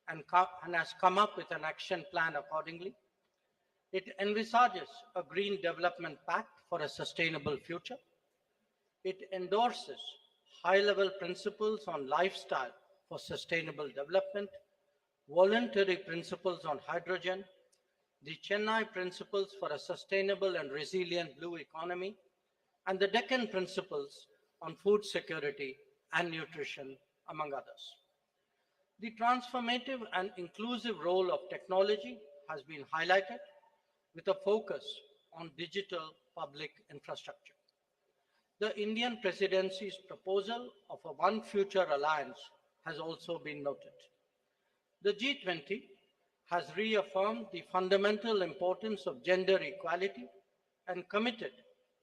and has come up with an action plan accordingly. It envisages a green development pact for a sustainable future. It endorses high-level principles on lifestyle for sustainable development, voluntary principles on hydrogen, the Chennai Principles for a Sustainable and Resilient Blue Economy, and the Deccan Principles on Food Security and Nutrition, among others. The transformative and inclusive role of technology has been highlighted with a focus on digital public infrastructure. The Indian presidency's proposal of a One Future Alliance has also been noted. The G20 has reaffirmed the fundamental importance of gender equality and committed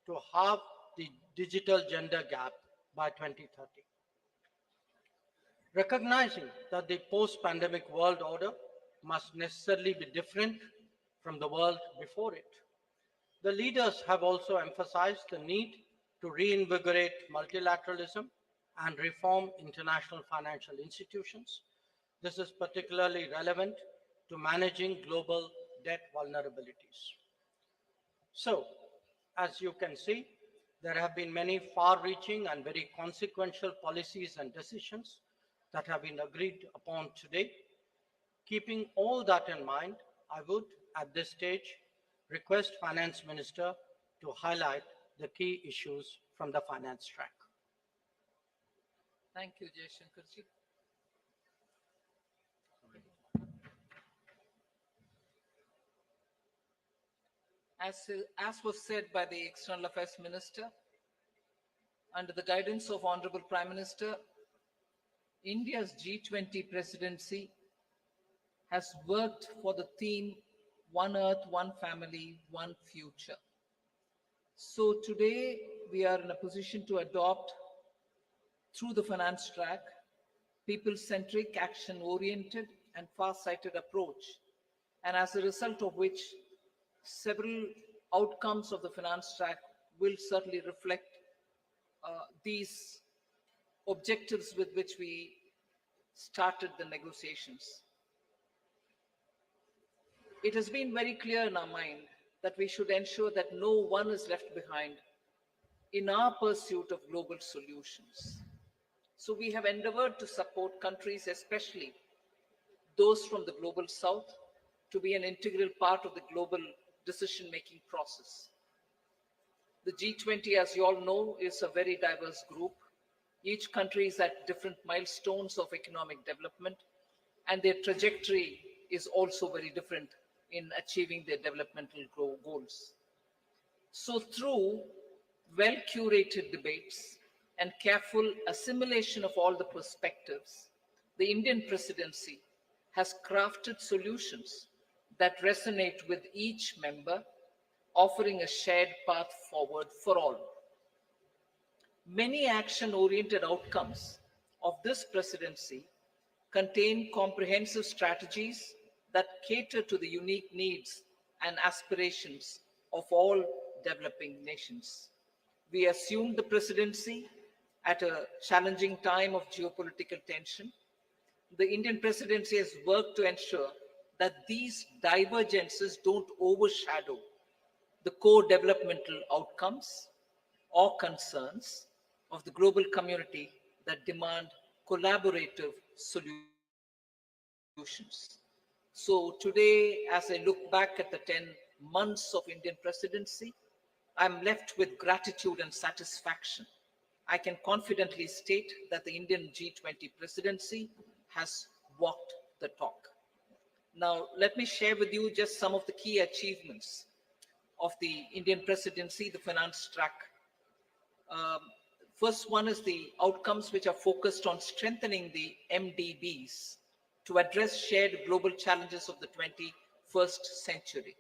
to halve the digital gender gap by 2030. Recognizing that the post-pandemic world order must necessarily be different from the world before it, the leaders have also emphasized the need to reinvigorate multilateralism and reform international financial institutions. This is particularly relevant to managing global debt vulnerabilities. So, as you can see, there have been many far-reaching and very consequential policies and decisions that have been agreed upon today. Keeping all that in mind, I would, at this stage, request Finance Minister to highlight the key issues from the finance track. Thank you, Jaishankarji. As was said by the External Affairs Minister, under the guidance of Honorable Prime Minister, India's G20 presidency has worked for the theme One Earth, One Family, One Future. So today we are in a position to adopt, through the finance track, people-centric, action-oriented and far-sighted approach, and as a result of which several outcomes of the finance track will certainly reflect these objectives with which we started the negotiations. It has been very clear in our mind that we should ensure that no one is left behind in our pursuit of global solutions. So we have endeavored to support countries, especially those from the global south, to be an integral part of the global decision-making process. The G20, as you all know, is a very diverse group. Each country is at different milestones of economic development, and their trajectory is also very different in achieving their developmental goals. So through well-curated debates and careful assimilation of all the perspectives, the Indian presidency has crafted solutions that resonate with each member, offering a shared path forward for all. Many action-oriented outcomes of this presidency contain comprehensive strategies that cater to the unique needs and aspirations of all developing nations. We assumed the presidency at a challenging time of geopolitical tension. The Indian presidency has worked to ensure that these divergences don't overshadow the core developmental outcomes or concerns of the global community that demand collaborative solutions. So today, as I look back at the 10 months of Indian presidency, I'm left with gratitude and satisfaction. I can confidently state that the Indian G20 presidency has walked the talk. Now, let me share with you just some of the key achievements of the Indian presidency, the finance track. First one is the outcomes which are focused on strengthening the MDBs to address shared global challenges of the 21st century.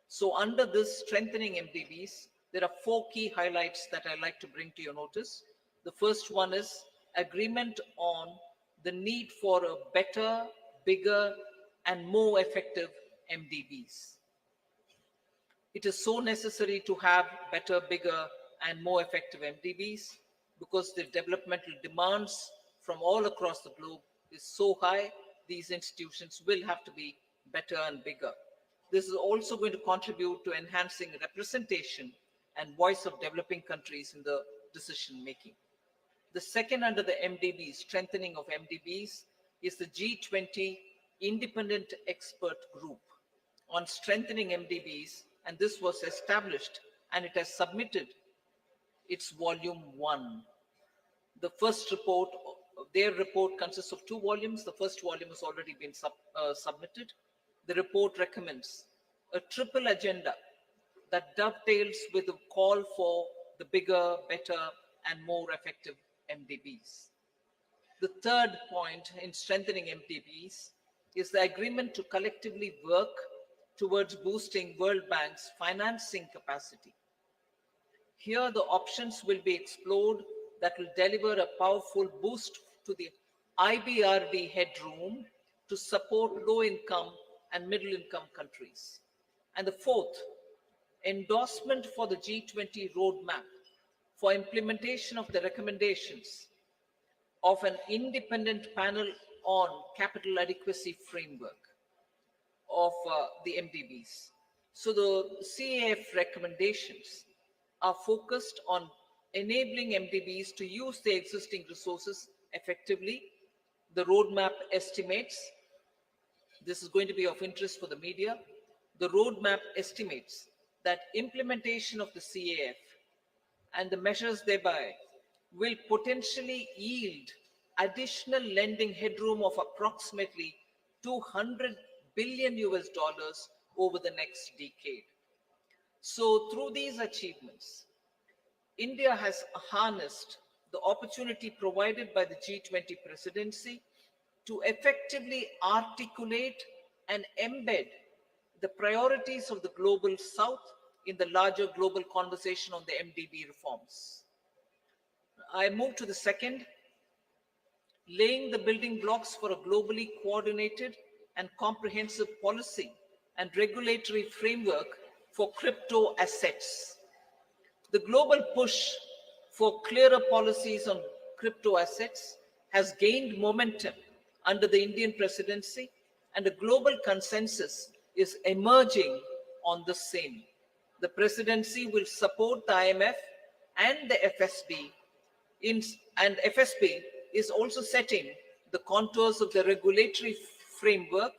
So under this strengthening MDBs, there are 4 key highlights that I'd like to bring to your notice. The first one is agreement on the need for a better, bigger, and more effective MDBs. It is so necessary to have better, bigger, and more effective MDBs because the developmental demands from all across the globe is so high these institutions will have to be better and bigger. This is also going to contribute to enhancing representation and voice of developing countries in the decision making. The second under the MDBs, strengthening of MDBs, is the G20 Independent Expert Group on strengthening MDBs, and this was established and it has submitted its volume 1. The first report, their report consists of 2 volumes. The first volume has already been submitted. The report recommends a triple agenda that dovetails with the call for the bigger, better, and more effective MDBs. The third point in strengthening MDBs is the agreement to collectively work towards boosting World Bank's financing capacity. Here, the options will be explored that will deliver a powerful boost to the IBRD headroom to support low-income and middle-income countries. And the fourth, endorsement for the G20 roadmap for implementation of the recommendations of an independent panel on capital adequacy framework of the MDBs. So the CAF recommendations are focused on enabling MDBs to use their existing resources effectively. The roadmap estimates, this is going to be of interest for the media, the roadmap estimates that implementation of the CAF and the measures thereby will potentially yield additional lending headroom of approximately 200 billion US dollars over the next decade. So through these achievements, India has harnessed the opportunity provided by the G20 presidency to effectively articulate and embed the priorities of the global South in the larger global conversation on the MDB reforms. I move to the second, laying the building blocks for a globally coordinated and comprehensive policy and regulatory framework for crypto assets. The global push for clearer policies on crypto assets has gained momentum under the Indian presidency, and a global consensus is emerging on the same. The presidency will support the IMF and the FSB, and FSB is also setting the contours of the regulatory framework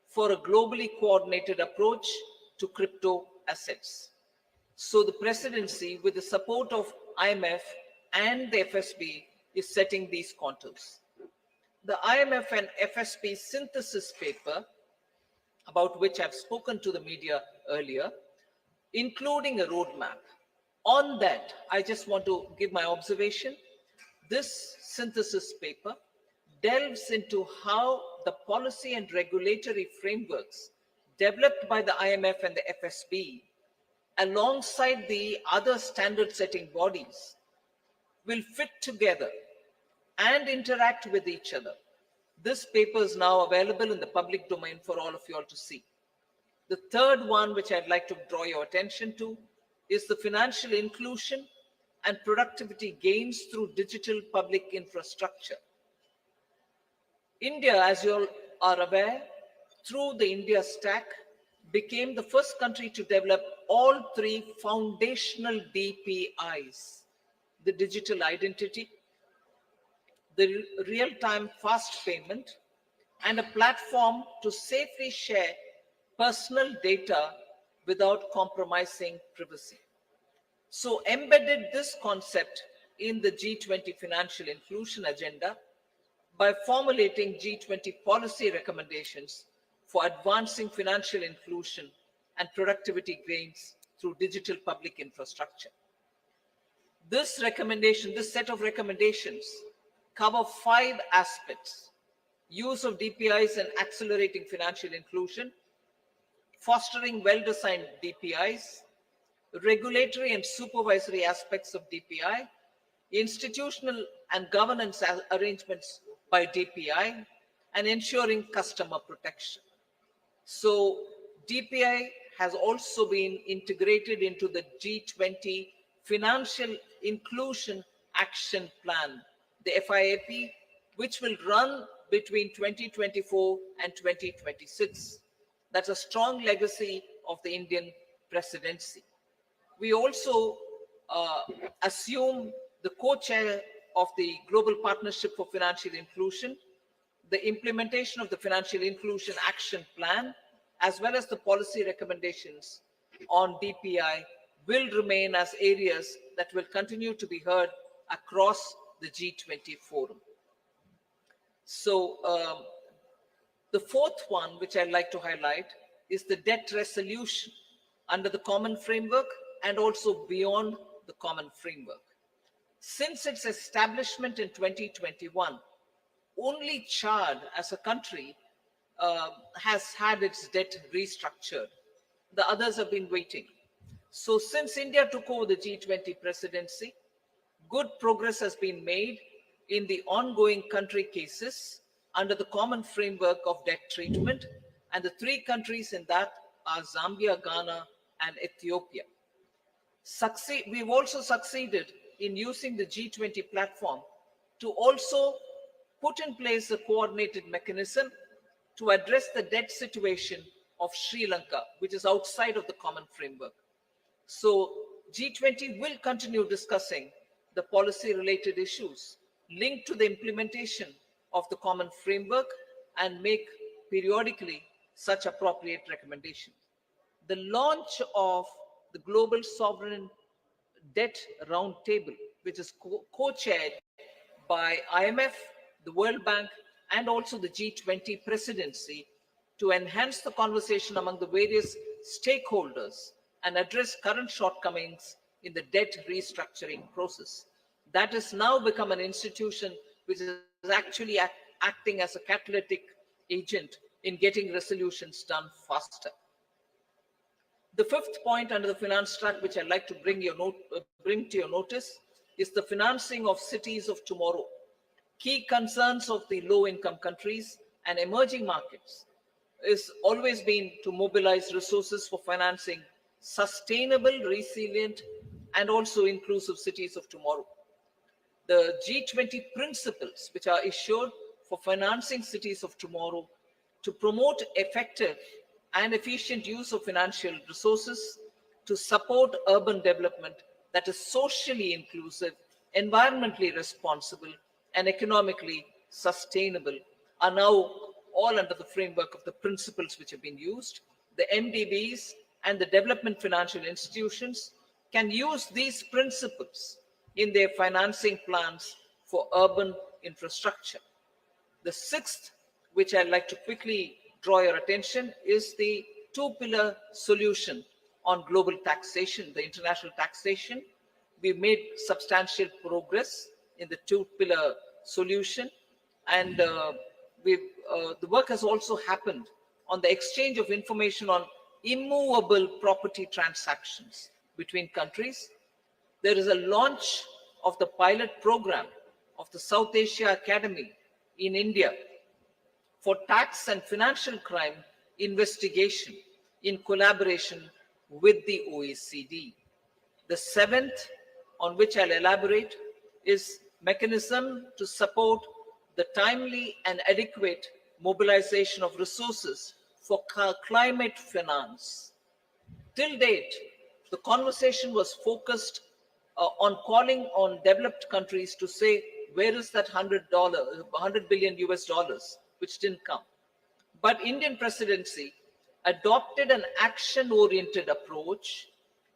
for a globally coordinated approach to crypto assets. So the presidency, with the support of IMF and the FSB, is setting these contours. The IMF and FSB synthesis paper, about which I've spoken to the media earlier, including a roadmap. On that, I just want to give my observation. This synthesis paper delves into how the policy and regulatory frameworks developed by the IMF and the FSB, alongside the other standard-setting bodies, will fit together and interact with each other. This paper is now available in the public domain for all of you all to see. The third one, which I'd like to draw your attention to, is the financial inclusion and productivity gains through digital public infrastructure. India, as you all are aware, through the India Stack, became the first country to develop all 3 foundational DPIs: the digital identity, the real-time fast payment, and a platform to safely share personal data without compromising privacy. So embedded this concept in the G20 financial inclusion agenda by formulating G20 policy recommendations for advancing financial inclusion and productivity gains through digital public infrastructure. This set of recommendations cover 5 aspects: use of DPIs and accelerating financial inclusion, fostering well-designed DPIs, regulatory and supervisory aspects of DPI, institutional and governance arrangements by DPI, and ensuring customer protection. So DPI has also been integrated into the G20 Financial Inclusion Action Plan, the FIAP, which will run between 2024 and 2026. That's a strong legacy of the Indian presidency. We also assume the co-chair of the Global Partnership for Financial Inclusion, the implementation of the Financial Inclusion Action Plan, as well as the policy recommendations on DPI will remain as areas that will continue to be heard across the G20 forum. So the fourth one, which I'd like to highlight, is the debt resolution under the common framework and also beyond the common framework. Since its establishment in 2021, only Chad as a country has had its debt restructured. The others have been waiting. So since India took over the G20 presidency, good progress has been made in the ongoing country cases under the common framework of debt treatment, and the three countries in that are Zambia, Ghana, and Ethiopia. We've also succeeded in using the G20 platform to also put in place a coordinated mechanism to address the debt situation of Sri Lanka, which is outside of the common framework. So G20 will continue discussing the policy-related issues linked to the implementation of the common framework and make periodically such appropriate recommendations. The launch of the Global Sovereign Debt Roundtable, which is co-chaired by IMF, the World Bank, and also the G20 presidency, to enhance the conversation among the various stakeholders and address current shortcomings in the debt restructuring process. That has now become an institution which is actually acting as a catalytic agent in getting resolutions done faster. The fifth point under the finance track, which I'd like to bring to your notice, is the financing of cities of tomorrow. Key concerns of the low-income countries and emerging markets is always been to mobilize resources for financing sustainable, resilient, and also inclusive cities of tomorrow. The G20 principles, which are issued for financing cities of tomorrow, to promote effective and efficient use of financial resources to support urban development that is socially inclusive, environmentally responsible, and economically sustainable, are now all under the framework of the principles which have been used. The MDBs and the development financial institutions can use these principles in their financing plans for urban infrastructure. The sixth, which I'd like to quickly draw your attention, is the two-pillar solution on global taxation, the international taxation. We've made substantial progress in the two-pillar solution, and the work has also happened on the exchange of information on immovable property transactions between countries. There is a launch of the pilot program of the South Asia Academy in India for tax and financial crime investigation in collaboration with the OECD. The seventh, on which I'll elaborate, is mechanism to support the timely and adequate mobilization of resources for climate finance. Till date, the conversation was focused on calling on developed countries to say, where is that $100 billion US dollars, which didn't come. But Indian presidency adopted an action-oriented approach,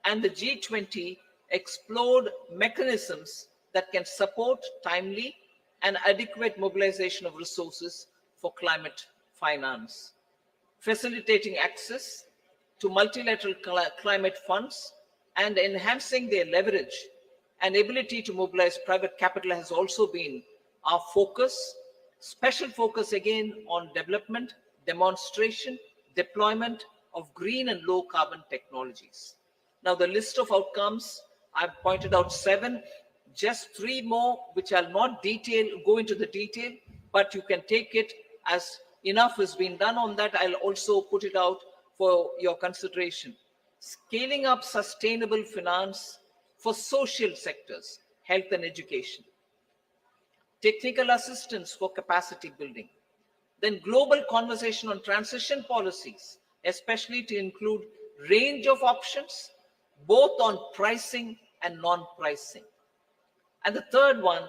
and the G20 explored mechanisms that can support timely and adequate mobilization of resources for climate finance, facilitating access to multilateral climate funds and enhancing their leverage and ability to mobilize private capital has also been our focus. Special focus again on development, demonstration, deployment of green and low carbon technologies. Now the list of outcomes, I've pointed out 7, just 3 more, which I'll not go into the detail, but you can take it as enough has been done on that. I'll also put it out for your consideration. Scaling up sustainable finance for social sectors, health and education. Technical assistance for capacity building. Then global conversation on transition policies, especially to include range of options, both on pricing and non-pricing. And the third one,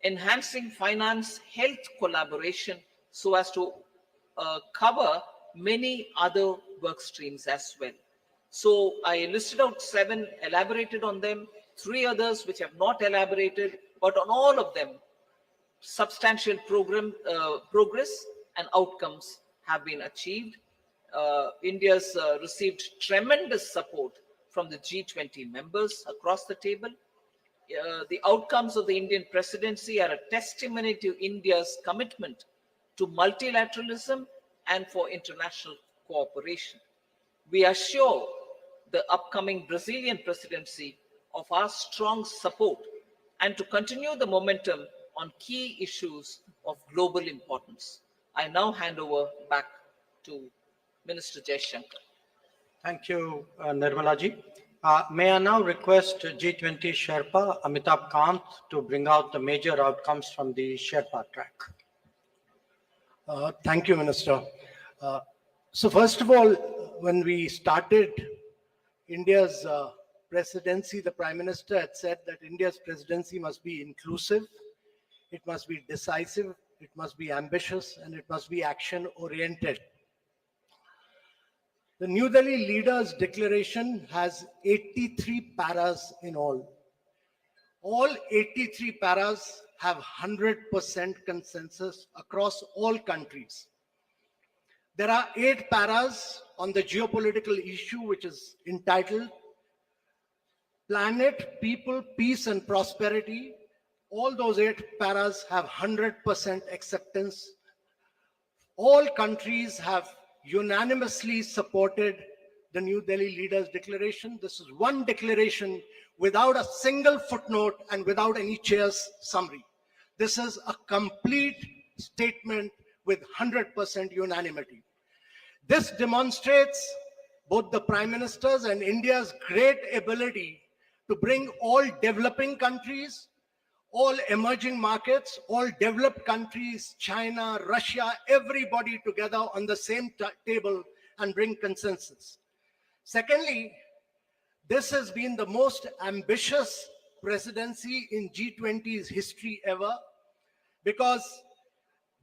enhancing finance health collaboration so as to cover many other work streams as well. So I listed out 7, elaborated on them, 3 others which have not elaborated, but on all of them, substantial progress and outcomes have been achieved. India's received tremendous support from the G20 members across the table. The outcomes of the Indian presidency are a testimony to India's commitment to multilateralism and for international cooperation. We assure the upcoming Brazilian presidency of our strong support and to continue the momentum on key issues of global importance. I now hand over back to Minister Jaishankar. Thank you, Nirmala ji. May I now request G20 Sherpa Amitabh Kant to bring out the major outcomes from the Sherpa track. Thank you, Minister. So first of all, when we started India's presidency, the Prime Minister had said that India's presidency must be inclusive, it must be decisive, it must be ambitious, and it must be action-oriented. The New Delhi Leaders' Declaration has 83 paras in all. All 83 paras have 100% consensus across all countries. There are 8 paras on the geopolitical issue, which is entitled Planet, People, Peace and Prosperity. All those 8 paras have 100% acceptance. All countries have unanimously supported the New Delhi Leaders' Declaration. This is one declaration without a single footnote and without any chair's summary. This is a complete statement with 100% unanimity. This demonstrates both the Prime Minister's and India's great ability to bring all developing countries, all emerging markets, all developed countries, China, Russia, everybody together on the same table and bring consensus. Secondly, this has been the most ambitious presidency in G20's history ever, because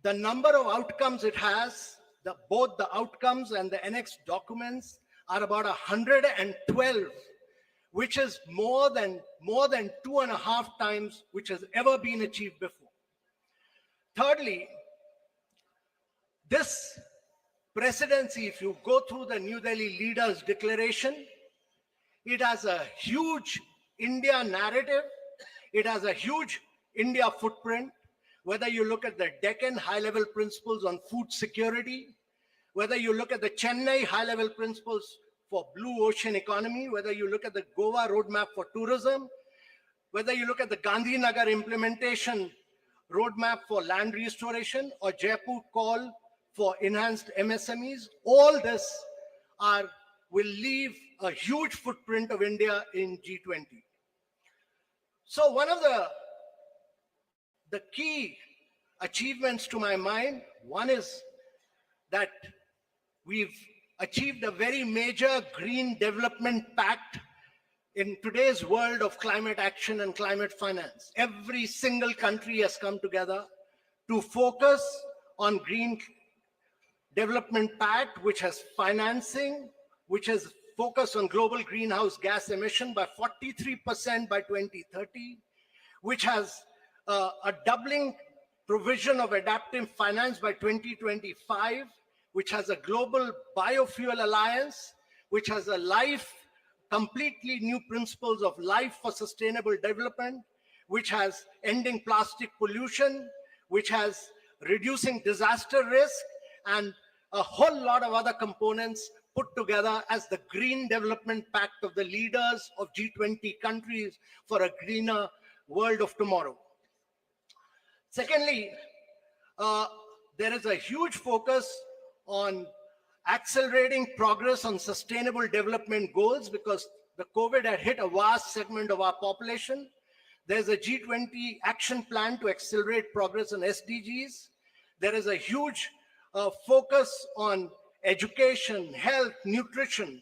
the number of outcomes it has, both the outcomes and the annexed documents are about 112, which is more than 2.5 times which has ever been achieved before. Thirdly, this presidency, if you go through the New Delhi Leaders' Declaration, it has a huge India narrative. It has a huge India footprint. Whether you look at the Deccan high-level principles on food security, whether you look at the Chennai high-level principles for blue ocean economy, whether you look at the Goa roadmap for tourism, whether you look at the Gandhinagar implementation roadmap for land restoration, or Jaipur call for enhanced MSMEs, all this will leave a huge footprint of India in G20. So one of the key achievements to my mind, one is that we've achieved a very major green development pact in today's world of climate action and climate finance. Every single country has come together to focus on green development pact, which has financing, which has focused on global greenhouse gas emission by 43% by 2030, which has a doubling provision of adaptive finance by 2025, which has a global biofuel alliance, which has completely new principles of life for sustainable development, which has ending plastic pollution, which has reducing disaster risk, and a whole lot of other components put together as the Green Development Pact of the leaders of G20 countries for a greener world of tomorrow. Secondly, there is a huge focus on accelerating progress on sustainable development goals, because the COVID had hit a vast segment of our population. There's a G20 action plan to accelerate progress on SDGs. There is a huge focus on education, health, nutrition.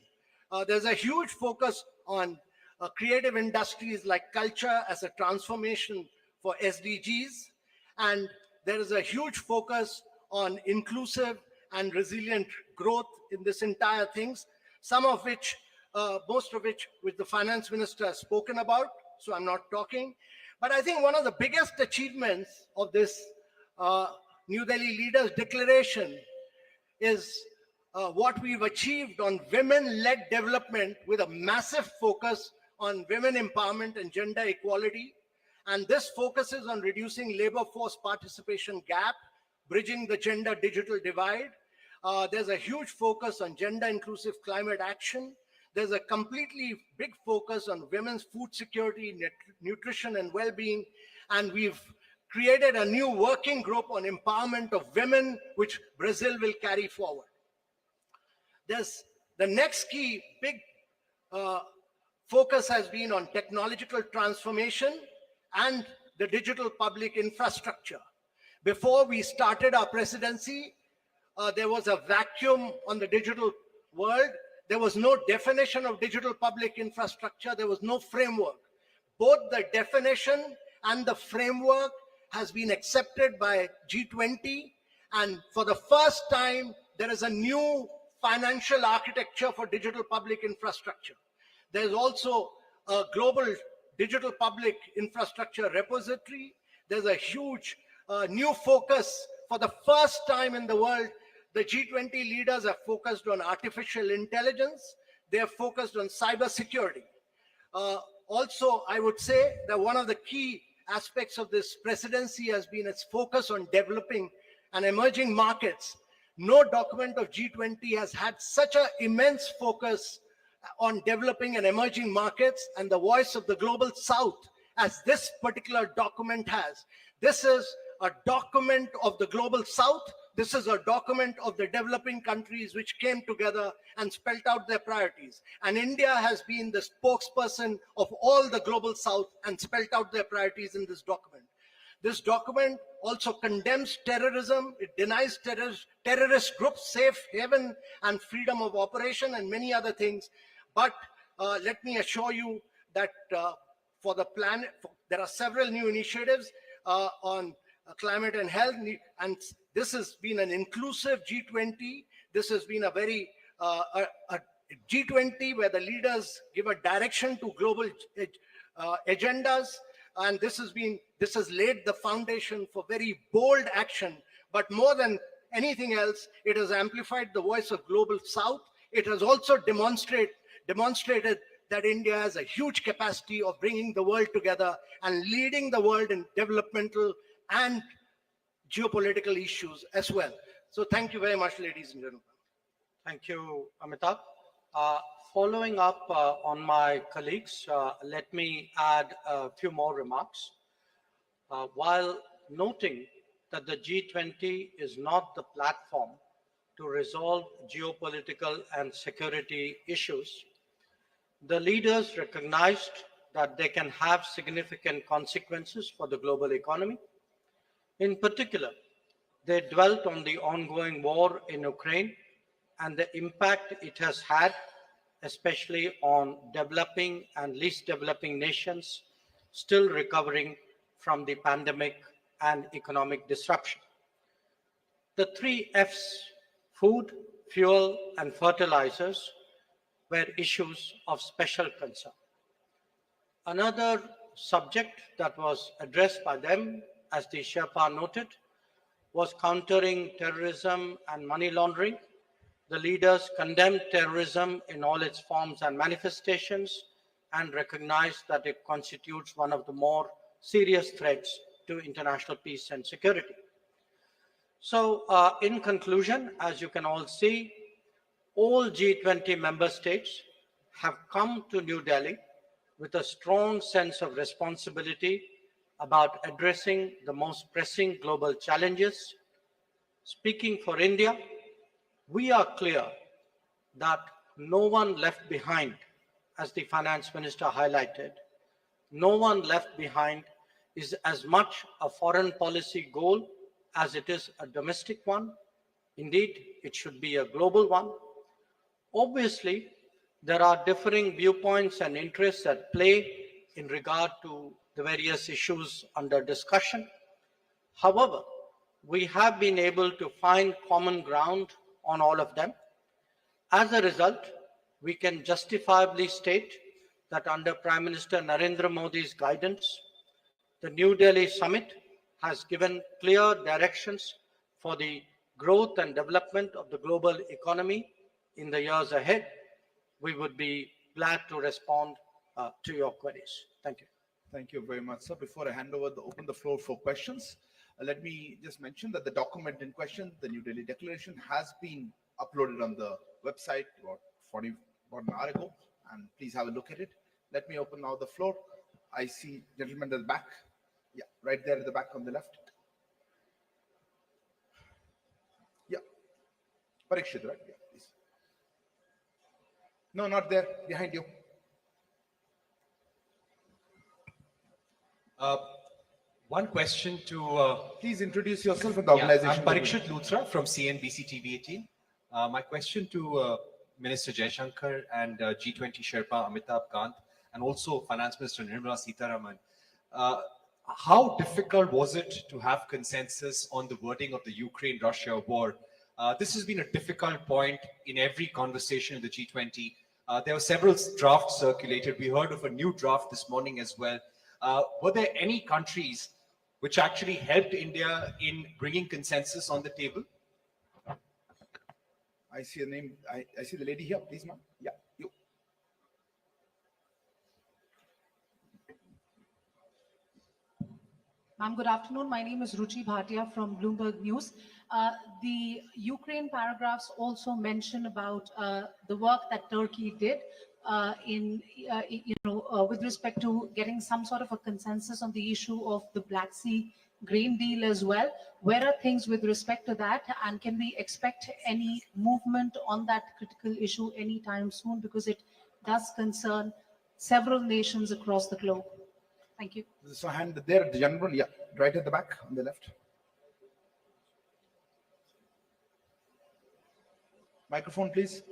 There's a huge focus on creative industries like culture as a transformation for SDGs. And there is a huge focus on inclusive and resilient growth in this entire things, some of which, most of which the finance minister has spoken about, so I'm not talking. But I think one of the biggest achievements of this New Delhi Leaders Declaration is what we've achieved on women-led development with a massive focus on women empowerment and gender equality. And this focuses on reducing labor force participation gap, bridging the gender digital divide. There's a huge focus on gender inclusive climate action. There's a completely big focus on women's food security, nutrition and well-being. And we've created a new working group on empowerment of women, which Brazil will carry forward. There's the next key big focus has been on technological transformation and the digital public infrastructure. Before we started our presidency, there was a vacuum on the digital world. There was no definition of digital public infrastructure. There was no framework. Both the definition and the framework has been accepted by G20. And for the first time, there is a new financial architecture for digital public infrastructure. There's also a global digital public infrastructure repository. There's a huge new focus. For the first time in the world, the G20 leaders have focused on artificial intelligence. They have focused on cybersecurity. Also, I would say that one of the key aspects of this presidency has been its focus on developing and emerging markets. No document of G20 has had such an immense focus on developing and emerging markets and the voice of the global south as this particular document has. This is a document of the global south. This is a document of the developing countries which came together and spelled out their priorities. And India has been the spokesperson of all the global south and spelled out their priorities in this document. This document also condemns terrorism. It denies terrorist groups safe haven and freedom of operation and many other things. But let me assure you that for the planet, there are several new initiatives on climate and health, and this has been an inclusive G20. This has been a very a G20 where the leaders give a direction to global agendas, and this has laid the foundation for very bold action. But more than anything else, it has amplified the voice of global south. It has also demonstrated that India has a huge capacity of bringing the world together and leading the world in developmental and geopolitical issues as well. So thank you very much, ladies and gentlemen. Thank you, Amitabh. Following up on my colleagues, let me add a few more remarks. While noting that the G20 is not the platform to resolve geopolitical and security issues, the leaders recognized that they can have significant consequences for the global economy. In particular, they dwelt on the ongoing war in Ukraine and the impact it has had, especially on developing and least developing nations still recovering from the pandemic and economic disruption. The 3 F's, food, fuel, and fertilizers, were issues of special concern. Another subject that was addressed by them, as the Sherpa noted, was countering terrorism and money laundering. The leaders condemned terrorism in all its forms and manifestations and recognized that it constitutes one of the more serious threats to international peace and security. So in conclusion, as you can all see, all G20 member states have come to New Delhi with a strong sense of responsibility about addressing the most pressing global challenges. Speaking for India, we are clear that no one left behind, as the finance minister highlighted. No one left behind is as much a foreign policy goal as it is a domestic one. Indeed, it should be a global one. Obviously, there are differing viewpoints and interests at play in regard to the various issues under discussion. However, we have been able to find common ground on all of them. As a result, we can justifiably state that under Prime Minister Narendra Modi's guidance, the New Delhi summit has given clear directions for the growth and development of the global economy in the years ahead. We would be glad to respond to your queries. Thank you. Thank you very much, sir. Before I hand over open the floor for questions, let me just mention that the document in question, the New Delhi Declaration, has been uploaded on the website about an hour ago, and please have a look at it. Let me open now the floor. I see gentlemen at the back. Yeah, right there at the back on the left. Yeah. Parikshit, right? Yeah, please. No, not there. Behind you. One question to Please introduce yourself and the organization. I'm Parikshit Luthra from CNBC TV18. My question to Minister Jaishankar and G20 Sherpa Amitabh Kant and also Finance Minister Nirmala Sitharaman. How difficult was it to have consensus on the wording of the Ukraine-Russia war? This has been a difficult point in every conversation in the G20. There were several drafts circulated. We heard of a new draft this morning as well. Were there any countries which actually helped India in bringing consensus on the table? I see a name. I see the lady here. Please, ma'am. Yeah, you. Ma'am, good afternoon. My name is Ruchi Bhatia from Bloomberg News. The Ukraine paragraphs also mention about the work that Turkey did with respect to getting some sort of a consensus on the issue of the Black Sea grain deal as well. Where are things with respect to that? And can we expect any movement on that critical issue anytime soon? Because it does concern several nations across the globe. Thank you. So hand there, the gentleman, yeah, right at the back on the left. Microphone, please.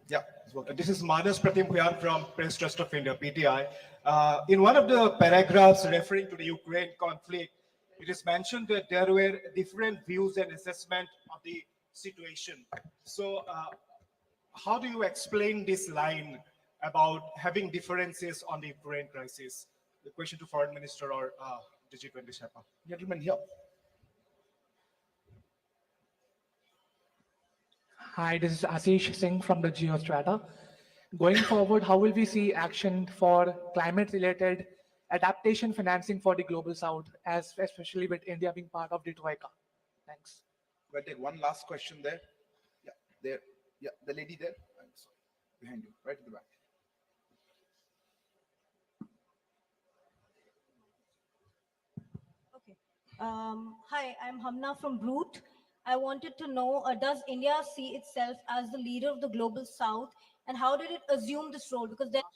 Yeah, it's working. This is Manas Pratim Bhuyan from Press Trust of India, PTI. In one of the paragraphs referring to the Ukraine conflict, it is mentioned that there were different views and assessment of the situation. So how do you explain this line about having differences on the Ukraine crisis? The question to Foreign Minister or the G20 Sherpa. Gentleman here. Hi, this is Ashish Singh from the Geostrata. Going forward, how will we see action for climate-related adaptation financing for the Global South, especially with India being part of the Troika? Thanks. We'll take one last question there. Yeah, there. Yeah, the lady there. I'm sorry. Behind you, right at the back. Okay. Hi, I'm Hamna from Brute. I wanted to know, does India see itself as the leader of the Global South, and how did it assume this role? Because there. How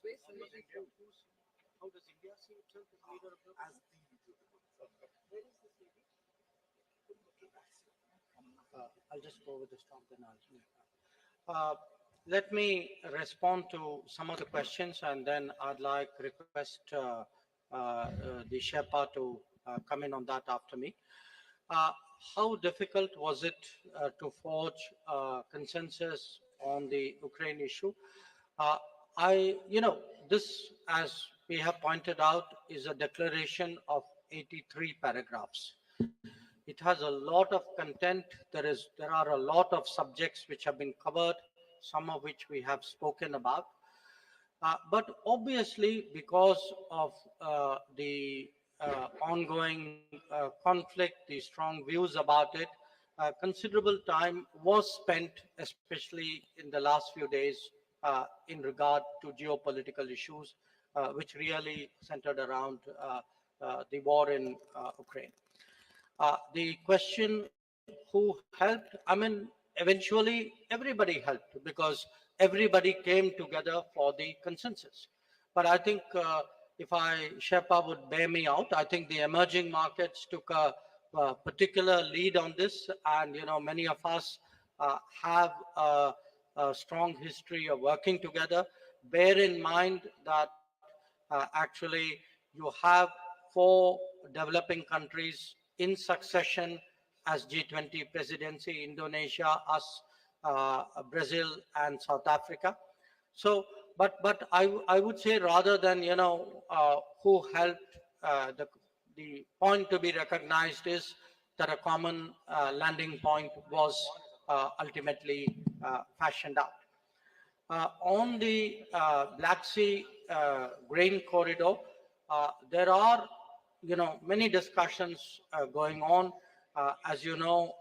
does India see itself as leader of the I'll just go with the strong then I'll let me respond to some of the questions, and then I'd like request the Sherpa to come in on that after me. How difficult was it to forge consensus on the Ukraine issue? This, as we have pointed out, is a declaration of 83 paragraphs. It has a lot of content. There are a lot of subjects which have been covered, some of which we have spoken about. But obviously, because of the ongoing conflict, the strong views about it, considerable time was spent, especially in the last few days, in regard to geopolitical issues, which really centered around the war in Ukraine. The question, who helped? I mean, eventually everybody helped because everybody came together for the consensus. But I think if Sherpa would bear me out, I think the emerging markets took a particular lead on this, and many of us have a strong history of working together. Bear in mind that actually you have 4 developing countries in succession as G20 presidency: Indonesia, us, Brazil, and South Africa. So, but I would say, rather than who helped, the point to be recognized is that a common landing point was ultimately fashioned out. On the Black Sea grain corridor, there are, many discussions going on. As you know,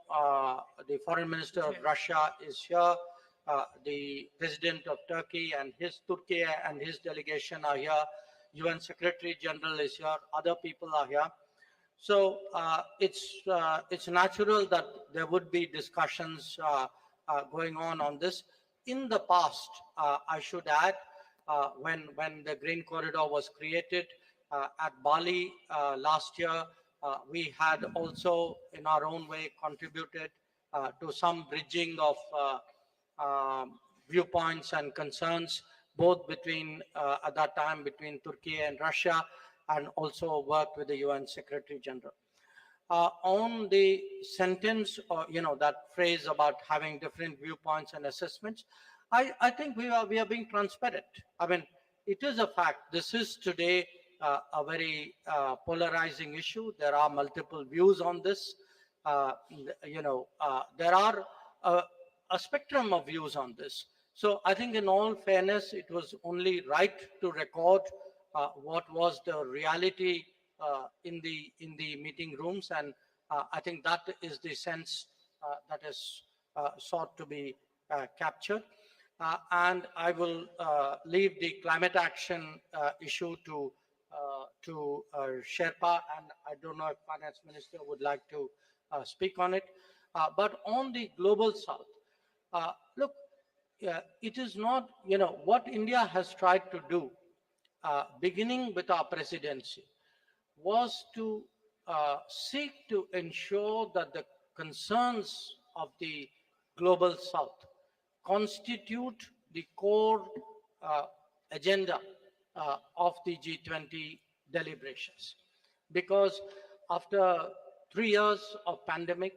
the foreign minister of Russia is here. The president of Turkey and his delegation are here. UN Secretary General is here. Other people are here. So it's natural that there would be discussions going on this. In the past, I should add, when the Green Corridor was created at Bali last year, we had also, in our own way, contributed to some bridging of viewpoints and concerns, both between at that time between Turkey and Russia, and also worked with the UN Secretary General. On the sentence, or that phrase about having different viewpoints and assessments, I think we are being transparent. I mean, it is a fact. This is today a very polarizing issue. There are multiple views on this. There are a spectrum of views on this. So I think, in all fairness, it was only right to record what was the reality in the meeting rooms, and I think that is the sense that is sought to be captured. And I will leave the climate action issue to Sherpa, and I don't know if Finance Minister would like to speak on it. But on the global south, look, it is not, what India has tried to do, beginning with our presidency, was to seek to ensure that the concerns of the global south constitute the core agenda of the G20 deliberations. Because after 3 years of pandemic,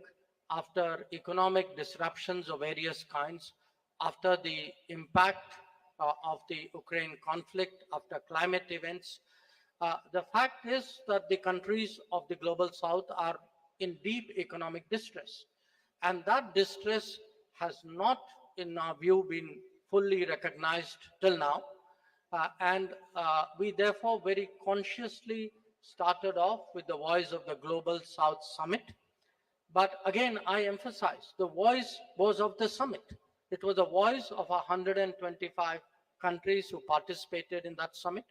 after economic disruptions of various kinds, after the impact of the Ukraine conflict, after climate events, the fact is that the countries of the global south are in deep economic distress. And that distress has not, in our view, been fully recognized till now. And we therefore very consciously started off with the Voice of the Global South Summit. But again, I emphasize, the voice was of the summit. It was a voice of 125 countries who participated in that summit.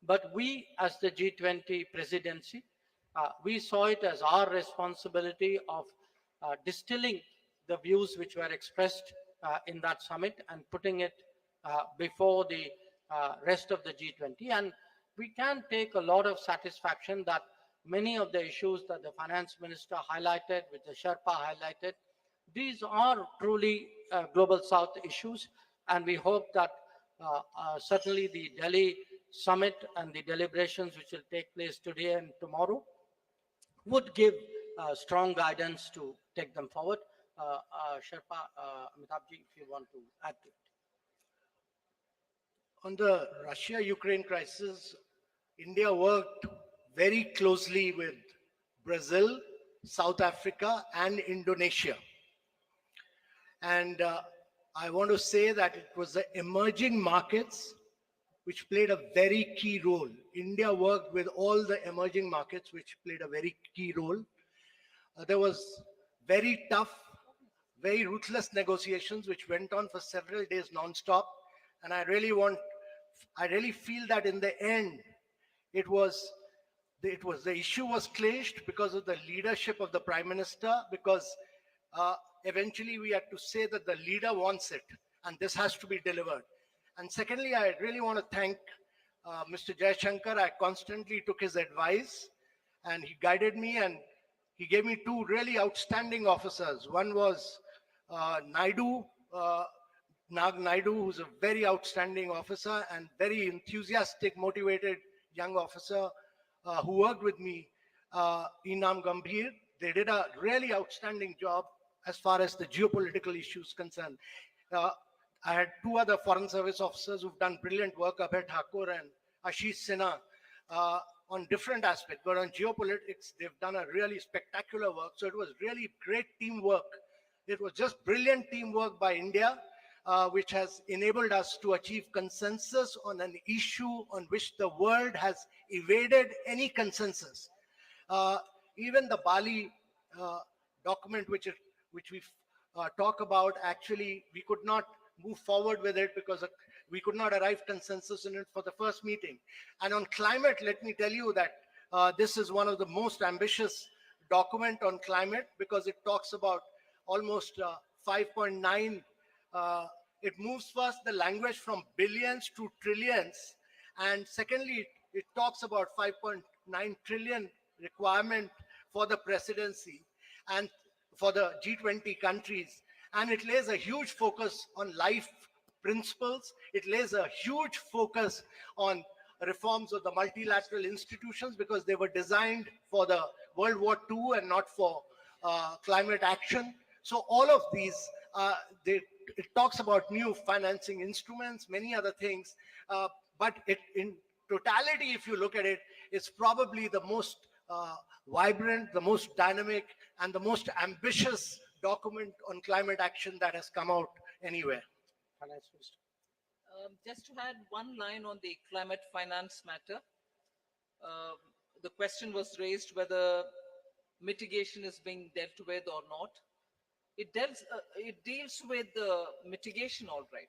But we, as the G20 presidency, we saw it as our responsibility of distilling the views which were expressed in that summit and putting it before the rest of the G20. And we can take a lot of satisfaction that many of the issues that the finance minister highlighted, which the Sherpa highlighted, these are truly global south issues. And we hope that certainly the Delhi summit and the deliberations which will take place today and tomorrow would give strong guidance to take them forward. Sherpa, Amitabhji, if you want to add to it. On the Russia-Ukraine crisis, India worked very closely with Brazil, South Africa, and Indonesia. And I want to say that it was the emerging markets which played a very key role. India worked with all the emerging markets which played a very key role. There was very tough, very ruthless negotiations which went on for several days non-stop. And I really feel that in the end, the issue was clinched because of the leadership of the Prime Minister, because eventually we had to say that the leader wants it and this has to be delivered. And secondly, I really want to thank Mr. Jaishankar. I constantly took his advice and he guided me, and he gave me two really outstanding officers. One was Naidu, Nag Naidu, who's a very outstanding officer and very enthusiastic, motivated young officer who worked with me, Inam Gambhir. They did a really outstanding job as far as the geopolitical issues concerned. I had two other foreign service officers who've done brilliant work, Abhay Thakur and Ashish Sinha, on different aspects, but on geopolitics, they've done a really spectacular work. So it was really great teamwork. It was just brilliant teamwork by India, which has enabled us to achieve consensus on an issue on which the world has evaded any consensus. Even the Bali document, which we talk about, actually, we could not move forward with it because we could not arrive consensus in it for the first meeting. And on climate, let me tell you that this is one of the most ambitious document on climate because it talks about almost 5.9. It moves first the language from billions to trillions. And secondly, it talks about 5.9 trillion requirement for the presidency and for the G20 countries. And it lays a huge focus on life principles. It lays a huge focus on reforms of the multilateral institutions because they were designed for the World War II and not for climate action. So all of these, it talks about new financing instruments, many other things. But in totality, if you look at it, it's probably the most vibrant, the most dynamic, and the most ambitious document on climate action that has come out anywhere. Finance Minister. Just to add one line on the climate finance matter, the question was raised whether mitigation is being dealt with or not. It deals with the mitigation, all right,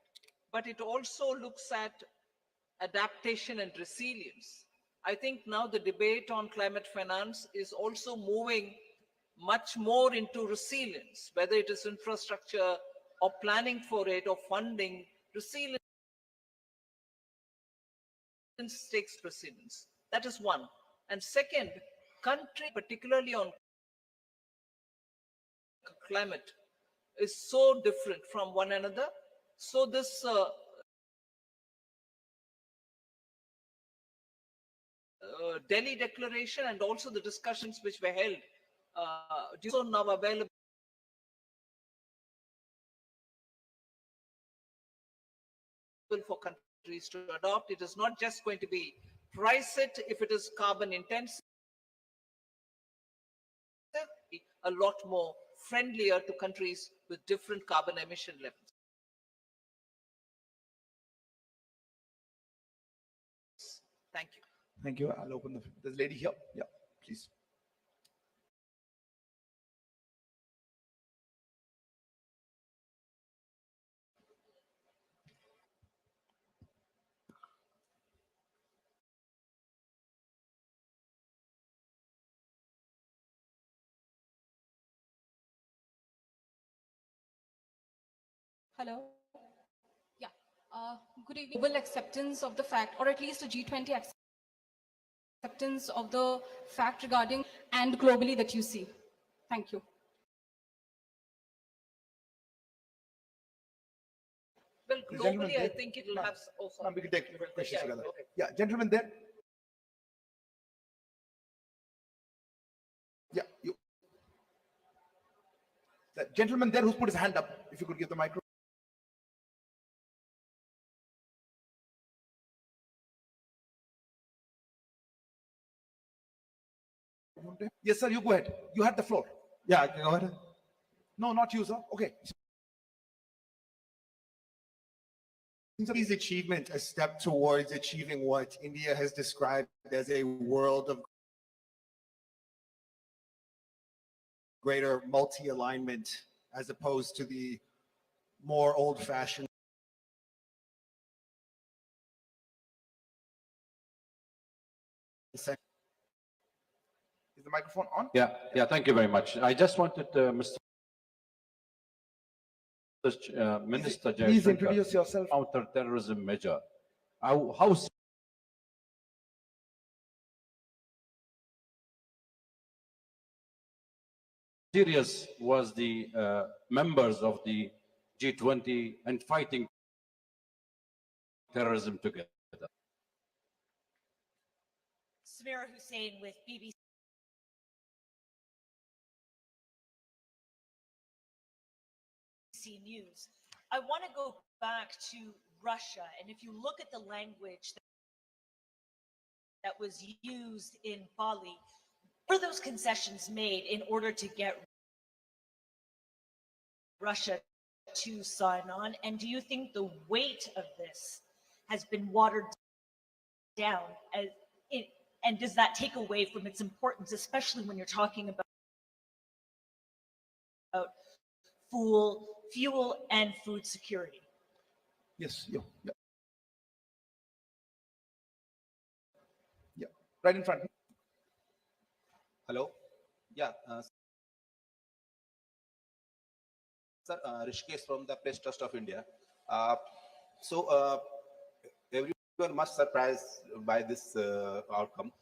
but it also looks at adaptation and resilience. I think now the debate on climate finance is also moving much more into resilience, whether it is infrastructure or planning for it or funding. Resilience takes precedence. That is one. And second, country, particularly on climate, is so different from one another. So this Delhi Declaration and also the discussions which were held so now available for countries to adopt. It is not just going to be price it if it is carbon intensive, a lot more friendlier to countries with different carbon emission levels. Thank you. Thank you. I'll open the, there's a lady here. Yeah, please. Hello. Yeah. Good evening. Global acceptance of the fact, or at least a G20 acceptance of the fact regarding and globally that you see. Thank you. Well, Gentlemen, globally, I think it will have. Oh, sorry. We can take questions Yeah, together. okay. Yeah, gentlemen there. Yeah, you. The gentleman there who's put his hand up, if you could give the microphone. Yes, sir, you go ahead. You had the floor. Yeah, go ahead. No, not you, sir. Okay. These achievement a step towards achieving what India has described as a world of greater multi-alignment as opposed to the more old-fashioned. Is the microphone on? Yeah, thank you very much. I just wanted Mr. Minister Please Jaishankar, introduce yourself. counter-terrorism measure. How serious was the members of the G20 and fighting terrorism together? Samira Hussein with BBC News. I want to go back to Russia, and if you look at the language that was used in Bali, were those concessions made in order to get Russia to sign on? And do you think the weight of this has been watered down? And does that take away from its importance, especially when you're talking about fuel and food security? Yes, yeah, yeah. Yeah, right in front. Hello. Yeah. Sir, Rishikesh from the Press Trust of India. Everyone much surprised by this outcome.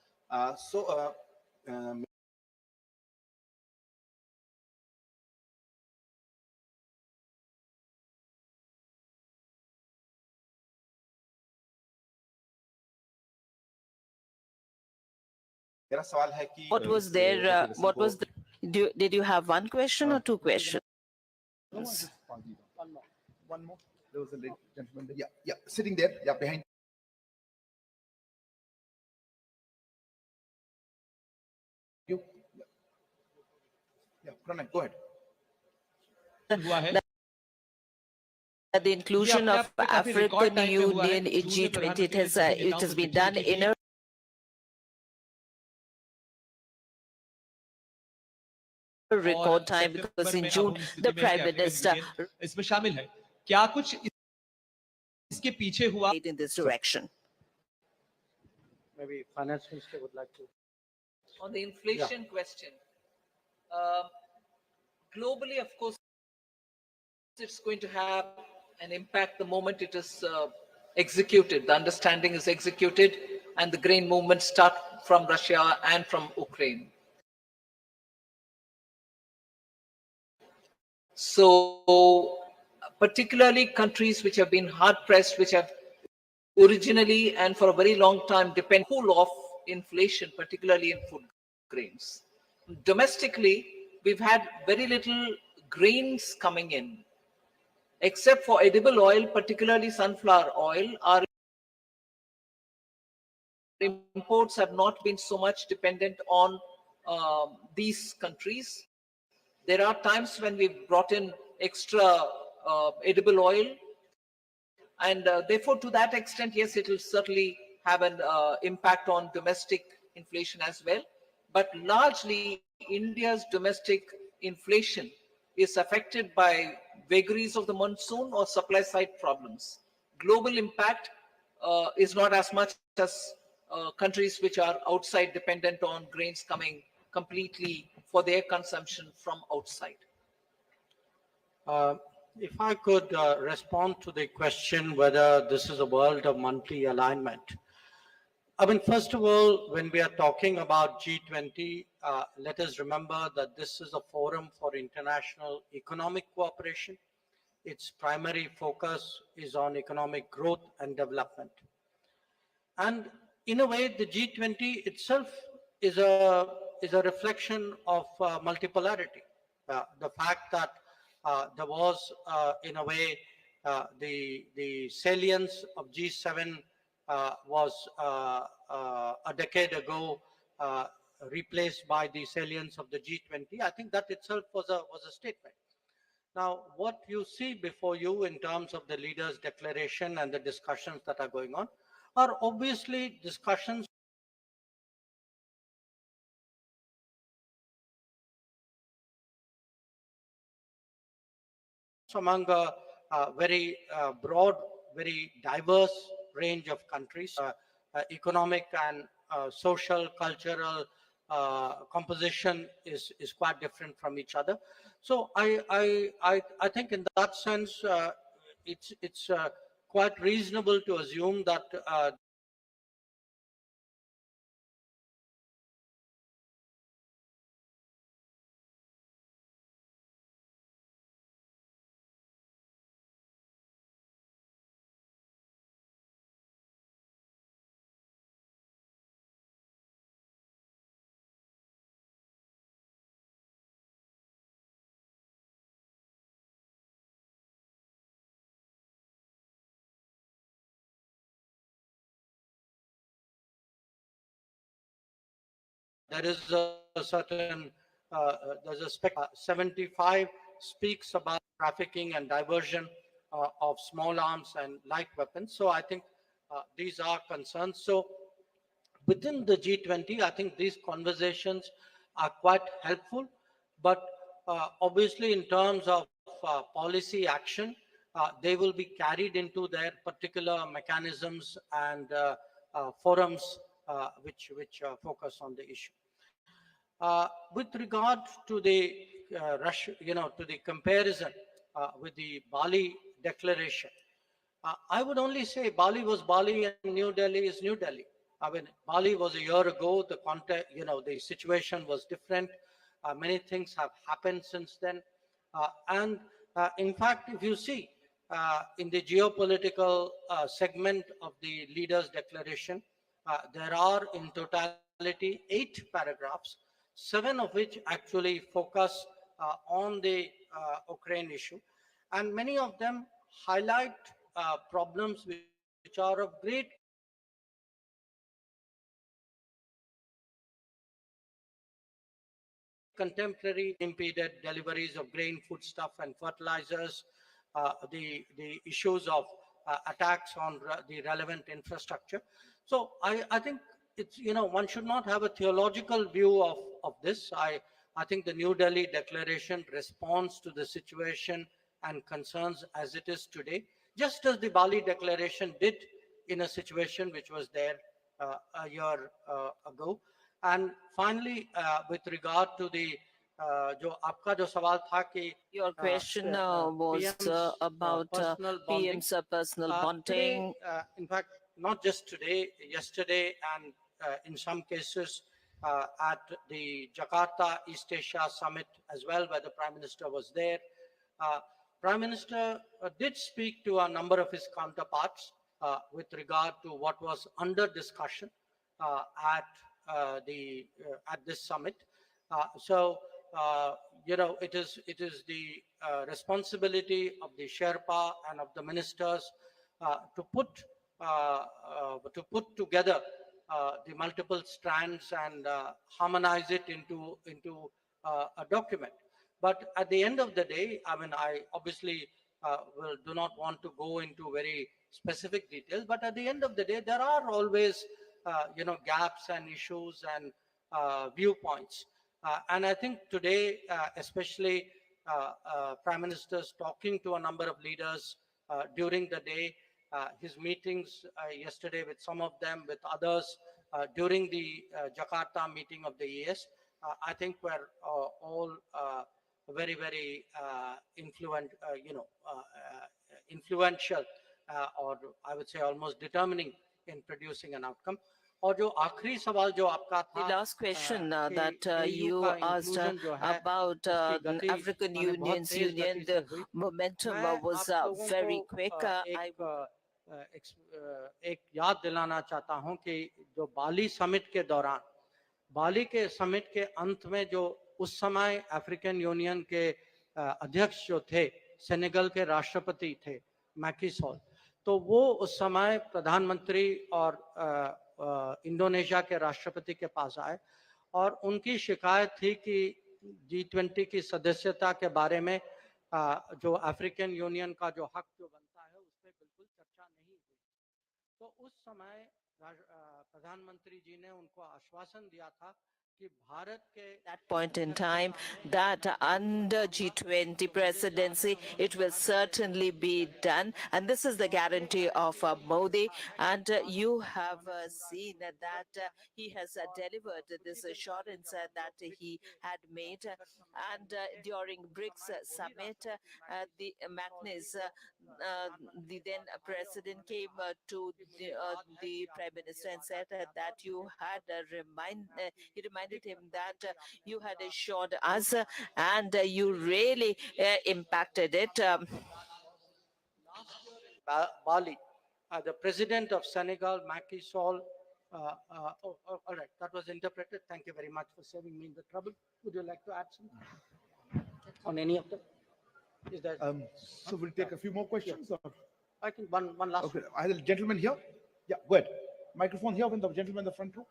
मेरा सवाल है कि What was there? What was the? Did you have one question or two questions? One more. There was a lady, gentleman there. Yeah, yeah, sitting there. Yeah, behind. You. Yeah, Pranay, go ahead. That the inclusion of African Union in G20, it has been done in a record time, because in June the Prime Minister इसमें शामिल है क्या कुछ इसके पीछे हुआ in this direction. Maybe Finance Minister would like to. On the inflation question, globally, of course, it's going to have an impact the moment it is executed. The understanding is executed and the grain movements start from Russia and from Ukraine. So particularly countries which have been hard pressed, which have originally and for a very long time depend full of inflation, particularly in food grains. Domestically, we've had very little grains coming in, except for edible oil, particularly sunflower oil. Our imports have not been so much dependent on these countries. There are times when we've brought in extra edible oil, and therefore to that extent, yes, it will certainly have an impact on domestic inflation as well. But largely, India's domestic inflation is affected by vagaries of the monsoon or supply side problems. Global impact is not as much as countries which are outside dependent on grains coming completely for their consumption from outside. If I could respond to the question whether this is a world of monthly alignment. I mean, first of all, when we are talking about G20, let us remember that this is a forum for international economic cooperation. Its primary focus is on economic growth and development. And in a way, the G20 itself is a reflection of multipolarity. The fact that there was, in a way, the salience of G7 was a decade ago replaced by the salience of the G20. I think that itself was a statement. Now, what you see before you in terms of the leaders' declaration and the discussions that are going on are obviously discussions among a very broad, very diverse range of countries, economic and social, cultural composition is quite different from each other. So I think in that sense, it's quite reasonable to assume that there is a certain, there's a 75 speaks about trafficking and diversion of small arms and light weapons. So I think these are concerns. So within the G20, I think these conversations are quite helpful, but obviously in terms of policy action, they will be carried into their particular mechanisms and forums which focus on the issue. With regard to the Russia, to the comparison with the Bali Declaration, I would only say Bali was Bali and New Delhi is New Delhi. I mean, Bali was a year ago. The context, the situation was different. Many things have happened since then. And in fact, if you see in the geopolitical segment of the leaders' declaration, there are in totality 8 paragraphs, 7 of which actually focus on the Ukraine issue. And many of them highlight problems which are of great contemporary impeded deliveries of grain, foodstuff, and fertilizers, the issues of attacks on the relevant infrastructure. So I think it's, one should not have a theological view of this. I think the New Delhi Declaration responds to the situation and concerns as it is today, just as the Bali Declaration did in a situation which was there a year ago. And finally, with regard to the your question was about PM's personal bonding. In fact, not just today, yesterday, and in some cases at the Jakarta East Asia Summit as well, where the Prime Minister was there. Prime Minister did speak to a number of his counterparts with regard to what was under discussion at this summit. So it is the responsibility of the Sherpa and of the ministers to put together the multiple strands and harmonize it into a document. But at the end of the day, I mean, I obviously do not want to go into very specific details, but at the end of the day, there are always gaps and issues and viewpoints. And I think today, especially Prime Minister's talking to a number of leaders during the day, his meetings yesterday with some of them, with others during the Jakarta meeting of the ES, I think were all very, very influential, or I would say almost determining in producing an outcome. और जो आखिरी सवाल जो आपका था, The last question that you asked about African Union's union, the momentum was very quick. एक याद दिलाना चाहता हूं कि जो बाली समिट के दौरान, बाली के समिट के अंत में जो उस समय अफ्रीकन यूनियन के अध्यक्ष जो थे, सेनेगल के राष्ट्रपति थे मैकी सॉल, तो वो उस समय प्रधानमंत्री और इंडोनेशिया के राष्ट्रपति के पास आए और उनकी शिकायत थी कि G20 की सदस्यता के बारे में जो अफ्रीकन यूनियन का जो हक जो बनता है उस पर बिल्कुल चर्चा नहीं हुई। तो उस समय प्रधानमंत्री जी ने उनको आश्वासन दिया था कि भारत के that point in time that under G20 presidency it will certainly be done, and this is the guarantee of Modi, and you have seen that he has delivered this assurance that he had made, and during BRICS summit the Magnus, the then president, came to the Prime Minister and said that you had he reminded him that you had assured us and you really impacted it. Bali, the president of Senegal, Macky Sall, all right, that was interpreted. Thank you very much for saving me the trouble. Would you like to add something on any of them? Is there? So we'll take a few more questions. Or? I think one last. Okay, either gentleman here. Yeah, go ahead. Microphone here with the gentleman in the front row.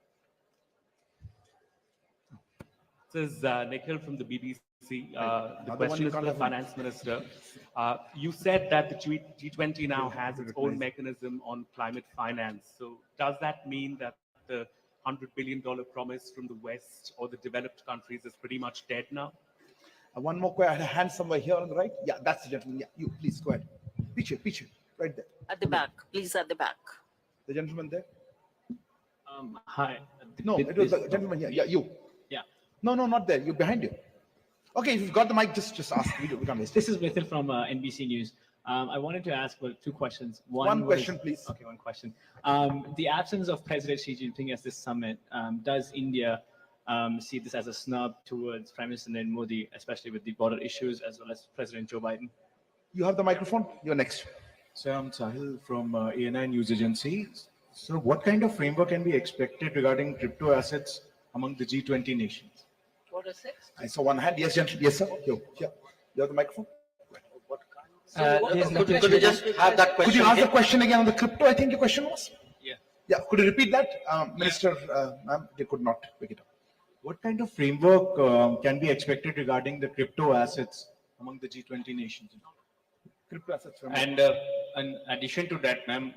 This is Nikhil from the BBC. The Other one question you is for can't the have finance minister. You said that the G20 now has its own mechanism on climate finance. So does that mean that the $100 billion promise from the West or the developed countries is pretty much dead now? One more question. I had a hand somewhere here on the right. Yeah, that's the gentleman. Yeah, you please go ahead. Piche, right there. At the back, please, at the back. The gentleman there. Hi. No, it was the gentleman here. Yeah, you. Yeah. No, not there. You're behind you. Okay, if you've got the mic, just ask. We can't waste it. This is Mithil from NBC News. I wanted to ask two questions. One question, please. Okay, one question. The absence of President Xi Jinping at this summit, does India see this as a snub towards Prime Minister Narendra Modi, especially with the border issues, as well as President Joe Biden? You have the microphone. You're next. So I'm Sahil from ANI News Agency. So what kind of framework can be expected regarding crypto assets among the G20 nations? What is it? I saw one hand. Yes, gentlemen. Yes, sir. Here. You have the microphone. Could you just have that question? Could you ask the again? question again on the crypto? I think your question was. Yeah. Yeah. Could you repeat that, Minister? Ma'am, they could not pick it up. What kind of framework can be expected regarding the crypto assets among the G20 nations? Crypto assets. And in addition to that, ma'am,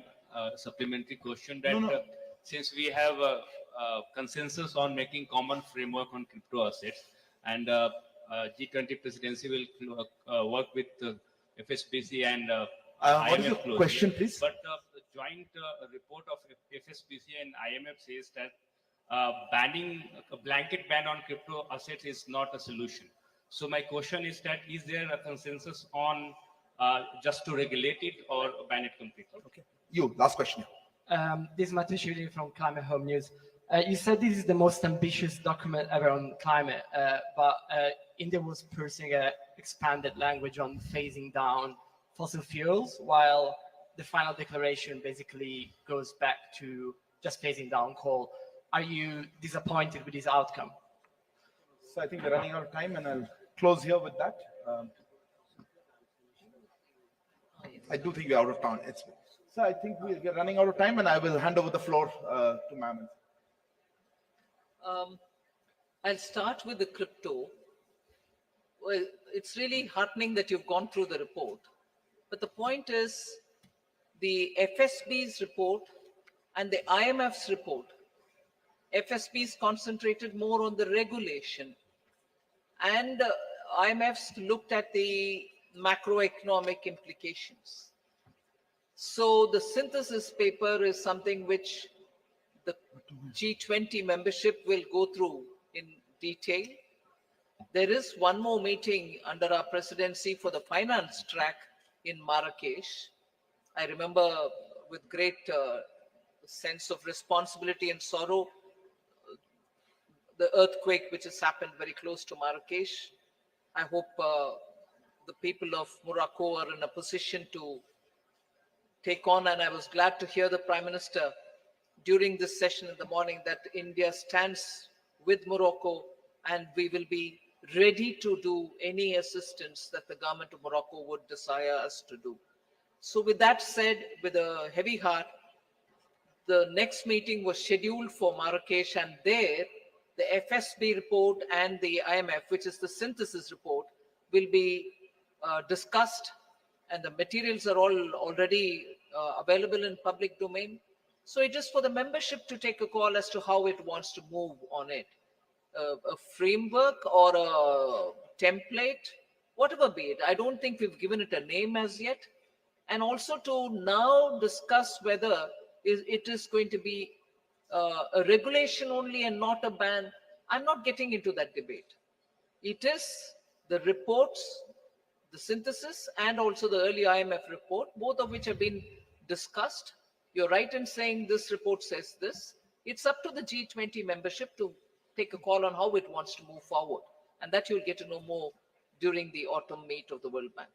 supplementary question that since we have a consensus on making common framework on crypto assets, and G20 presidency will work with FSBC and what is IMF your closely. question, please? But the joint report of FSBC and IMF says that banning a blanket ban on crypto assets is not a solution. So my question is that is there a consensus on just to regulate it or ban it completely? Okay. You, last question. This is Matish Yuri from Climate Home News. You said this is the most ambitious document ever on climate, but India was pursuing an expanded language on phasing down fossil fuels, while the final declaration basically goes back to just phasing down coal. Are you disappointed with this outcome? So I think we're running out of time, and I'll close here with that. I do think we're out of time. So I think we're running out of time, and I will hand over the floor to ma'am. I'll start with the crypto. Well, it's really heartening that you've gone through the report. But the point is, the FSB's report and the IMF's report, FSB's concentrated more on the regulation, and IMF's looked at the macroeconomic implications. So the synthesis paper is something which the G20 membership will go through in detail. There is one more meeting under our presidency for the finance track in Marrakesh. I remember with great sense of responsibility and sorrow, the earthquake which has happened very close to Marrakesh. I hope the people of Morocco are in a position to take on, and I was glad to hear the Prime Minister during this session in the morning that India stands with Morocco and we will be ready to do any assistance that the government of Morocco would desire us to do. So with that said, with a heavy heart, the next meeting was scheduled for Marrakesh, and there the FSB report and the IMF, which is the synthesis report, will be discussed, and the materials are all already available in public domain. So it is for the membership to take a call as to how it wants to move on it. A framework or a template, whatever be it. I don't think we've given it a name as yet. And also to now discuss whether it is going to be a regulation only and not a ban. I'm not getting into that debate. It is the reports, the synthesis, and also the early IMF report, both of which have been discussed. You're right in saying this report says this. It's up to the G20 membership to take a call on how it wants to move forward. And that you'll get to know more during the autumn meet of the World Bank.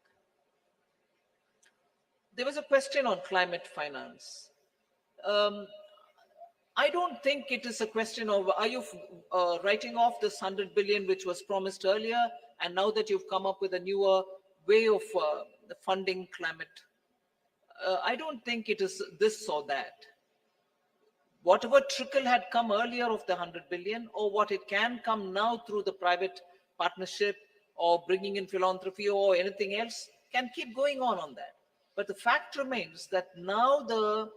There was a question on climate finance. I don't think it is a question of, are you writing off this 100 billion which was promised earlier, and now that you've come up with a newer way of funding climate? I don't think it is this or that. whatever trickle had come earlier of the 100 billion or what it can come now through the private partnership or bringing in philanthropy or anything else can keep going on that. But the fact remains that now the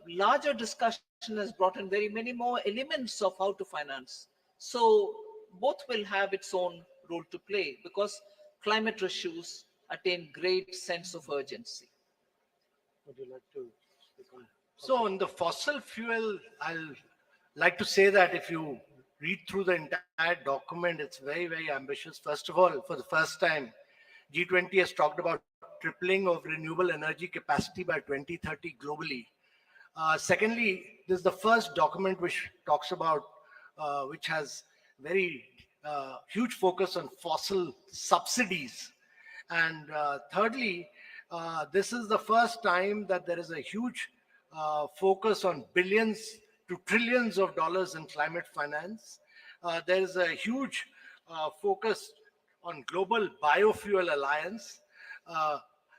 larger discussion has brought in very many more elements of how to finance. So both will have its own role to play because climate issues attain great sense of urgency. Would you like to speak on? So on the fossil fuel, I'll like to say that if you read through the entire document, it's very, very ambitious. First of all, for the first time, G20 has talked about tripling of renewable energy capacity by 2030 globally. Secondly, this is the first document which talks about, which has very huge focus on fossil subsidies. And thirdly, this is the first time that there is a huge focus on billions to trillions of dollars in climate finance. There is a huge focus on Global Biofuel Alliance,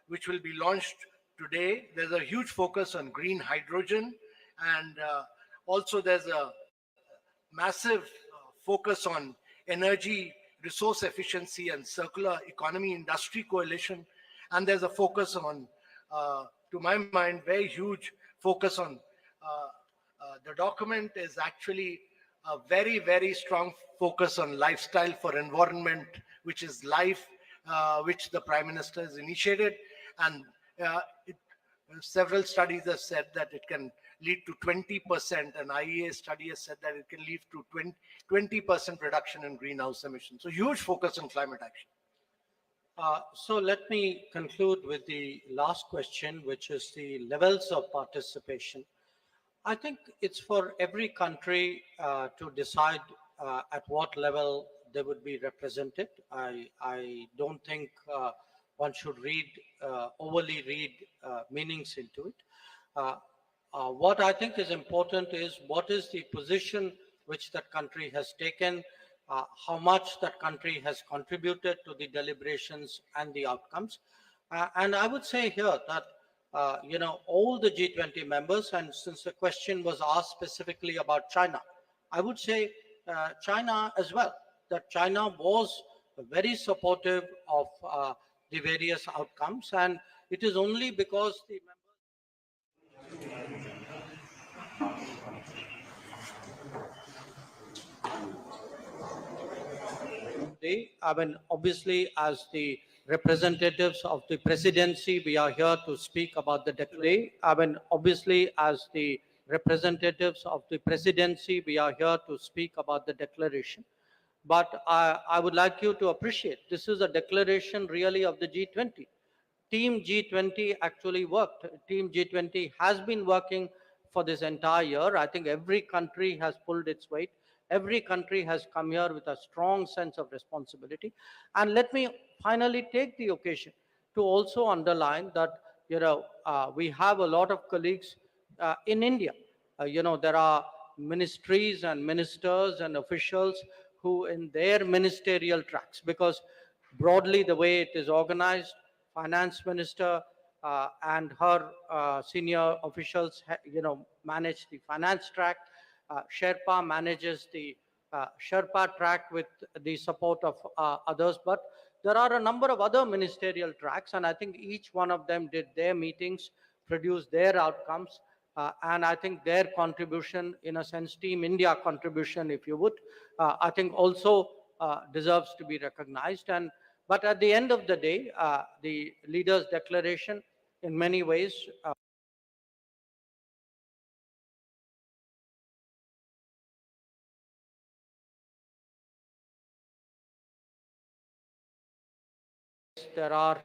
which will be launched today. There's a huge focus on green hydrogen, and also there's a massive focus on energy resource efficiency and circular economy industry coalition. And there's a focus on, to my mind, very huge focus on, the document is actually a very, very strong focus on lifestyle for environment, which is life, which the Prime Minister has initiated. And several studies have said that it can lead to 20%. An IEA study has said that it can lead to 20% reduction in greenhouse emissions. So huge focus on climate action. So let me conclude with the last question, which is the levels of participation. I think it's for every country to decide at what level they would be represented. I don't think one should overly read meanings into it. What I think is important is what is the position which that country has taken, how much that country has contributed to the deliberations and the outcomes. And I would say here that, all the G20 members, and since the question was asked specifically about China, I would say China as well, that China was very supportive of the various outcomes. And it is only because the I mean, obviously, as the representatives of the presidency, we are here to speak about the declaration. I mean, obviously, as the representatives of the presidency, we are here to speak about the declaration. But I would like you to appreciate this is a declaration really of the G20. Team G20 actually worked. Team G20 has been working for this entire year. I think every country has pulled its weight. Every country has come here with a strong sense of responsibility. And let me finally take the occasion to also underline that, we have a lot of colleagues in India. There are ministries and ministers and officials who in their ministerial tracks, because broadly the way it is organized, finance minister and her senior officials, manage the finance track. Sherpa manages the Sherpa track with the support of others, but there are a number of other ministerial tracks, and I think each one of them did their meetings, produced their outcomes, and I think their contribution, in a sense, Team India contribution, if you would, I think also deserves to be recognized. But at the end of the day, the leaders' declaration, in many ways, there are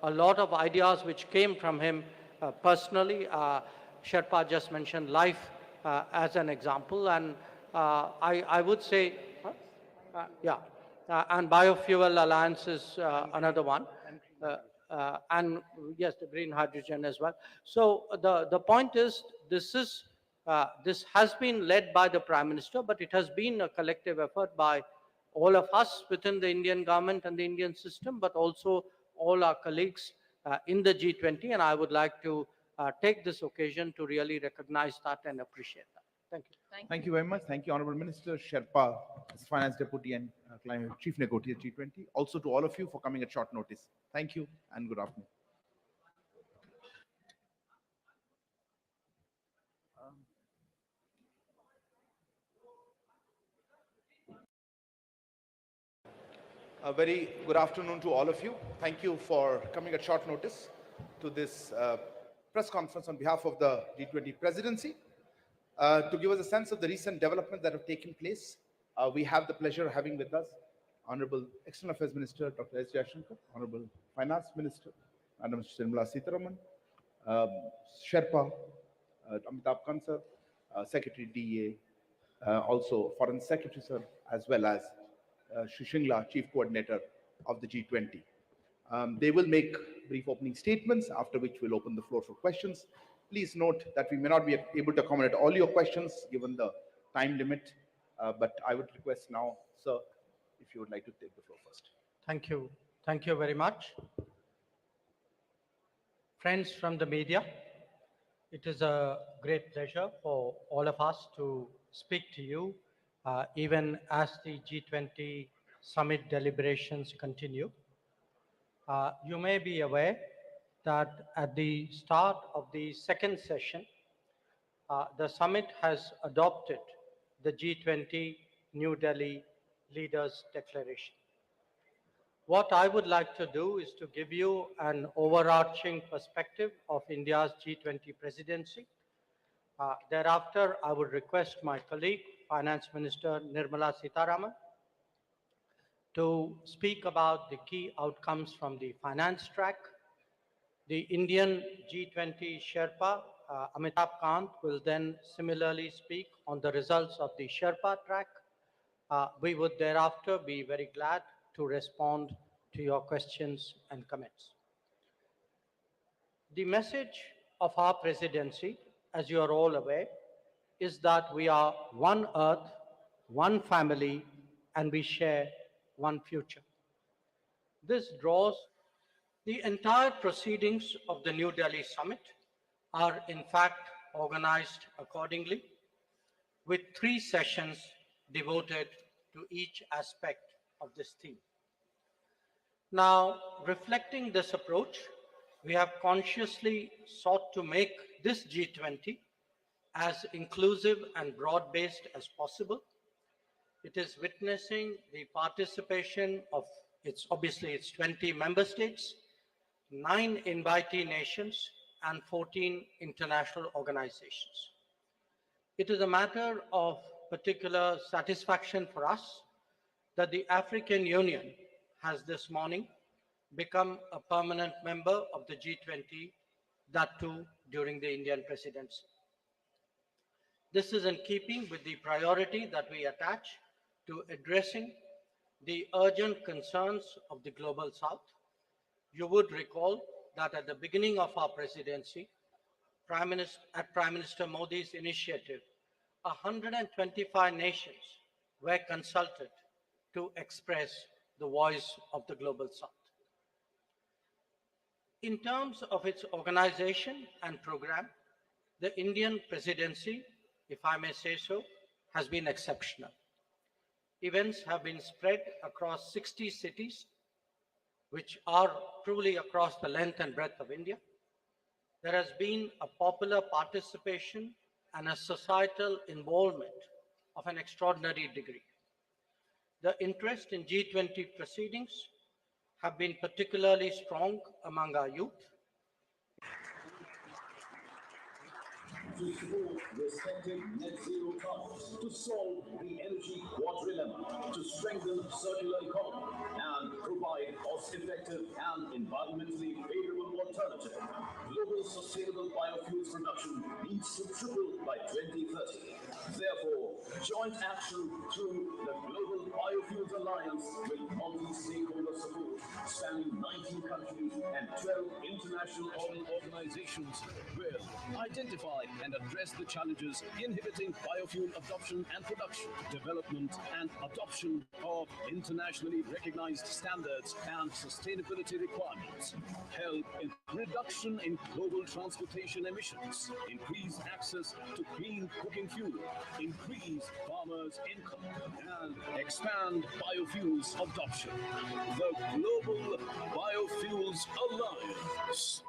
a lot of ideas which came from him personally. Sherpa just mentioned life as an example, and I would say, and Biofuel Alliance is another one, and yes, the green hydrogen as well. So the point is, this has been led by the Prime Minister, but it has been a collective effort by all of us within the Indian government and the Indian system, but also all our colleagues in the G20. And I would like to take this occasion to really recognize that and appreciate that. Thank you. Thank you very much. Thank you, Honorable Minister Sherpa, as Finance Deputy and Climate Chief Negotiator G20. Also to all of you for coming at short notice. Thank you and good afternoon. A very good afternoon to all of you. Thank you for coming at short notice to this press conference on behalf of the G20 presidency. To give us a sense of the recent developments that have taken place, we have the pleasure of having with us Honorable External Affairs Minister Dr. S. Jaishankar, Honorable Finance Minister Madam Nirmala Sitharaman, Sherpa, Amitabh Kant sir, Secretary DA, also Foreign Secretary sir, as well as Shri Shingla, Chief Coordinator of the G20. They will make brief opening statements, after which we'll open the floor for questions. Please note that we may not be able to accommodate all your questions given the time limit, but I would request now, sir, if you would like to take the floor first. Thank you. Thank you very much. Friends from the media, it is a great pleasure for all of us to speak to you, even as the G20 summit deliberations continue. You may be aware that at the start of the second session, the summit has adopted the G20 New Delhi Leaders Declaration. What I would like to do is to give you an overarching perspective of India's G20 presidency. Thereafter, I would request my colleague, Finance Minister Nirmala Sitharaman, to speak about the key outcomes from the finance track. The Indian G20 Sherpa, Amitabh Kant, will then similarly speak on the results of the Sherpa track. We would thereafter be very glad to respond to your questions and comments. The message of our presidency, as you are all aware, is that we are one earth, one family, and we share one future. This draws the entire proceedings of the New Delhi summit are in fact organized accordingly, with 3 sessions devoted to each aspect of this theme. Now, reflecting this approach, we have consciously sought to make this G20 as inclusive and broad-based as possible. It is witnessing the participation of its 20 member states, 9 invitee nations, and 14 international organizations. It is a matter of particular satisfaction for us that the African Union has this morning become a permanent member of the G20, that too during the Indian presidency. This is in keeping with the priority that we attach to addressing the urgent concerns of the Global South. You would recall that at the beginning of our presidency, at Prime Minister Modi's initiative, 125 nations were consulted to express the voice of the Global South. In terms of its organization and program, the Indian presidency, if I may say so, has been exceptional. Events have been spread across 60 cities, which are truly across the length and breadth of India. There has been a popular participation and a societal involvement of an extraordinary degree. The interest in G20 proceedings have been particularly strong among our youth. To support respective net zero targets, to solve the energy quadrilemma, to strengthen circular economy, and provide cost-effective and environmentally favorable alternative. Global sustainable biofuels production needs to triple by 2030. Therefore, joint action through the Global Biofuels Alliance with multi-stakeholder support spanning 19 countries and 12 international organizations will identify and address the challenges inhibiting biofuel adoption and production, development and adoption of internationally recognized standards and sustainability requirements, help in reduction in global transportation emissions, increase access to clean cooking fuel, increase farmers' income, and expand biofuels adoption. The Global Biofuels Alliance.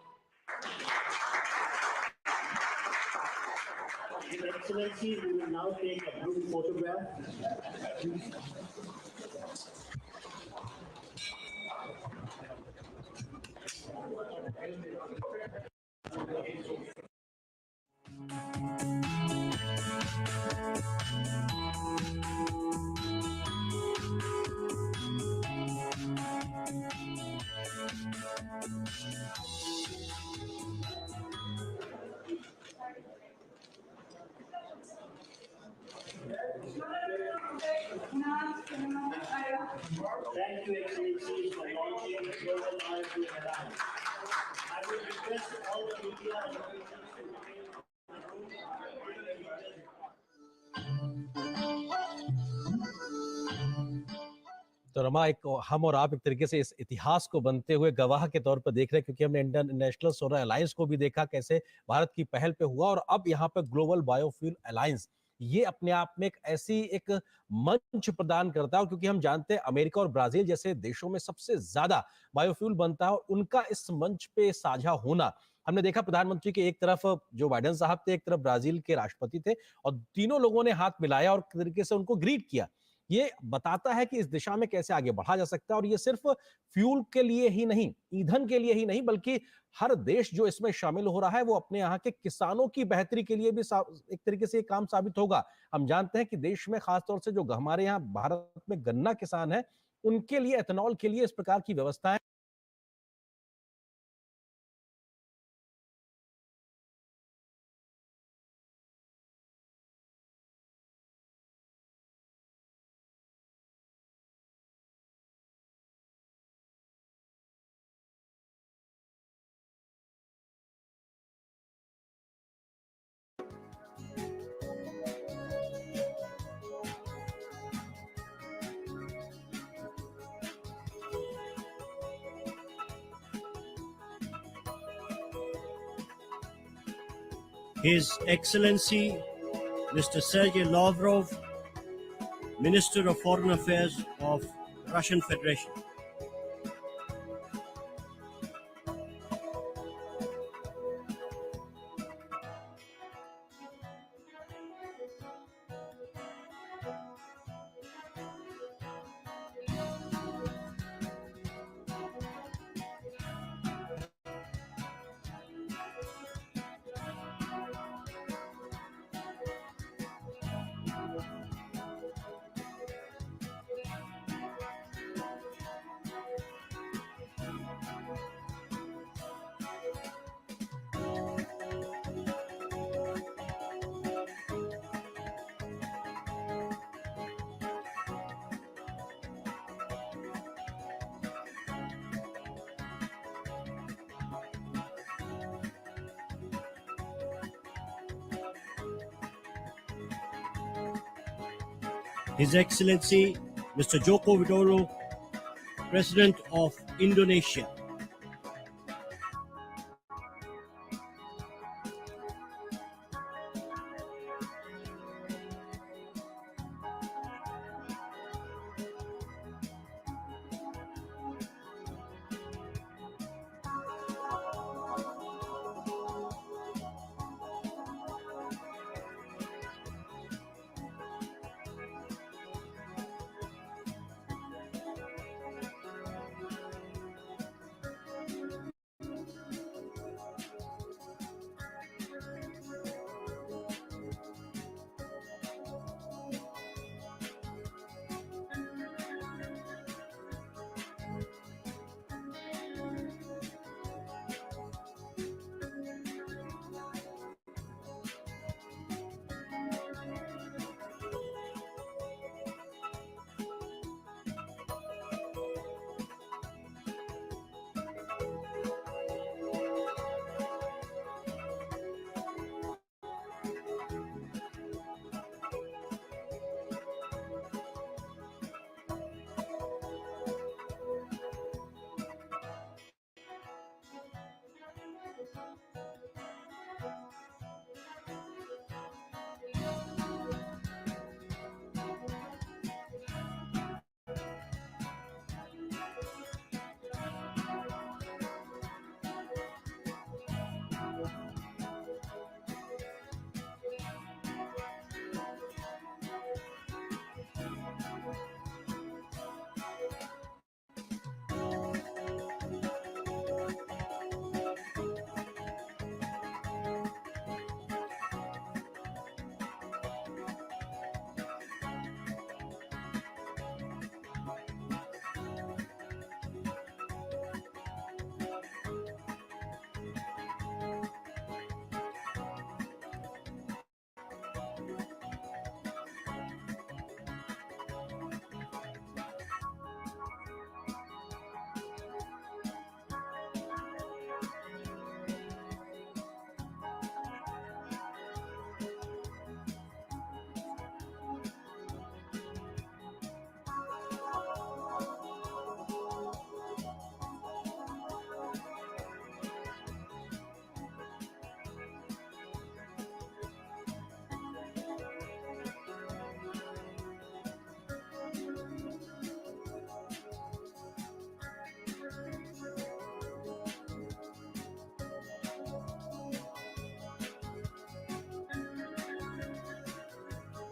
His Excellency, we will now take a group photograph. Thank you, Excellency, for launching the Global Biofuel Alliance. I will request all the media and तो रमा, एक हम और आप एक तरीके से इस इतिहास को बनते हुए गवाह के तौर पर देख रहे हैं, क्योंकि हमने इंटरनेशनल सोलर अलायंस को भी देखा कैसे भारत की पहल पे हुआ, और अब यहाँ पे ग्लोबल बायोफ्यूल अलायंस ये अपने आप में एक मंच प्रदान करता है, क्योंकि हम जानते हैं अमेरिका और ब्राजील जैसे देशों में सबसे ज्यादा बायोफ्यूल बनता है, और उनका इस मंच पे साझा होना हमने देखा। प्रधानमंत्री के एक तरफ जो बाइडेन साहब थे, एक तरफ ब्राजील के राष्ट्रपति थे, और तीनों लोगों ने हाथ मिलाया और एक तरीके से उनको ग्रीट किया। ये बताता है कि इस दिशा में कैसे आगे बढ़ा जा सकता है, और ये सिर्फ फ्यूल के लिए ही नहीं, ईंधन के लिए ही नहीं, बल्कि हर देश जो इसमें शामिल हो रहा है वो अपने यहाँ के किसानों की बेहतरी के लिए भी एक तरीके से ये काम साबित होगा। हम जानते हैं कि देश में खासतौर से जो हमारे यहाँ भारत में गन्ना किसान है, उनके लिए एथेनॉल के लिए इस प्रकार की व्यवस्थाएं His Excellency Mr. Sergei Lavrov, Minister of Foreign Affairs of Russian Federation. His Excellency Mr. Joko Widodo, President of Indonesia.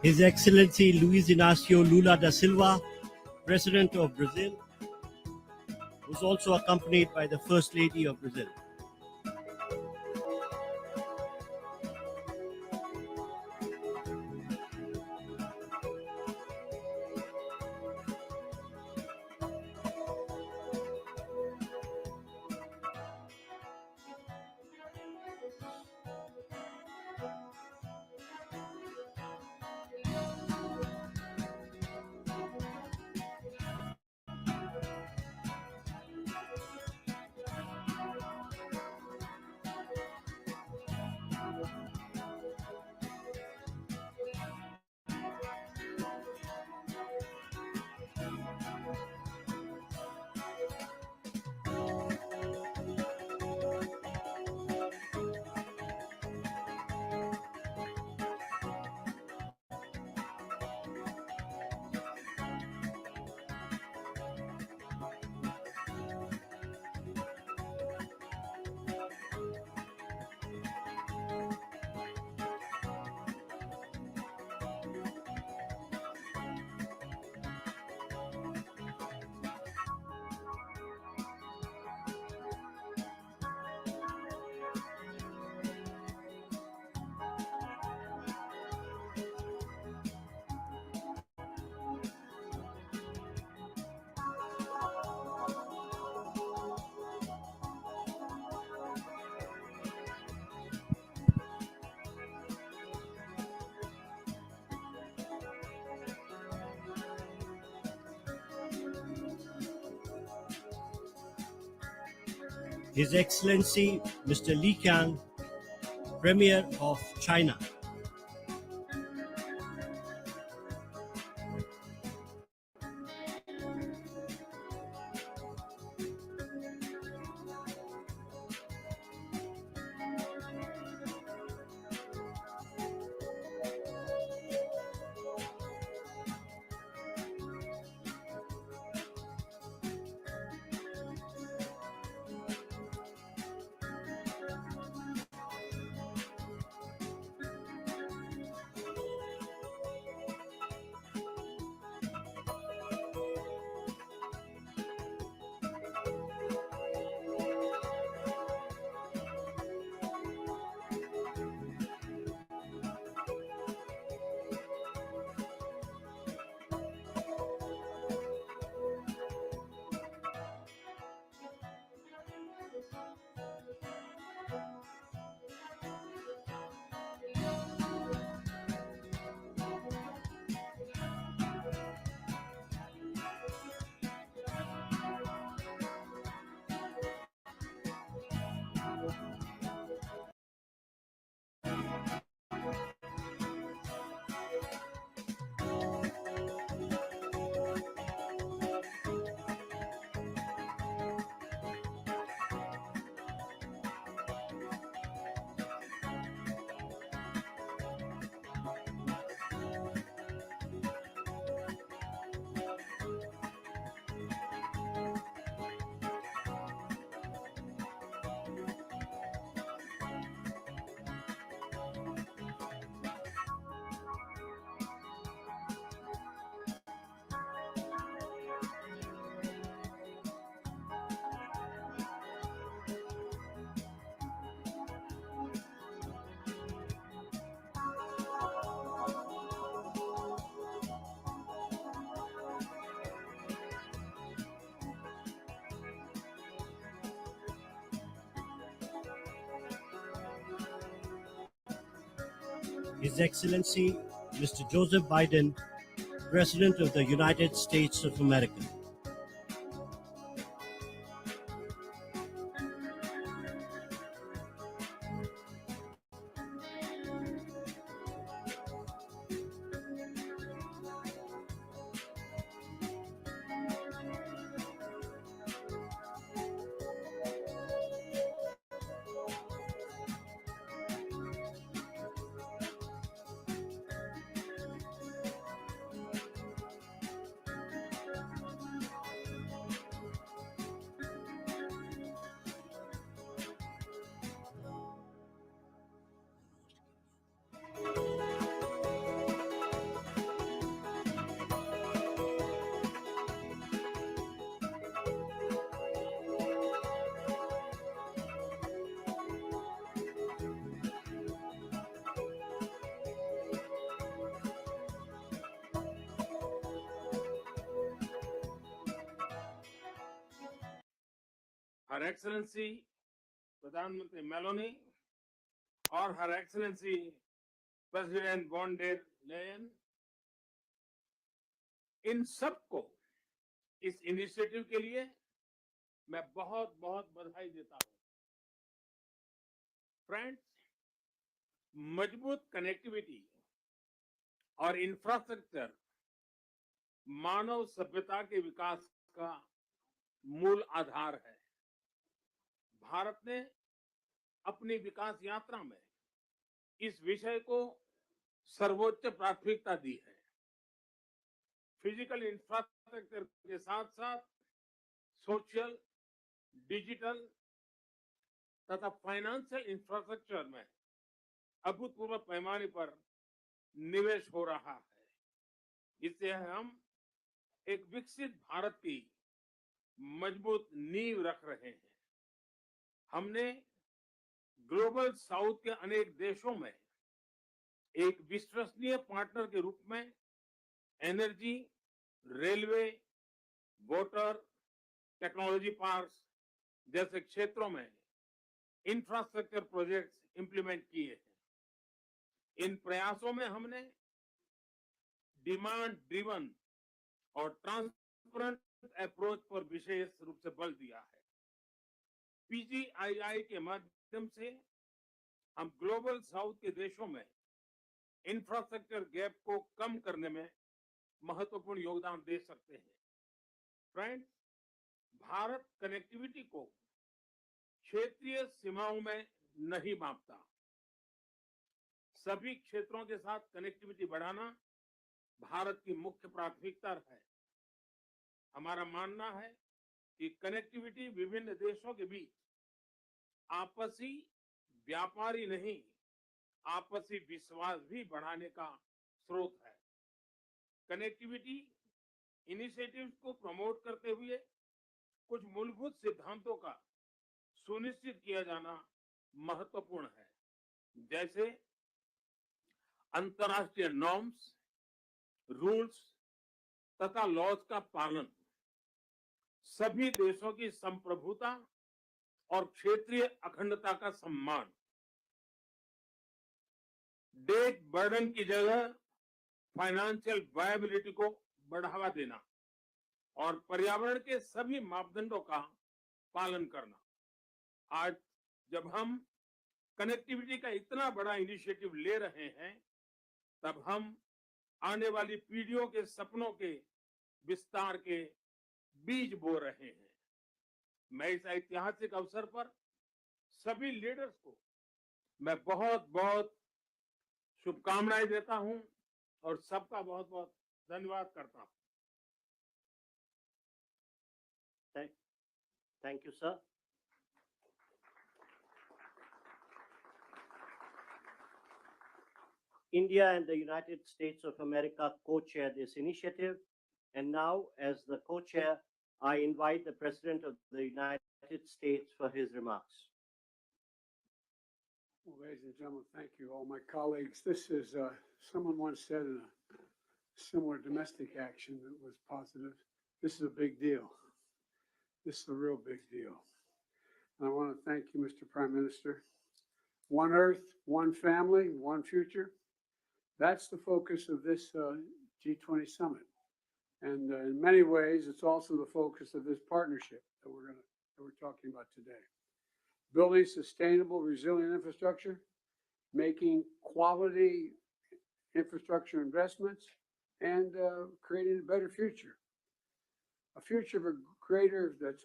His Excellency Luiz Inácio Lula da Silva, President of Brazil, was also accompanied by the First Lady of Brazil. His Excellency Mr. Li Qiang, Premier of China. His Excellency Mr. Joseph Biden, President of the United States of America. Her Excellency प्रधानमंत्री Meloni और Her Excellency President von der Leyen, इन सबको इस initiative के लिए मैं बहुत बहुत बधाई देता हूं। फ्रेंड्स, मजबूत कनेक्टिविटी और इंफ्रास्ट्रक्चर मानव सभ्यता के विकास का मूल आधार है। भारत ने अपनी विकास यात्रा में इस विषय को सर्वोच्च प्राथमिकता दी है। फिजिकल इंफ्रास्ट्रक्चर के साथ साथ सोशल, डिजिटल तथा फाइनेंशियल इंफ्रास्ट्रक्चर में अभूतपूर्व पैमाने पर निवेश हो रहा है। इससे हम एक विकसित भारत की मजबूत नींव रख रहे हैं। हमने ग्लोबल साउथ के अनेक देशों में एक विश्वसनीय पार्टनर के रूप में energy, railway, water, technology parks जैसे क्षेत्रों में इंफ्रास्ट्रक्चर प्रोजेक्ट्स इंप्लीमेंट किए हैं। इन प्रयासों में हमने डिमांड ड्रिवन और ट्रांसपेरेंट अप्रोच पर विशेष रूप से बल दिया है। पीजीआईआई के माध्यम से हम ग्लोबल साउथ के देशों में इंफ्रास्ट्रक्चर गैप को कम करने में महत्वपूर्ण योगदान दे सकते हैं। फ्रेंड्स, भारत कनेक्टिविटी को क्षेत्रीय सीमाओं में नहीं मापता। सभी क्षेत्रों के साथ कनेक्टिविटी बढ़ाना भारत की मुख्य प्राथमिकता है। हमारा मानना है कि कनेक्टिविटी विभिन्न देशों के बीच आपसी व्यापार ही नहीं, आपसी विश्वास भी बढ़ाने का स्रोत है। कनेक्टिविटी इनिशिएटिव्स को प्रमोट करते हुए कुछ मूलभूत सिद्धांतों का सुनिश्चित किया जाना महत्वपूर्ण है, जैसे अंतर्राष्ट्रीय नॉर्म्स, रूल्स तथा लॉज का पालन, सभी देशों की संप्रभुता और क्षेत्रीय अखंडता का सम्मान, डेट बर्डन की जगह फाइनेंशियल वायबिलिटी को बढ़ावा देना और पर्यावरण के सभी मापदंडों का पालन करना। आज जब हम कनेक्टिविटी का इतना बड़ा इनिशिएटिव ले रहे हैं, तब हम आने वाली पीढ़ियों के सपनों के विस्तार के बीज बो रहे हैं। मैं इस ऐतिहासिक अवसर पर सभी लीडर्स को मैं बहुत बहुत शुभकामनाएं देता हूं और सबका बहुत बहुत धन्यवाद करता हूं। Thank you, sir. India and the United States of America co-chair this initiative. And now, as the co-chair, I invite the President of the United States for his remarks. Well, ladies and gentlemen, thank you, all my colleagues. This is, someone once said in a similar domestic action that was positive, this is a big deal. This is a real big deal. And I want to thank you, Mr. Prime Minister. One Earth, one family, one future. That's the focus of this G20 summit. And in many ways, it's also the focus of this partnership that we're talking about today. Building sustainable, resilient infrastructure, making quality infrastructure investments, and creating a better future. A future of a greater that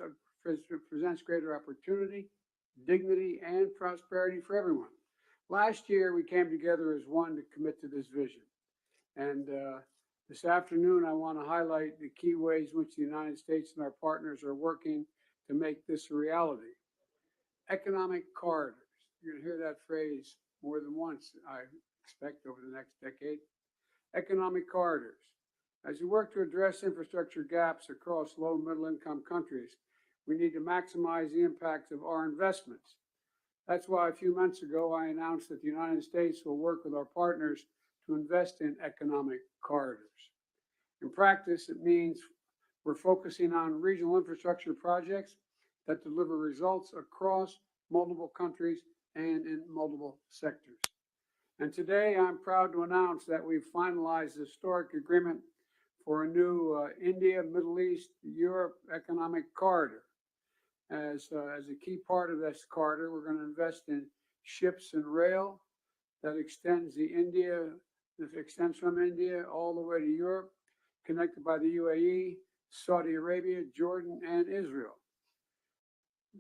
presents greater opportunity, dignity, and prosperity for everyone. Last year, we came together as one to commit to this vision. And this afternoon, I want to highlight the key ways in which the United States and our partners are working to make this a reality. Economic corridors. You're going to hear that phrase more than once, I expect, over the next decade. Economic corridors. As we work to address infrastructure gaps across low and middle income countries, we need to maximize the impact of our investments. That's why a few months ago, I announced that the United States will work with our partners to invest in economic corridors. In practice, it means we're focusing on regional infrastructure projects that deliver results across multiple countries and in multiple sectors. And today I'm proud to announce that we've finalized the historic agreement for a new India, Middle East, Europe economic corridor. As a key part of this corridor, we're going to invest in ships and rail that extends from India all the way to Europe, connected by the UAE, Saudi Arabia, Jordan, and Israel.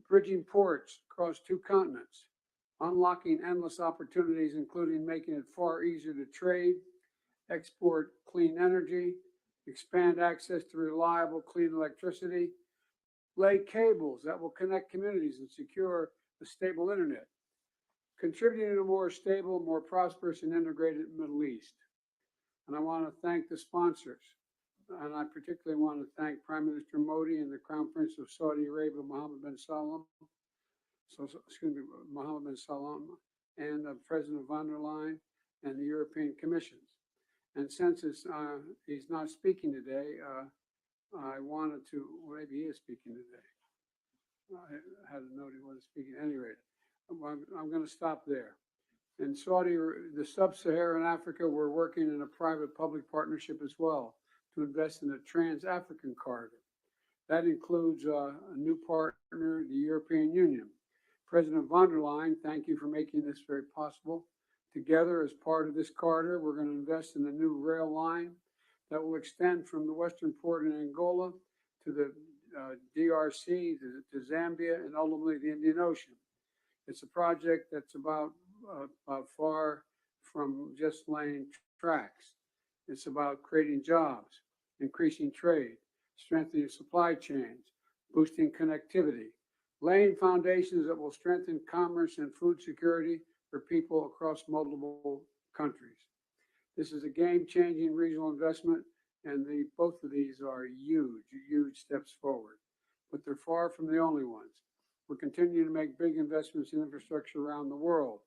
Bridging ports across 2 continents, unlocking endless opportunities, including making it far easier to trade, export clean energy, expand access to reliable, clean electricity, lay cables that will connect communities and secure a stable internet, contributing to a more stable, more prosperous, and integrated Middle East. And I want to thank the sponsors. And I particularly want to thank Prime Minister Modi and the Crown Prince of Saudi Arabia, Mohammed bin Salman, and President von der Leyen and the European Commission. And since he's not speaking today, I wanted to, maybe he is speaking today. I had a note he wasn't speaking at any rate. I'm going to stop there. In the sub-Saharan Africa, we're working in a private-public partnership as well to invest in a trans-African corridor. That includes a new partner, the European Union. President von der Leyen, thank you for making this very possible. Together, as part of this corridor, we're going to invest in a new rail line that will extend from the western port in Angola to the DRC, to Zambia, and ultimately the Indian Ocean. It's a project that's about far from just laying tracks. It's about creating jobs, increasing trade, strengthening supply chains, boosting connectivity, laying foundations that will strengthen commerce and food security for people across multiple countries. This is a game-changing regional investment, and both of these are huge steps forward. But they're far from the only ones. We're continuing to make big investments in infrastructure around the world.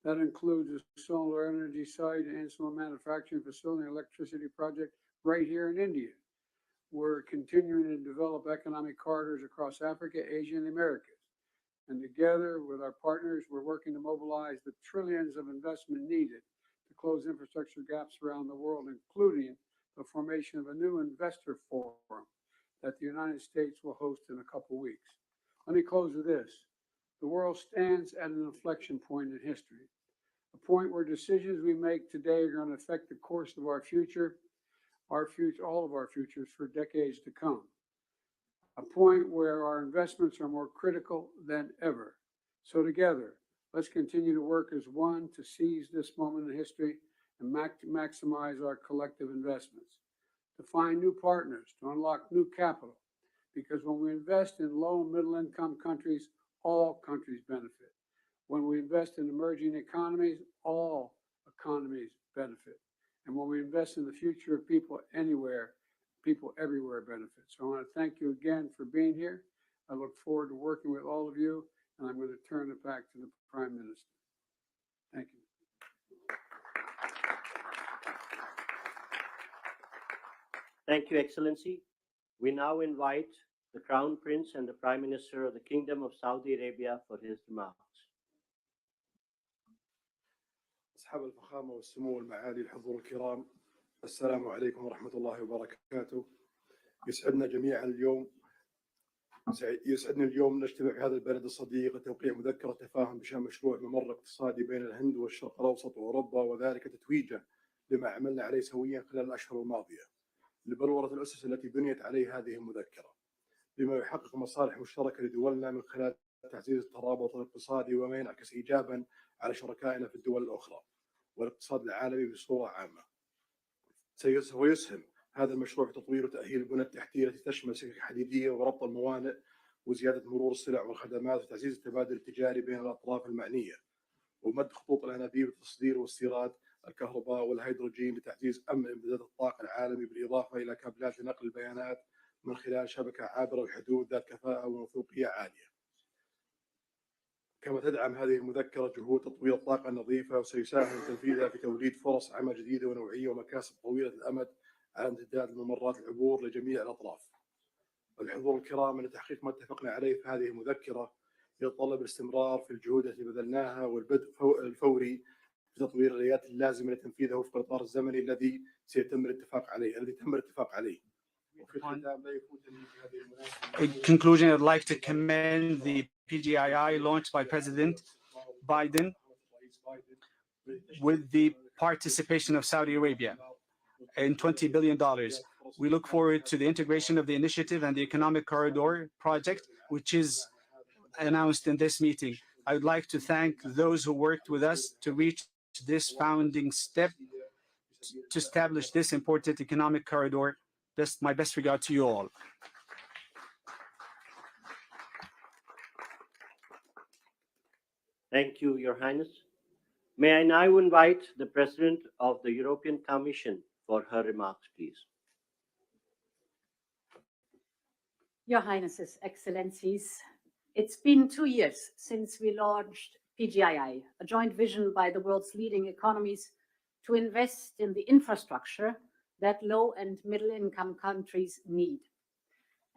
That includes a solar energy site and insulin manufacturing facility and electricity project right here in India. We're continuing to develop economic corridors across Africa, Asia, and the Americas. And together with our partners, we're working to mobilize the trillions of investment needed to close infrastructure gaps around the world, including the formation of a new investor forum that the United States will host in a couple weeks. Let me close with this. The world stands at an inflection point in history, a point where decisions we make today are going to affect the course of our future, all of our futures for decades to come. A point where our investments are more critical than ever. So together, let's continue to work as one to seize this moment in history and maximize our collective investments, to find new partners, to unlock new capital, because when we invest in low and middle income countries, all countries benefit. When we invest in emerging economies, all economies benefit. And when we invest in the future of people anywhere, people everywhere benefit. So I want to thank you again for being here. I look forward to working with all of you, and I'm going to turn it back to the Prime Minister. Thank you. Thank you, Excellency. We now invite the Crown Prince and the Prime Minister of the Kingdom of Saudi Arabia for his remarks. أصحاب الفخامة والسمو والمعالي الحضور الكرام، السلام عليكم ورحمة الله وبركاته. يسعدني اليوم نجتمع في هذا البلد الصديق لتوقيع مذكرة تفاهم بشأن مشروع ممر اقتصادي بين الهند والشرق الأوسط وأوروبا، وذلك تتويجا لما عملنا عليه سويا خلال الأشهر الماضية لبلورة الأسس التي بنيت عليه هذه المذكرة، بما يحقق مصالح مشتركة لدولنا من خلال تعزيز الترابط الاقتصادي وما ينعكس إيجابا على شركائنا في الدول الأخرى والاقتصاد العالمي بصورة عامة. سيسهم هذا المشروع في تطوير وتأهيل البنى التحتية التي تشمل سكك حديدية وربط الموانئ وزيادة مرور السلع والخدمات وتعزيز التبادل التجاري بين الأطراف المعنية، ومد خطوط الأنابيب للتصدير واستيراد الكهرباء والهيدروجين لتعزيز أمن إمدادات الطاقة العالمي، بالإضافة إلى كابلات لنقل البيانات من خلال شبكة عابرة الحدود ذات كفاءة ووثوقية عالية. كما تدعم هذه المذكرة جهود تطوير الطاقة النظيفة، وسيساهم تنفيذها في توليد فرص عمل جديدة ونوعية ومكاسب طويلة الأمد على امتداد ممرات العبور لجميع الأطراف. الحضور الكرام لتحقيق ما اتفقنا عليه في هذه المذكرة يتطلب الاستمرار في الجهود التي بذلناها والبدء الفوري في تطوير الآليات اللازمة لتنفيذه وفق الإطار الزمني الذي تم الاتفاق عليه. وفي الختام لا يفوتني في هذه المناسبة. In conclusion, I'd like to commend the PGII launched by President Biden with the participation of Saudi Arabia in $20 billion. We look forward to the integration of the initiative and the Economic Corridor project, which is announced in this meeting. I would like to thank those who worked with us to reach this founding step to establish this important economic corridor. My best regard to you all. Thank you, Your Highness. May I now invite the President of the European Commission for her remarks, please. Your Highnesses, Excellencies, it's been 2 years since we launched PGII, a joint vision by the world's leading economies to invest in the infrastructure that low and middle income countries need.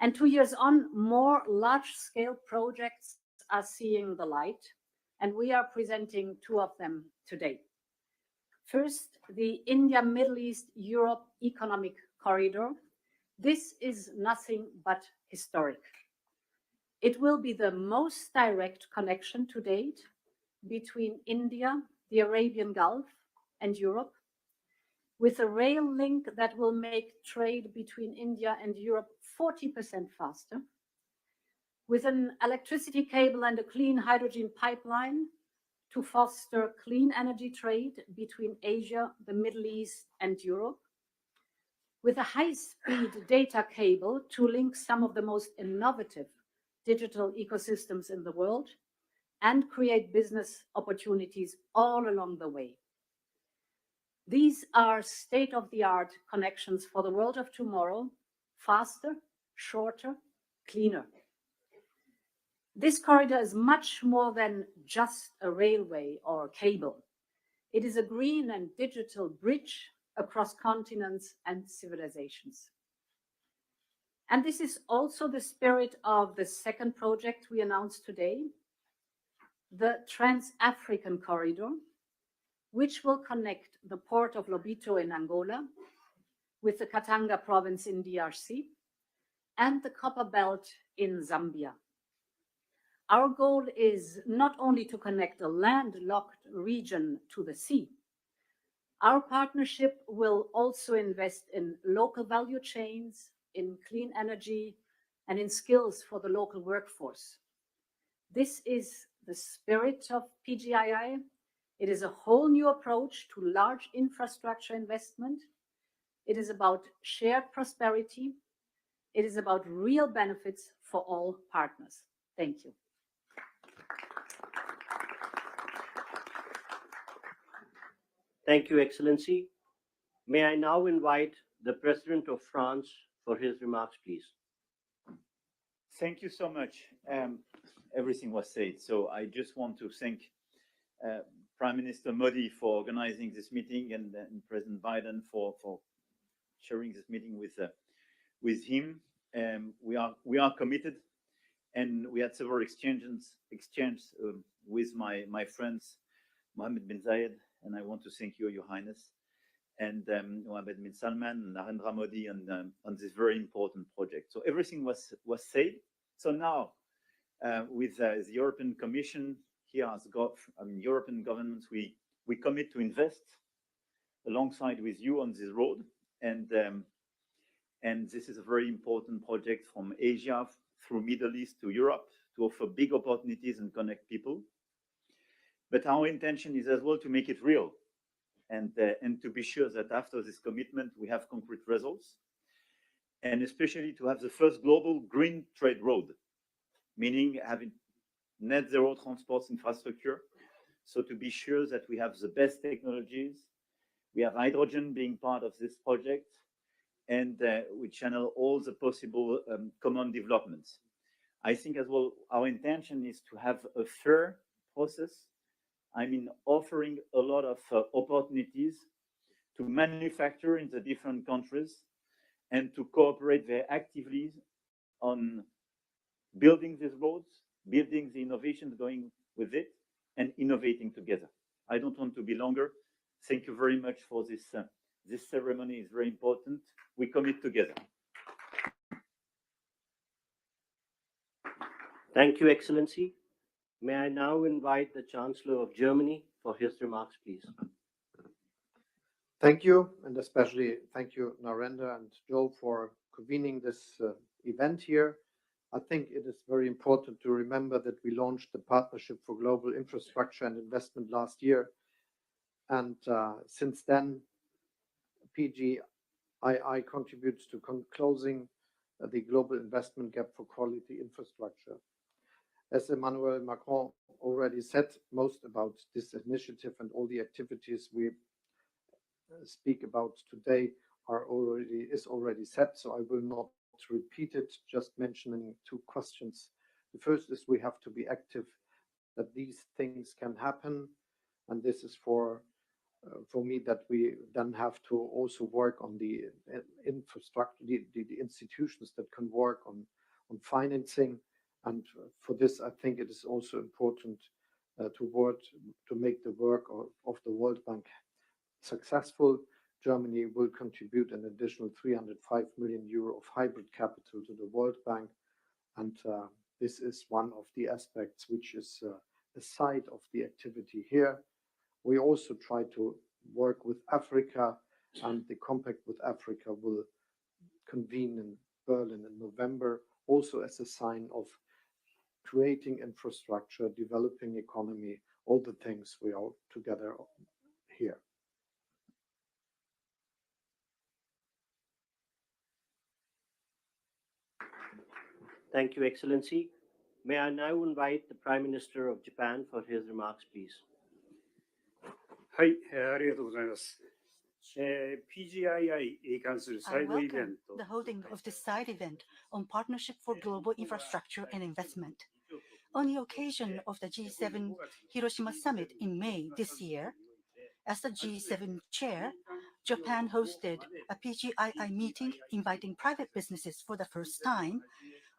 And 2 years on, more large-scale projects are seeing the light, and we are presenting 2 of them today. First, the India-Middle East-Europe Economic Corridor. This is nothing but historic. It will be the most direct connection to date between India, the Arabian Gulf, and Europe, with a rail link that will make trade between India and Europe 40% faster, with an electricity cable and a clean hydrogen pipeline to foster clean energy trade between Asia, the Middle East, and Europe, with a high-speed data cable to link some of the most innovative digital ecosystems in the world and create business opportunities all along the way. These are state-of-the-art connections for the world of tomorrow, faster, shorter, cleaner. This corridor is much more than just a railway or cable. It is a green and digital bridge across continents and civilizations. And this is also the spirit of the second project we announced today, the Trans-African Corridor, which will connect the port of Lobito in Angola with the Katanga province in DRC and the Copper Belt in Zambia. Our goal is not only to connect a landlocked region to the sea. Our partnership will also invest in local value chains, in clean energy, and in skills for the local workforce. This is the spirit of PGII. It is a whole new approach to large infrastructure investment. It is about shared prosperity. It is about real benefits for all partners. Thank you. Thank you, Excellency. May I now invite the President of France for his remarks, please. Thank you so much. Everything was said. So I just want to thank Prime Minister Modi for organizing this meeting and President Biden for sharing this meeting with him. We are committed, and we had several exchanges with my friends, Mohammed bin Zayed, and I want to thank you, Your Highness, and Mohammed bin Salman and Narendra Modi on this very important project. So everything was said. So now, with the European Commission here as European governments, we commit to invest alongside with you on this road, and this is a very important project from Asia through Middle East to Europe to offer big opportunities and connect people. But our intention is as well to make it real, and to be sure that after this commitment we have concrete results, and especially to have the first global green trade road, meaning having net zero transport infrastructure. So to be sure that we have the best technologies, we have hydrogen being part of this project, and we channel all the possible common developments. I think as well our intention is to have a fair process. I mean, offering a lot of opportunities to manufacture in the different countries and to cooperate very actively on building these roads, building the innovations going with it, and innovating together. I don't want to be longer. Thank you very much for this. This ceremony is very important. We commit together. Thank you, Excellency. May I now invite the Chancellor of Germany for his remarks, please. Thank you, and especially thank you, Narendra and Joe, for convening this event here. I think it is very important to remember that we launched the Partnership for Global Infrastructure and Investment last year. And since then, PGII contributes to closing the global investment gap for quality infrastructure. As Emmanuel Macron already said, most about this initiative and all the activities we speak about today is already set, so I will not repeat it, just mentioning two questions. The first is we have to be active that these things can happen, and this is for me that we then have to also work on the infrastructure, the institutions that can work on financing. And for this, I think it is also important to make the work of the World Bank successful. Germany will contribute an additional 305 million euro of hybrid capital to the World Bank. And this is one of the aspects which is a side of the activity here. We also try to work with Africa, and the Compact with Africa will convene in Berlin in November, also as a sign of creating infrastructure, developing economy, all the things we are together here. Thank you, Excellency. May I now invite the Prime Minister of Japan for his remarks, please. はい、ありがとうございます。PGII に関する I サイドイベ welcome ント the holding of this side event on Partnership for Global Infrastructure and Investment. On the occasion of the G7 Hiroshima Summit in May this year, as the G7 chair, Japan hosted a PGII meeting inviting private businesses for the first time,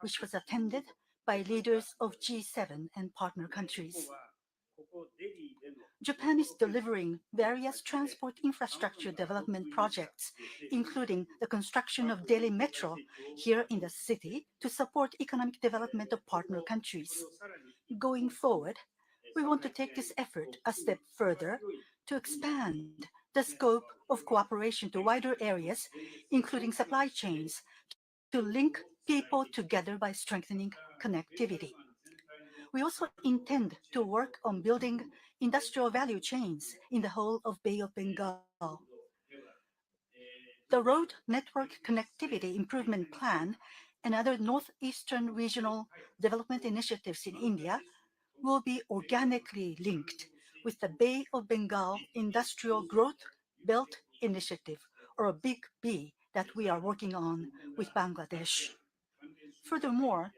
which was attended by leaders of G7 and partner countries. Japan is delivering various transport infrastructure development projects, including the construction of Delhi Metro here in the city to support economic development of partner countries. Going forward, we want to take this effort a step further to expand the scope of cooperation to wider areas, including supply chains, to link people together by strengthening connectivity. We also intend to work on building industrial value chains in the whole of Bay of Bengal. The Road Network Connectivity Improvement Plan and other Northeastern Regional Development Initiatives in India will be organically linked with the Bay of Bengal Industrial Growth Belt Initiative, or a Big B, that we are working on with Bangladesh. Furthermore,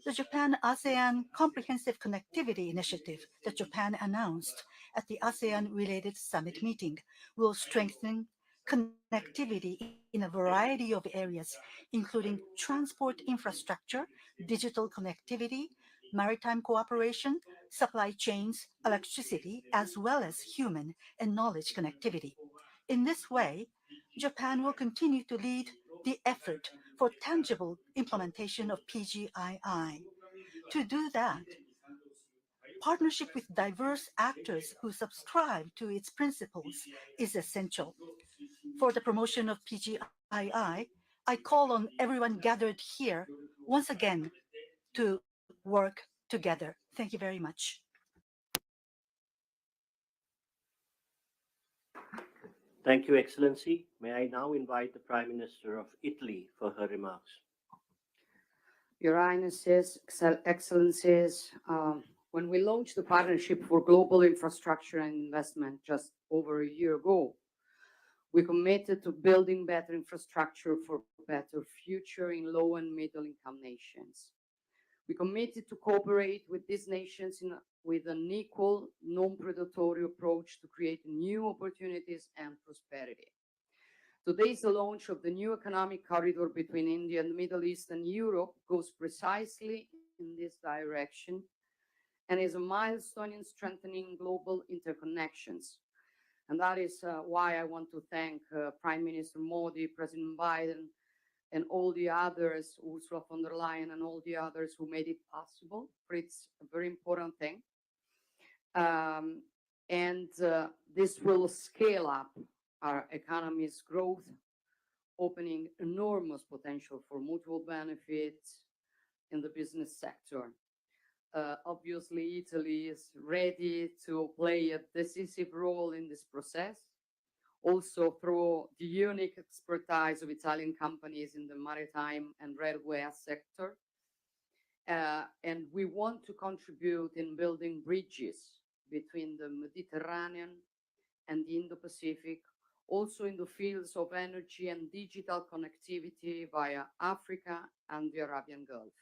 the Japan-ASEAN Comprehensive Connectivity Initiative that Japan announced at the ASEAN-related summit meeting will strengthen connectivity in a variety of areas, including transport infrastructure, digital connectivity, maritime cooperation, supply chains, electricity, as well as human and knowledge connectivity. In this way, Japan will continue to lead the effort for tangible implementation of PGII. To do that, partnership with diverse actors who subscribe to its principles is essential. For the promotion of PGII, I call on everyone gathered here once again to work together. Thank you very much. Thank you, Excellency. May I now invite the Prime Minister of Italy for her remarks. Your Highnesses, Excellencies, when we launched the Partnership for Global Infrastructure and Investment just over a year ago, we committed to building better infrastructure for a better future in low and middle income nations. We committed to cooperate with these nations with an equal, non-predatory approach to create new opportunities and prosperity. Today's launch of the new economic corridor between India and the Middle East and Europe goes precisely in this direction and is a milestone in strengthening global interconnections. And that is why I want to thank Prime Minister Modi, President Biden, and all the others, Ursula von der Leyen and all the others who made it possible. It's a very important thing. This will scale up our economy's growth, opening enormous potential for mutual benefits in the business sector. Obviously, Italy is ready to play a decisive role in this process, also through the unique expertise of Italian companies in the maritime and railway sector. And we want to contribute in building bridges between the Mediterranean and the Indo-Pacific, also in the fields of energy and digital connectivity via Africa and the Arabian Gulf.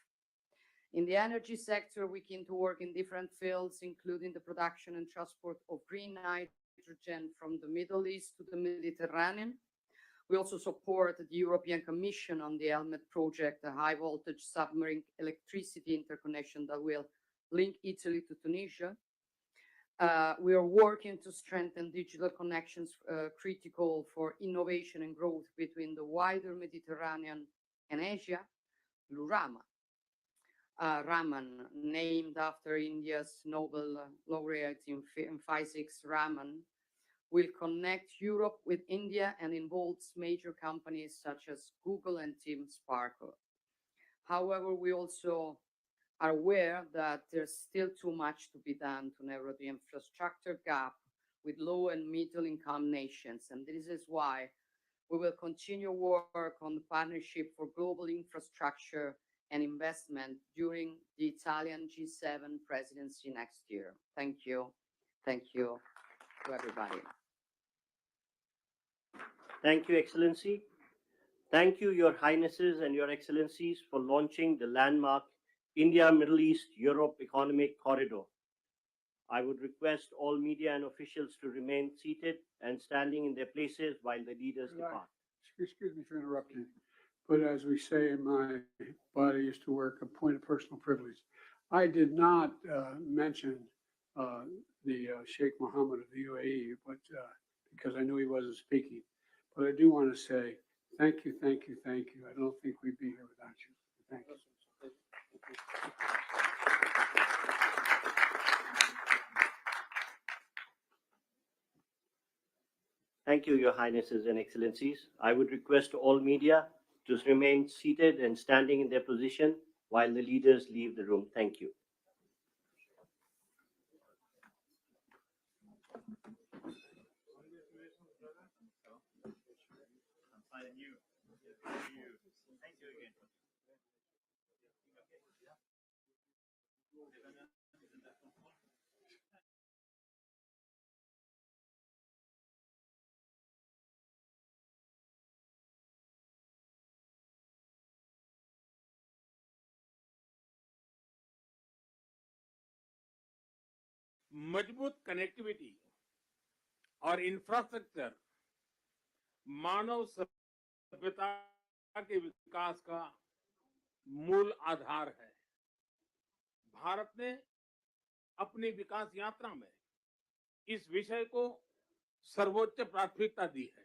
In the energy sector, we can work in different fields, including the production and transport of green nitrogen from the Middle East to the Mediterranean. We also support the European Commission on the Helmet project, a high voltage submarine electricity interconnection that will link Italy to Tunisia. We are working to strengthen digital connections critical for innovation and growth between the wider Mediterranean and Asia. Raman, named after India's Nobel laureate in physics, Raman, will connect Europe with India and involves major companies such as Google and Team Sparkle. However, we also are aware that there's still too much to be done to narrow the infrastructure gap with low and middle income nations. And this is why we will continue work on the Partnership for Global Infrastructure and Investment during the Italian G7 presidency next year. Thank you. Thank you to everybody. Thank you, Excellency. Thank you, Your Highnesses and Your Excellencies, for launching the landmark India, Middle East, Europe Economic Corridor. I would request all media and officials to remain seated and standing in their places while the leaders depart. Excuse me for interrupting, but as we say in my body used to work, a point of personal privilege. I did not mention the Sheikh Mohammed of the UAE, but because I knew he wasn't speaking. But I do want to say thank you, thank you, thank you. I don't think we'd be here without you. Thank you. Thank you, Your Highnesses and Excellencies. I would request all media to remain seated and standing in their position while the leaders leave the room. Thank you. मजबूत connectivity और infrastructure मानव सभ्यता के विकास का मूल आधार है। भारत ने अपनी विकास यात्रा में इस विषय को सर्वोच्च प्राथमिकता दी है।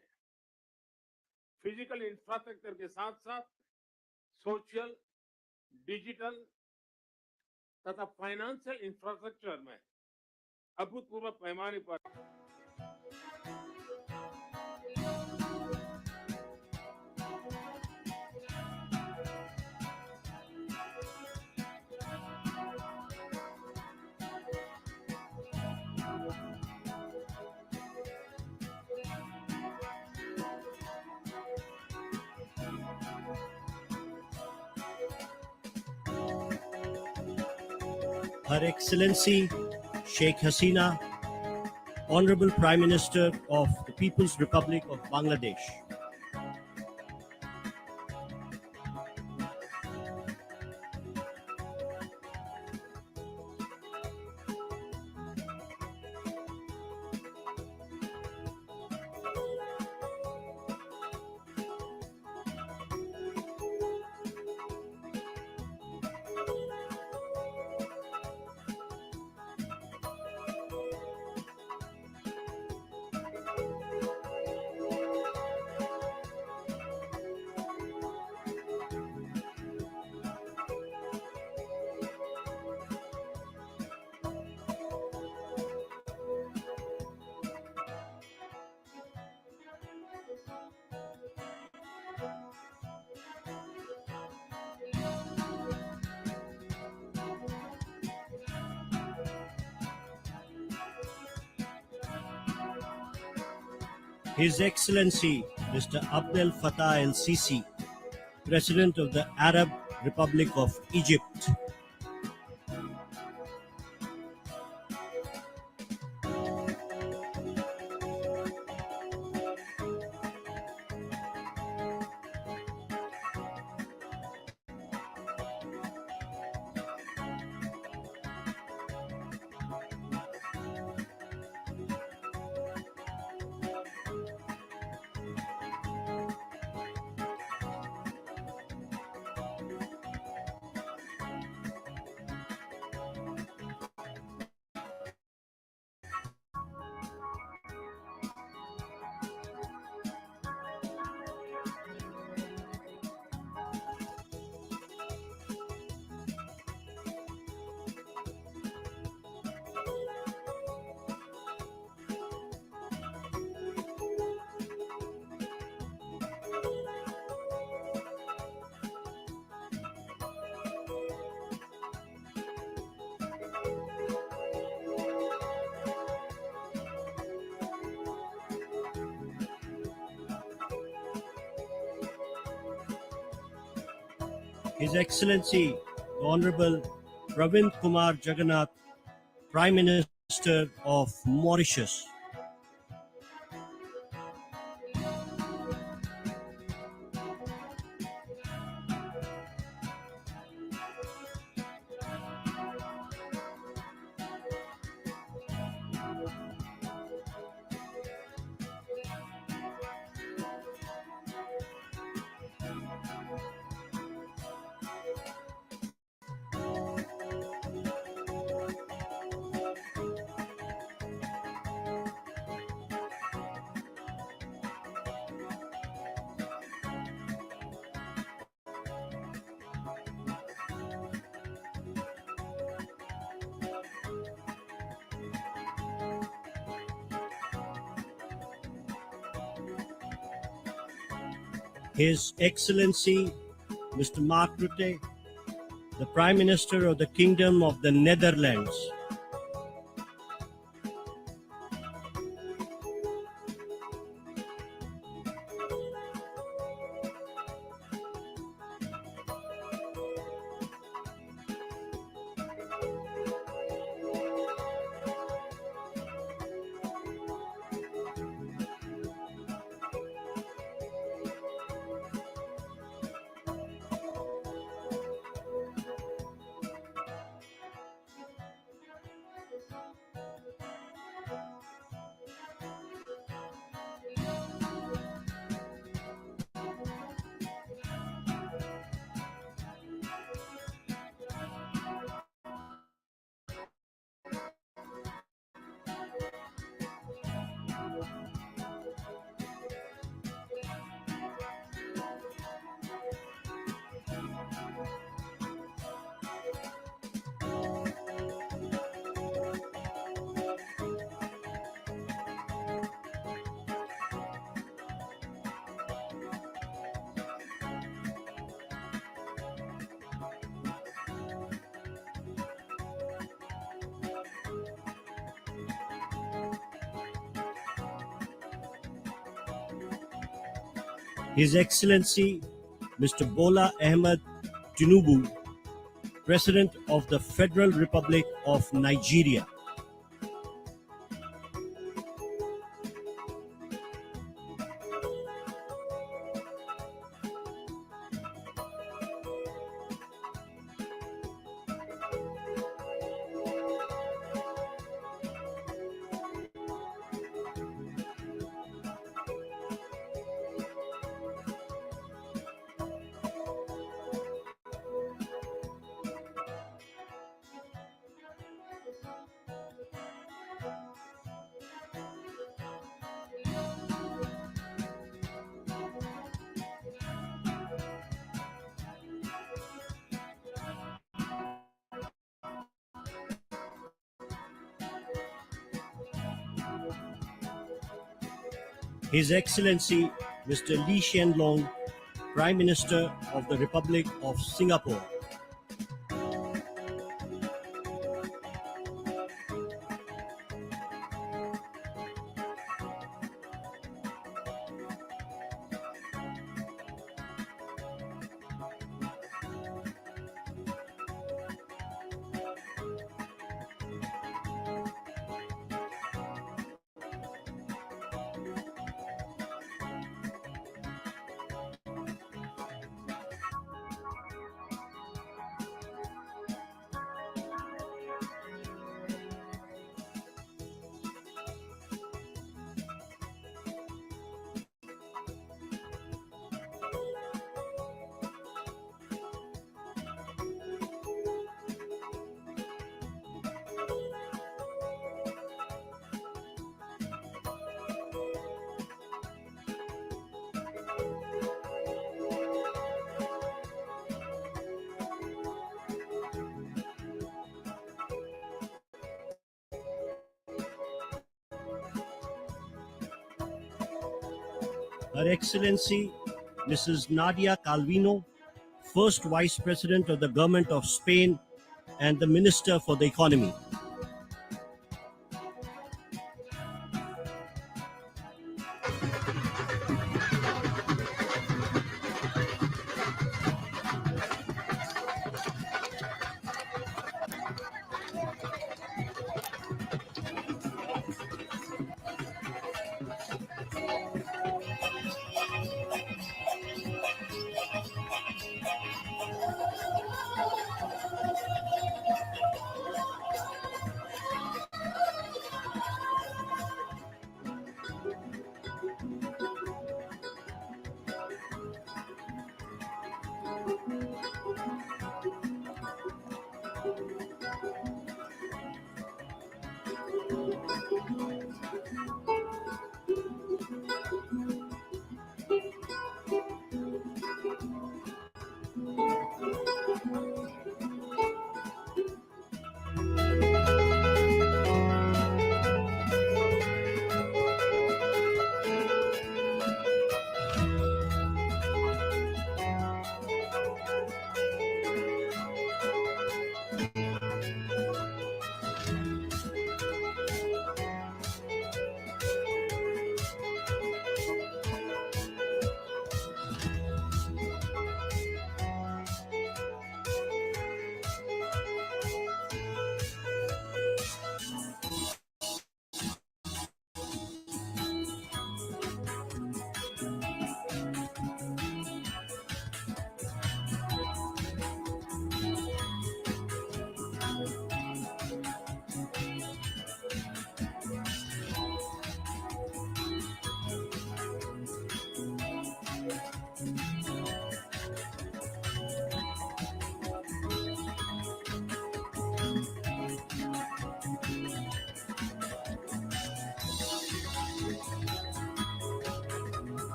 फिजिकल इंफ्रास्ट्रक्चर के साथ-साथ सोशल, डिजिटल तथा फाइनेंशियल इंफ्रास्ट्रक्चर में अभूतपूर्व पैमाने पर Her Excellency Sheikh Hasina, Honorable Prime Minister of the People's Republic of Bangladesh. His Excellency Mr. Abdel Fattah el-Sisi, President of the Arab Republic of Egypt. His Excellency, the Honorable Pravind Kumar Jagannath, Prime Minister of Mauritius. His Excellency Mr. Mark Rutte, the Prime Minister of the Kingdom of the Netherlands. His Excellency Mr. Bola Ahmed Tinubu, President of the Federal Republic of Nigeria. His Excellency Mr. Lee Hsien Loong, Prime Minister of the Republic of Singapore. Her Excellency Mrs. Nadia Calvino, First Vice President of the Government of Spain and the Minister for the Economy.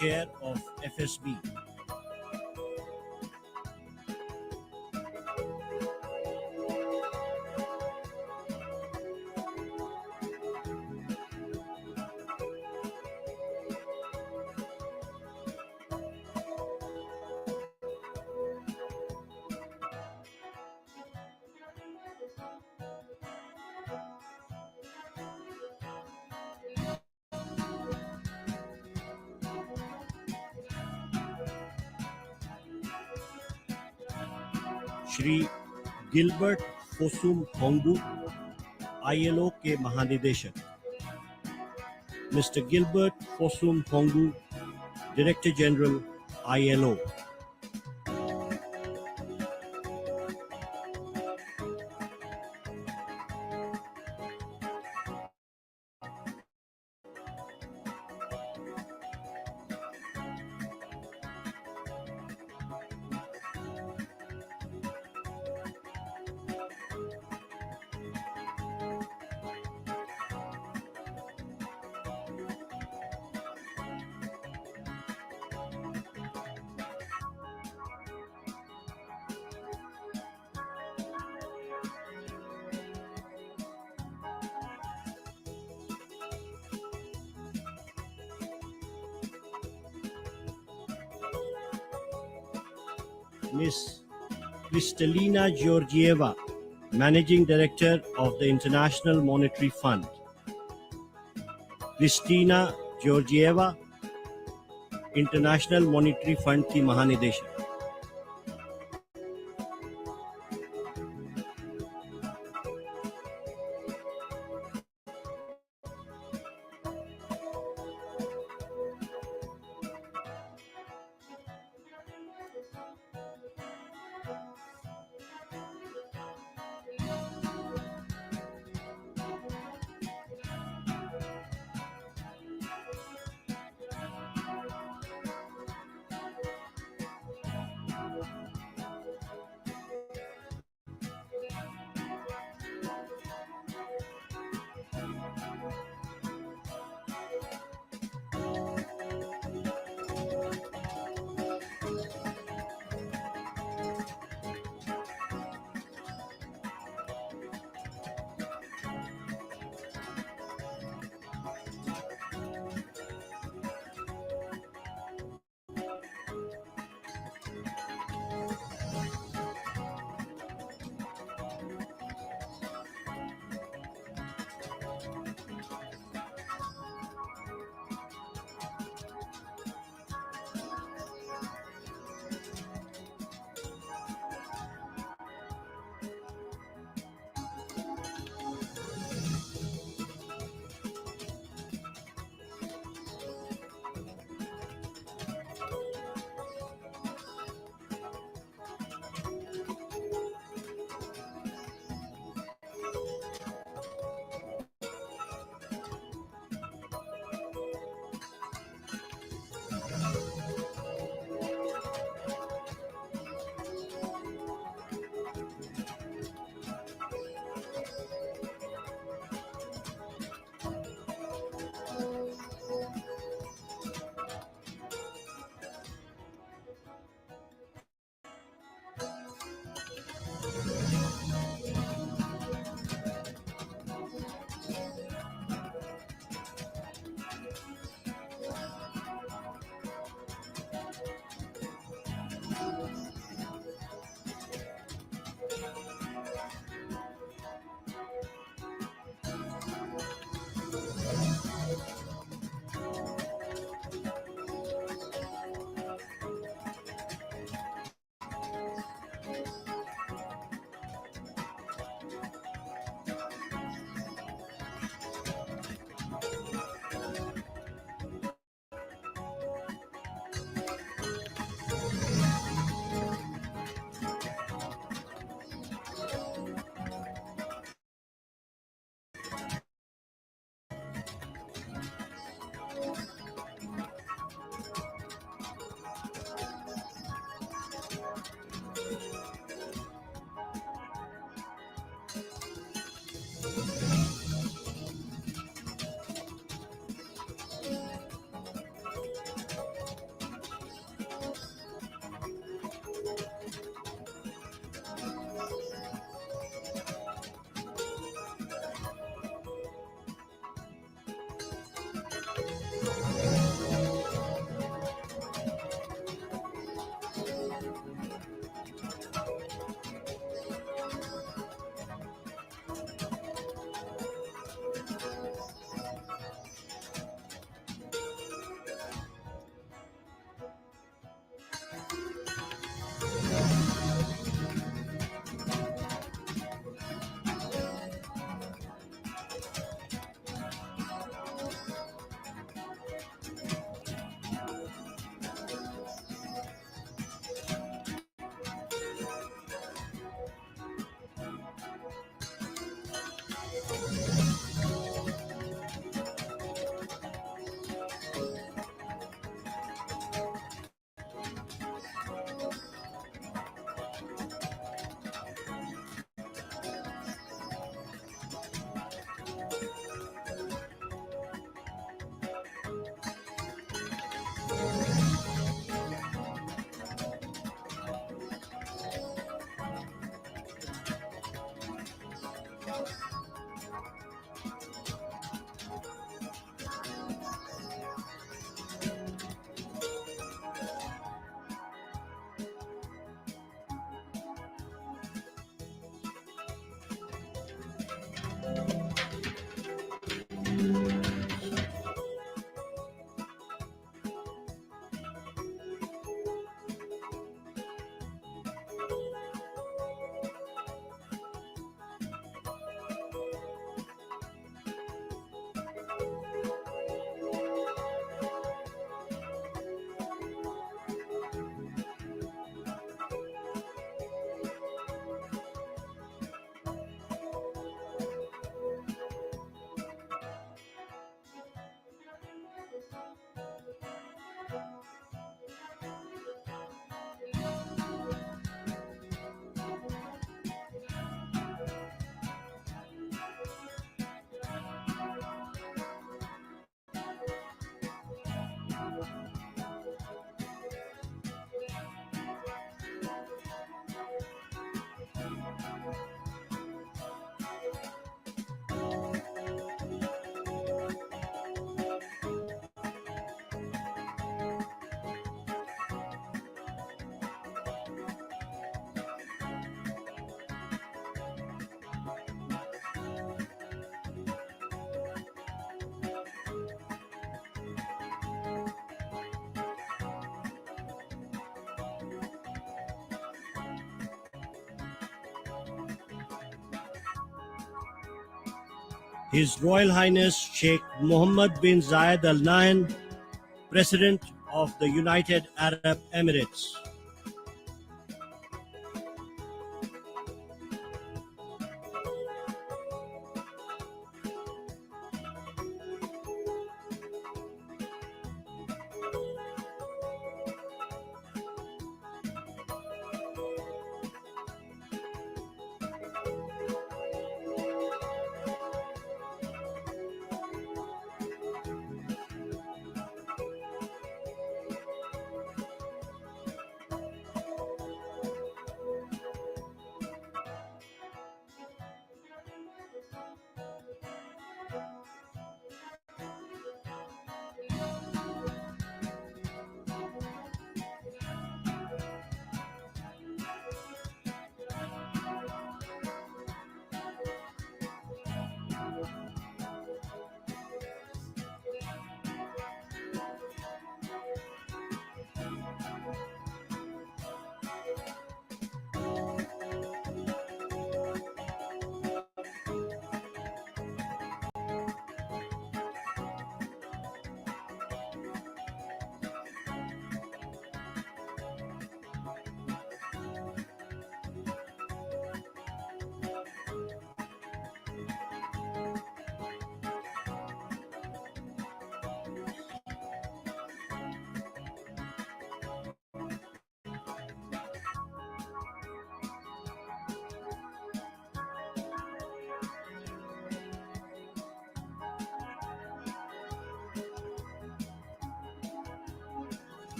Chair of FSB. Shri Gilbert Fossoun Houngbo, ILO के महानिदेशक। Mr. Gilbert Fossum Hongu, Director General, ILO. Ms. Kristalina Georgieva, Managing Director of the International Monetary Fund. Kristina Georgieva, International Monetary Fund की महानिदेशक। His Royal Highness Sheikh Mohammed bin Zayed Al Nahyan, President of the United Arab Emirates.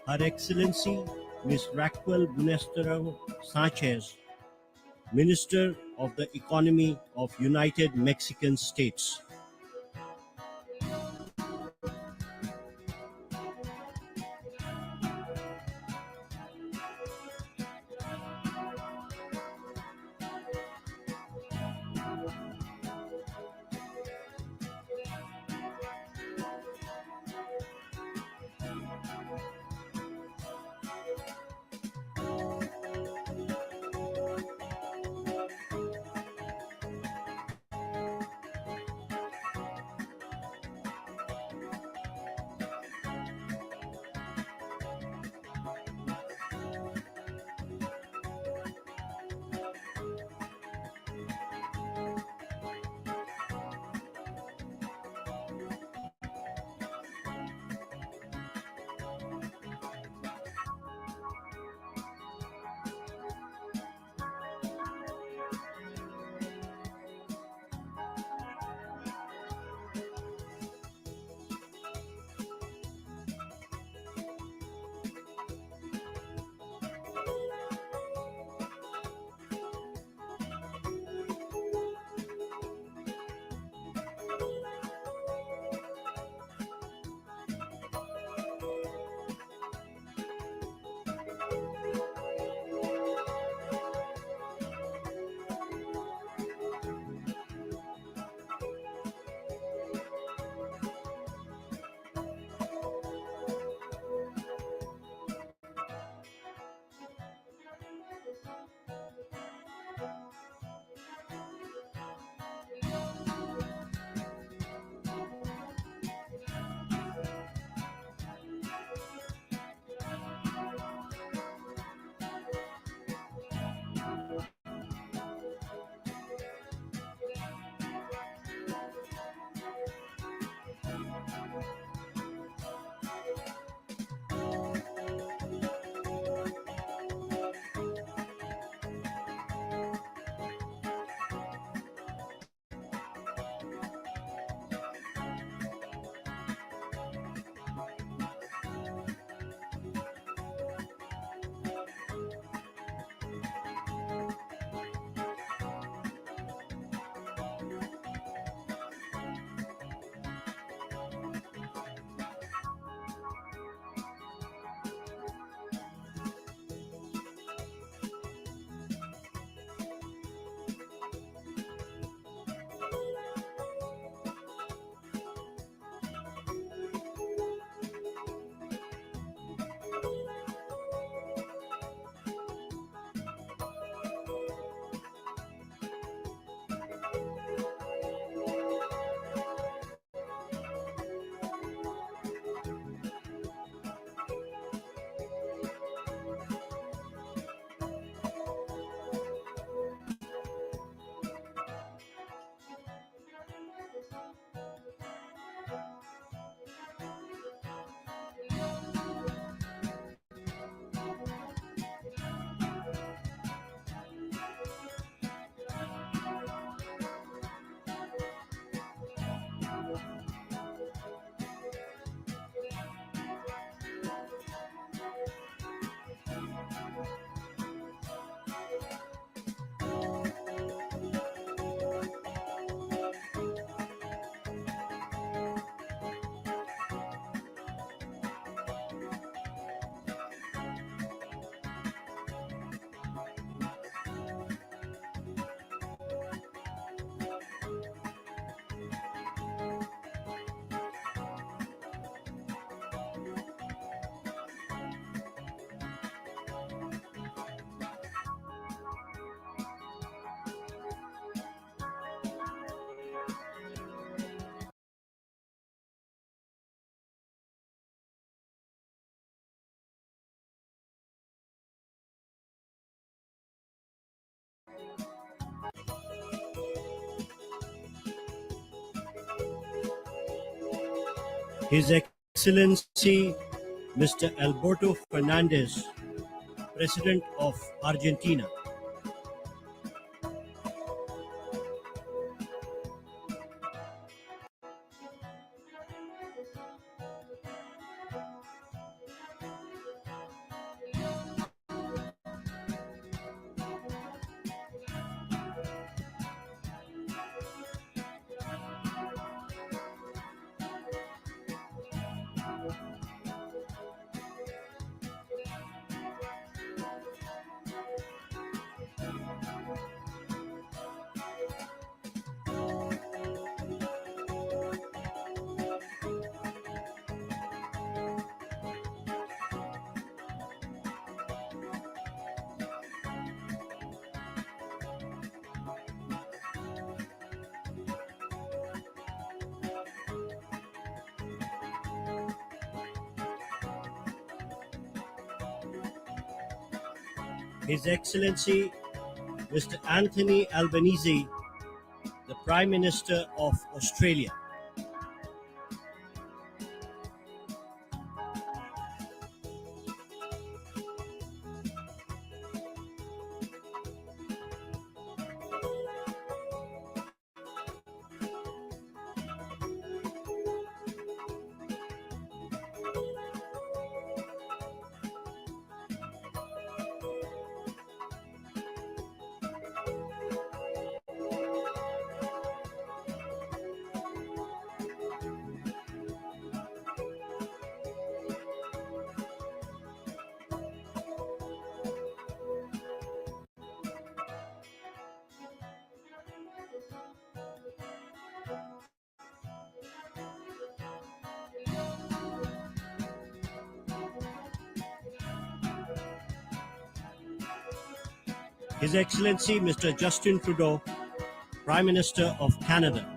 Her Excellency Ms. Raquel Buenestero Sanchez, Minister of the Economy of United Mexican States. His Excellency Mr. Alberto Fernandez, President of Argentina. His Excellency Mr. Anthony Albanese, the Prime Minister of Australia. His Excellency Mr. Justin Trudeau, Prime Minister of Canada.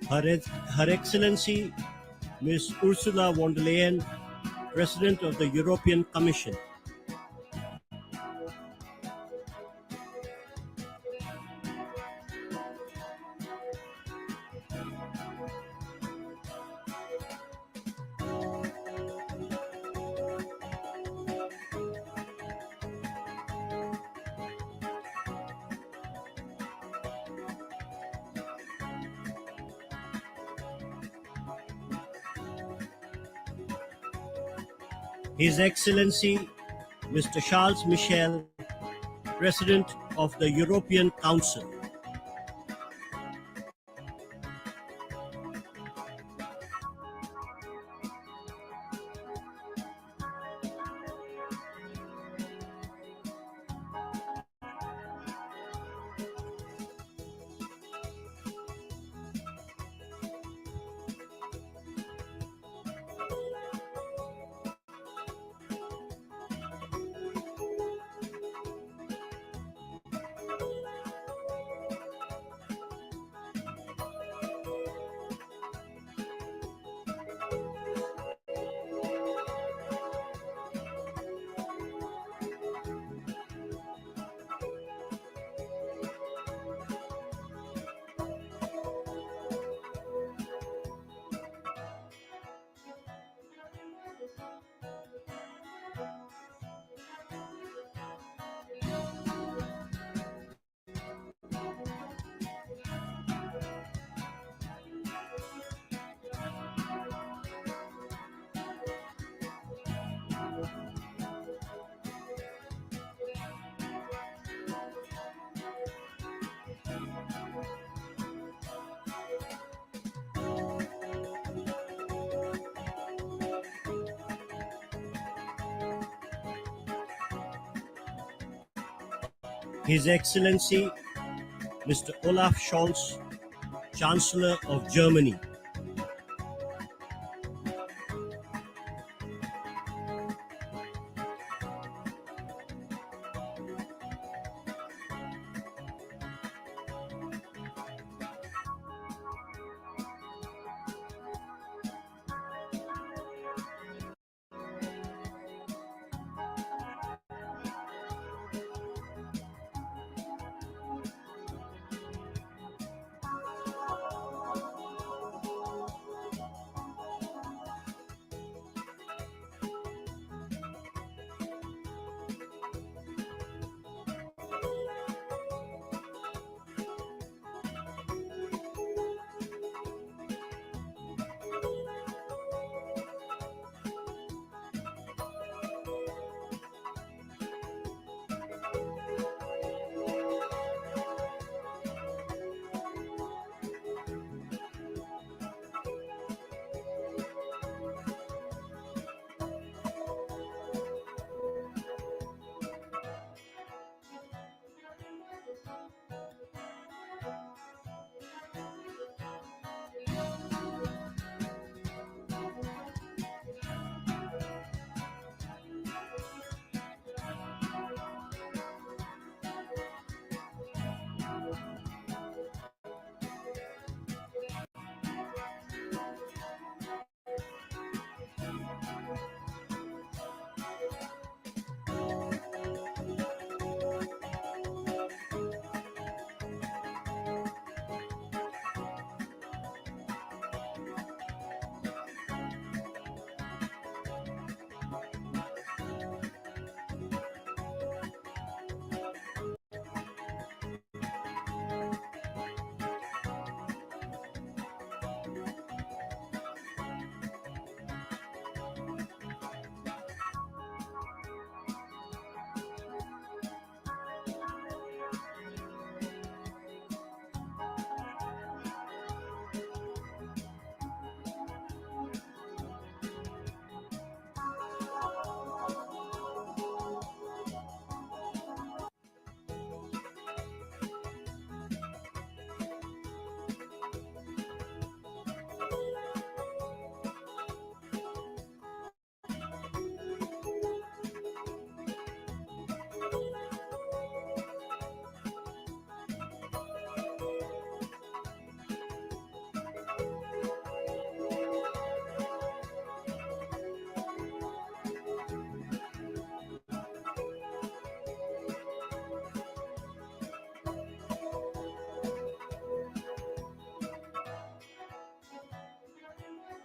Her Excellency Ms. Ursula von der Leyen, President of the European Commission. His Excellency Mr. Charles Michel, President of the European Council. His Excellency Mr. Olaf Scholz, Chancellor of Germany.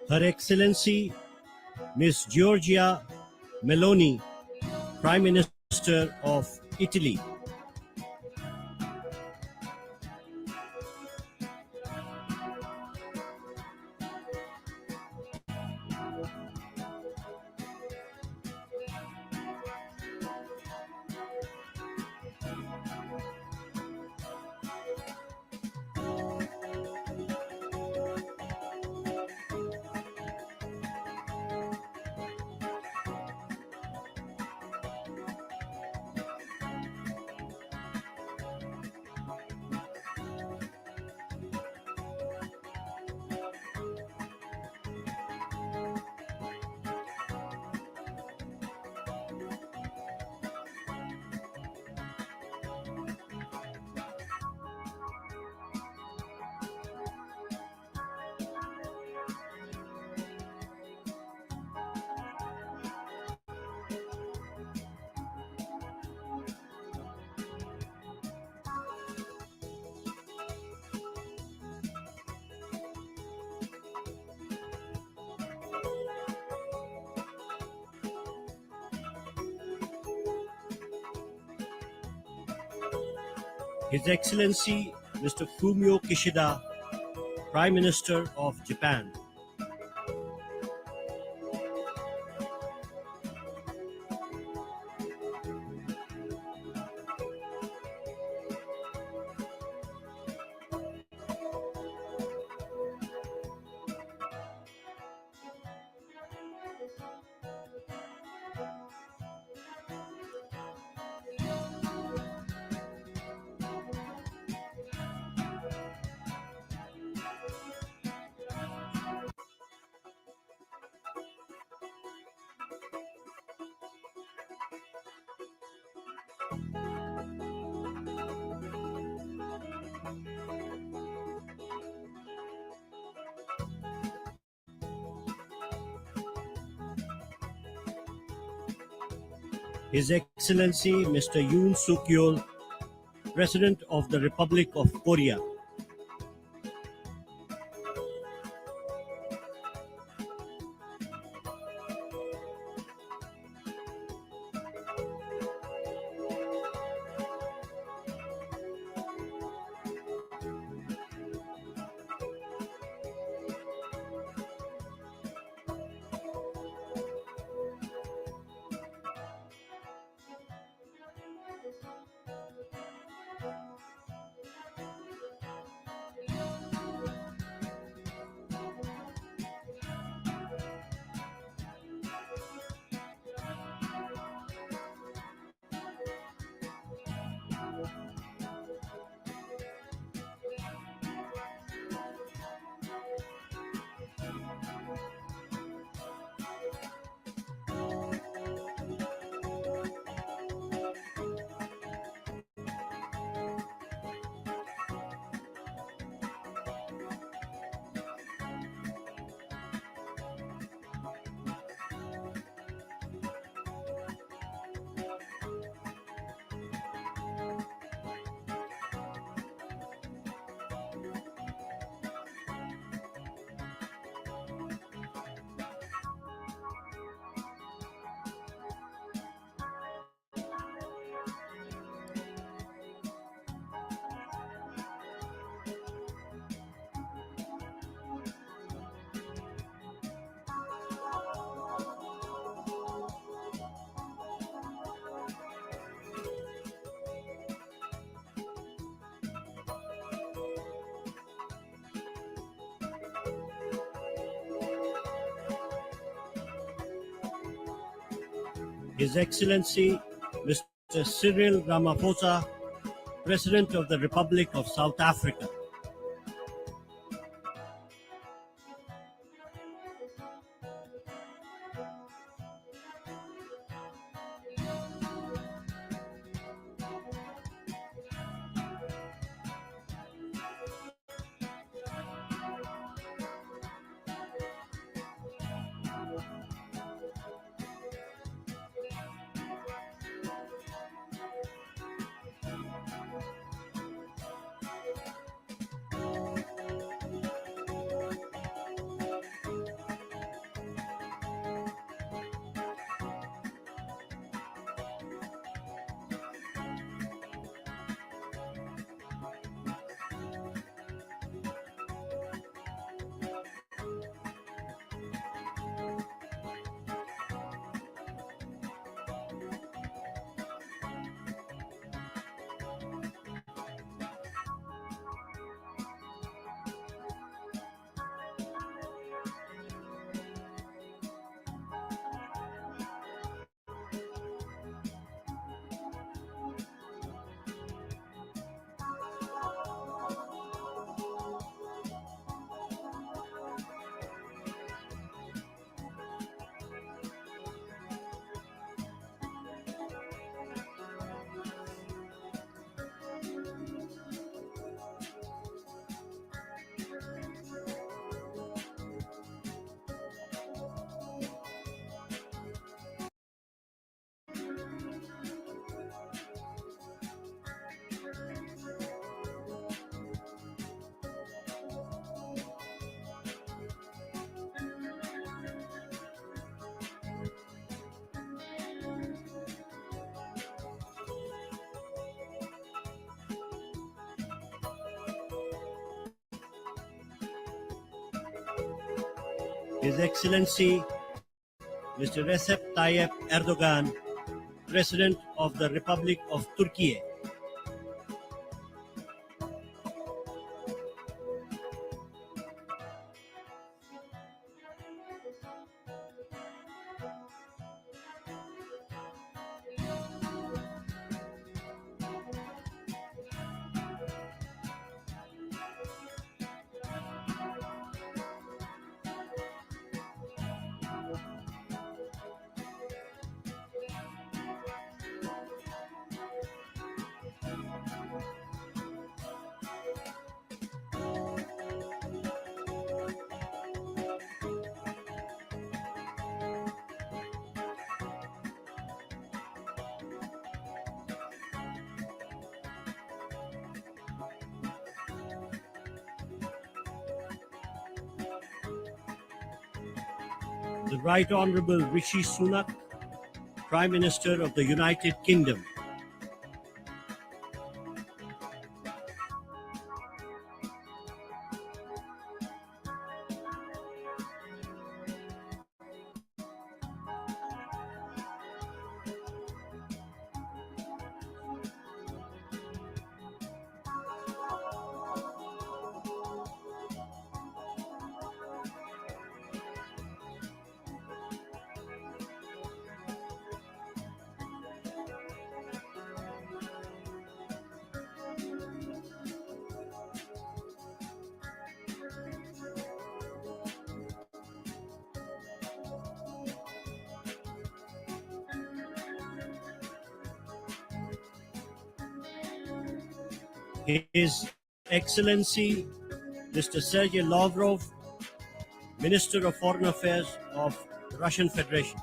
Her Excellency Miss Giorgia Meloni, Prime Minister of Italy. His Excellency Mr. Fumio Kishida, Prime Minister of Japan. His Excellency Mr. Yoon Suk Yeol, President of the Republic of Korea. His Excellency Mr. Cyril Ramaphosa, President of the Republic of South Africa. His Excellency Mr. Recep Tayyip Erdogan, President of the Republic of Turkey. The Right Honorable Rishi Sunak, Prime Minister of the United Kingdom. His Excellency Mr. Sergei Lavrov, Minister of Foreign Affairs of the Russian Federation.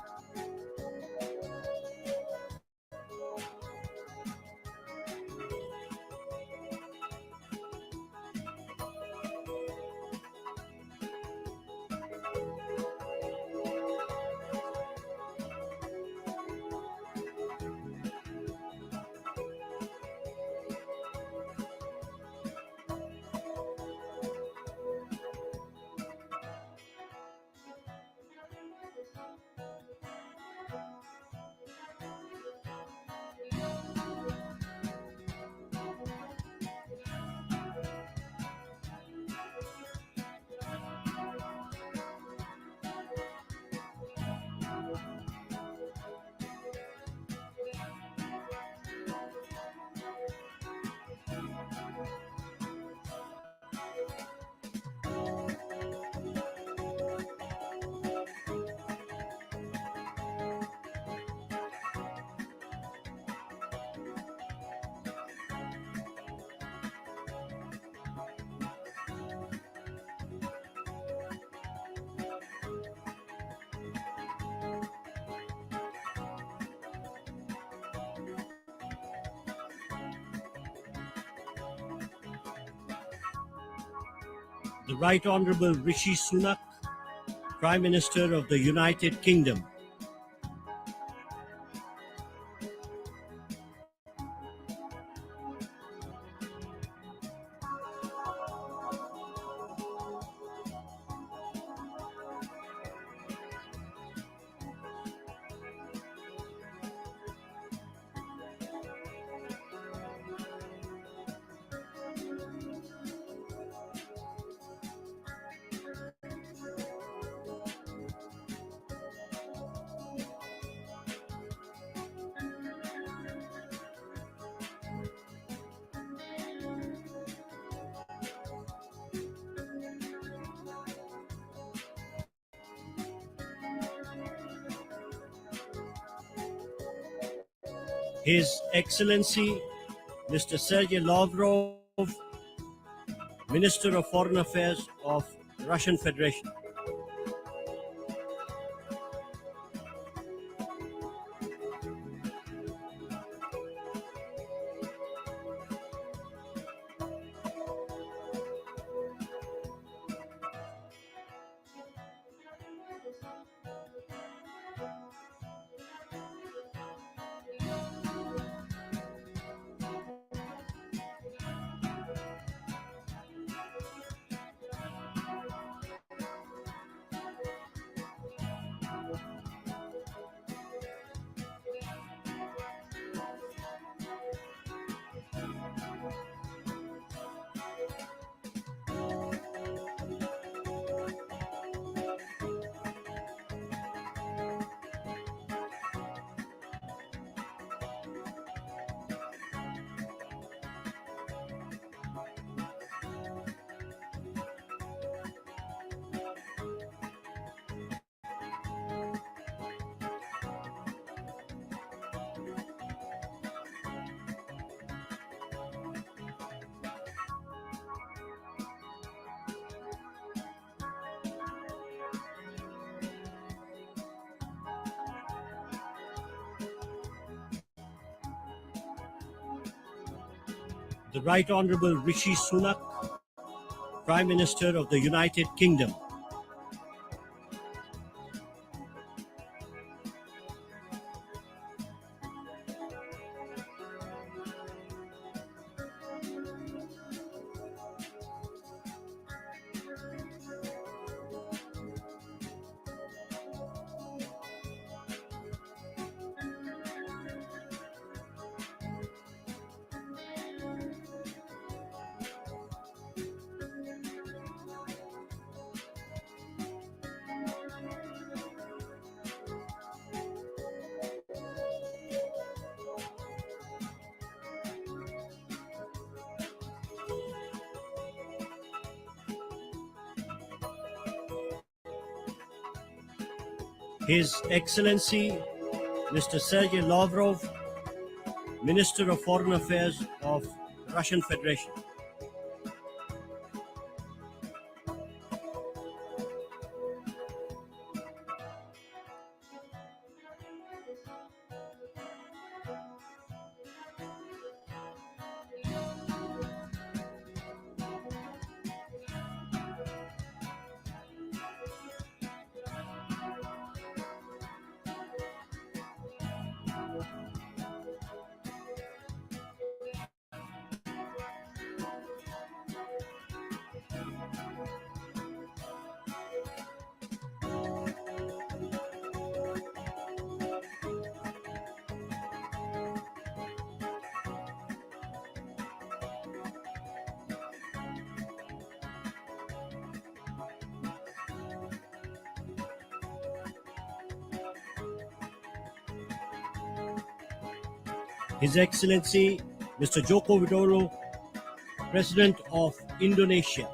The Right Honorable Rishi Sunak, Prime Minister of the United Kingdom. His Excellency Mr. Sergei Lavrov, Minister of Foreign Affairs of the Russian Federation. The Right Honorable Rishi Sunak, Prime Minister of the United Kingdom. His Excellency Mr. Sergei Lavrov, Minister of Foreign Affairs of Russian Federation. His Excellency Mr. Joko Widodo, President of Indonesia.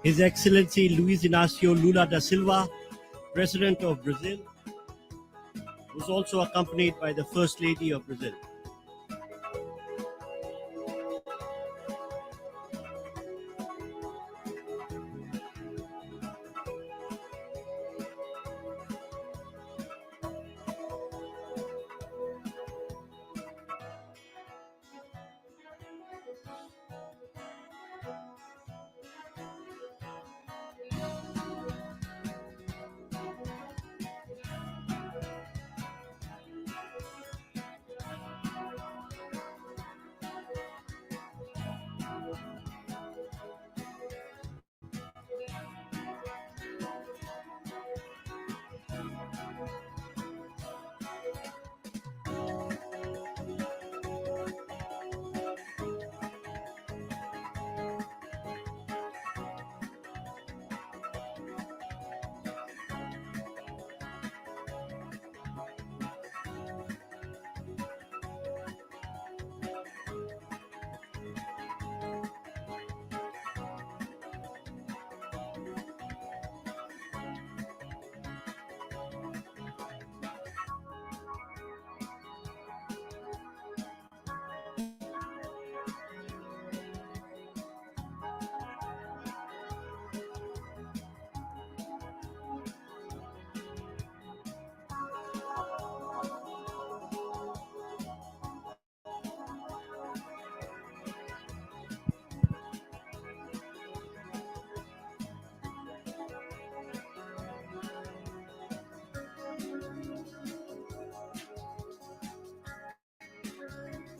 His Excellency Luiz Inácio Lula da Silva, President of Brazil, was also accompanied by the First Lady of Brazil.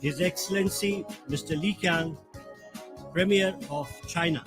His Excellency Mr. Li Qiang, Premier of China.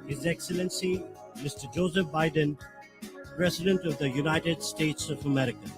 His Excellency Mr. Joseph Biden, President of the United States of America.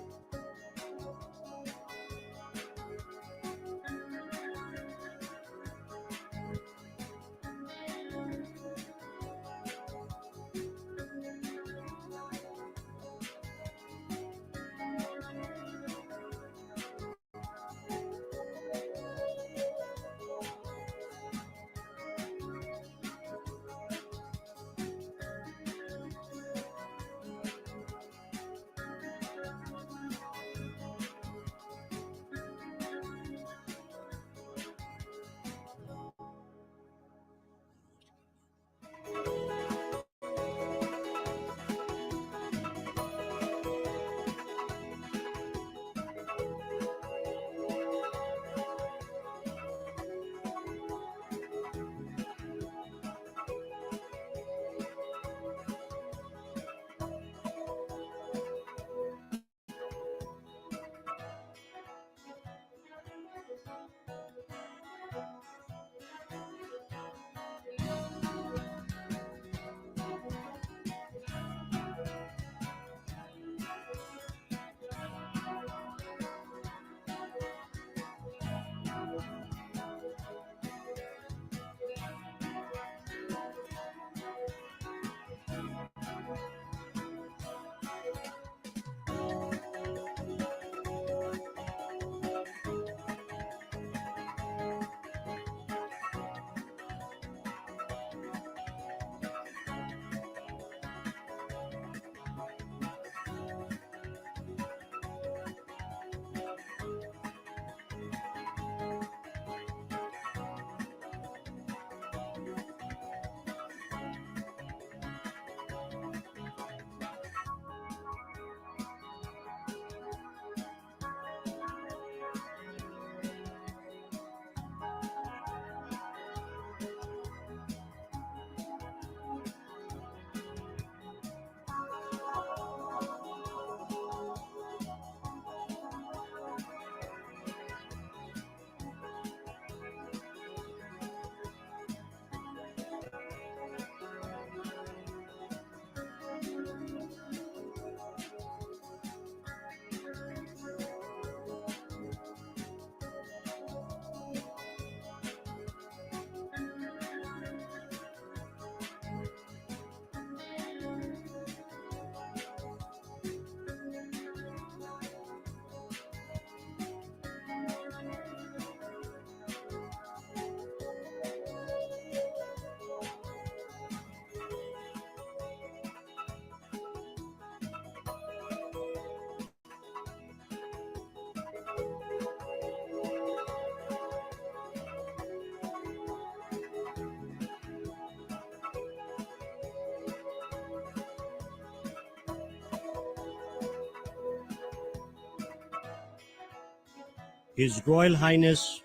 His Royal Highness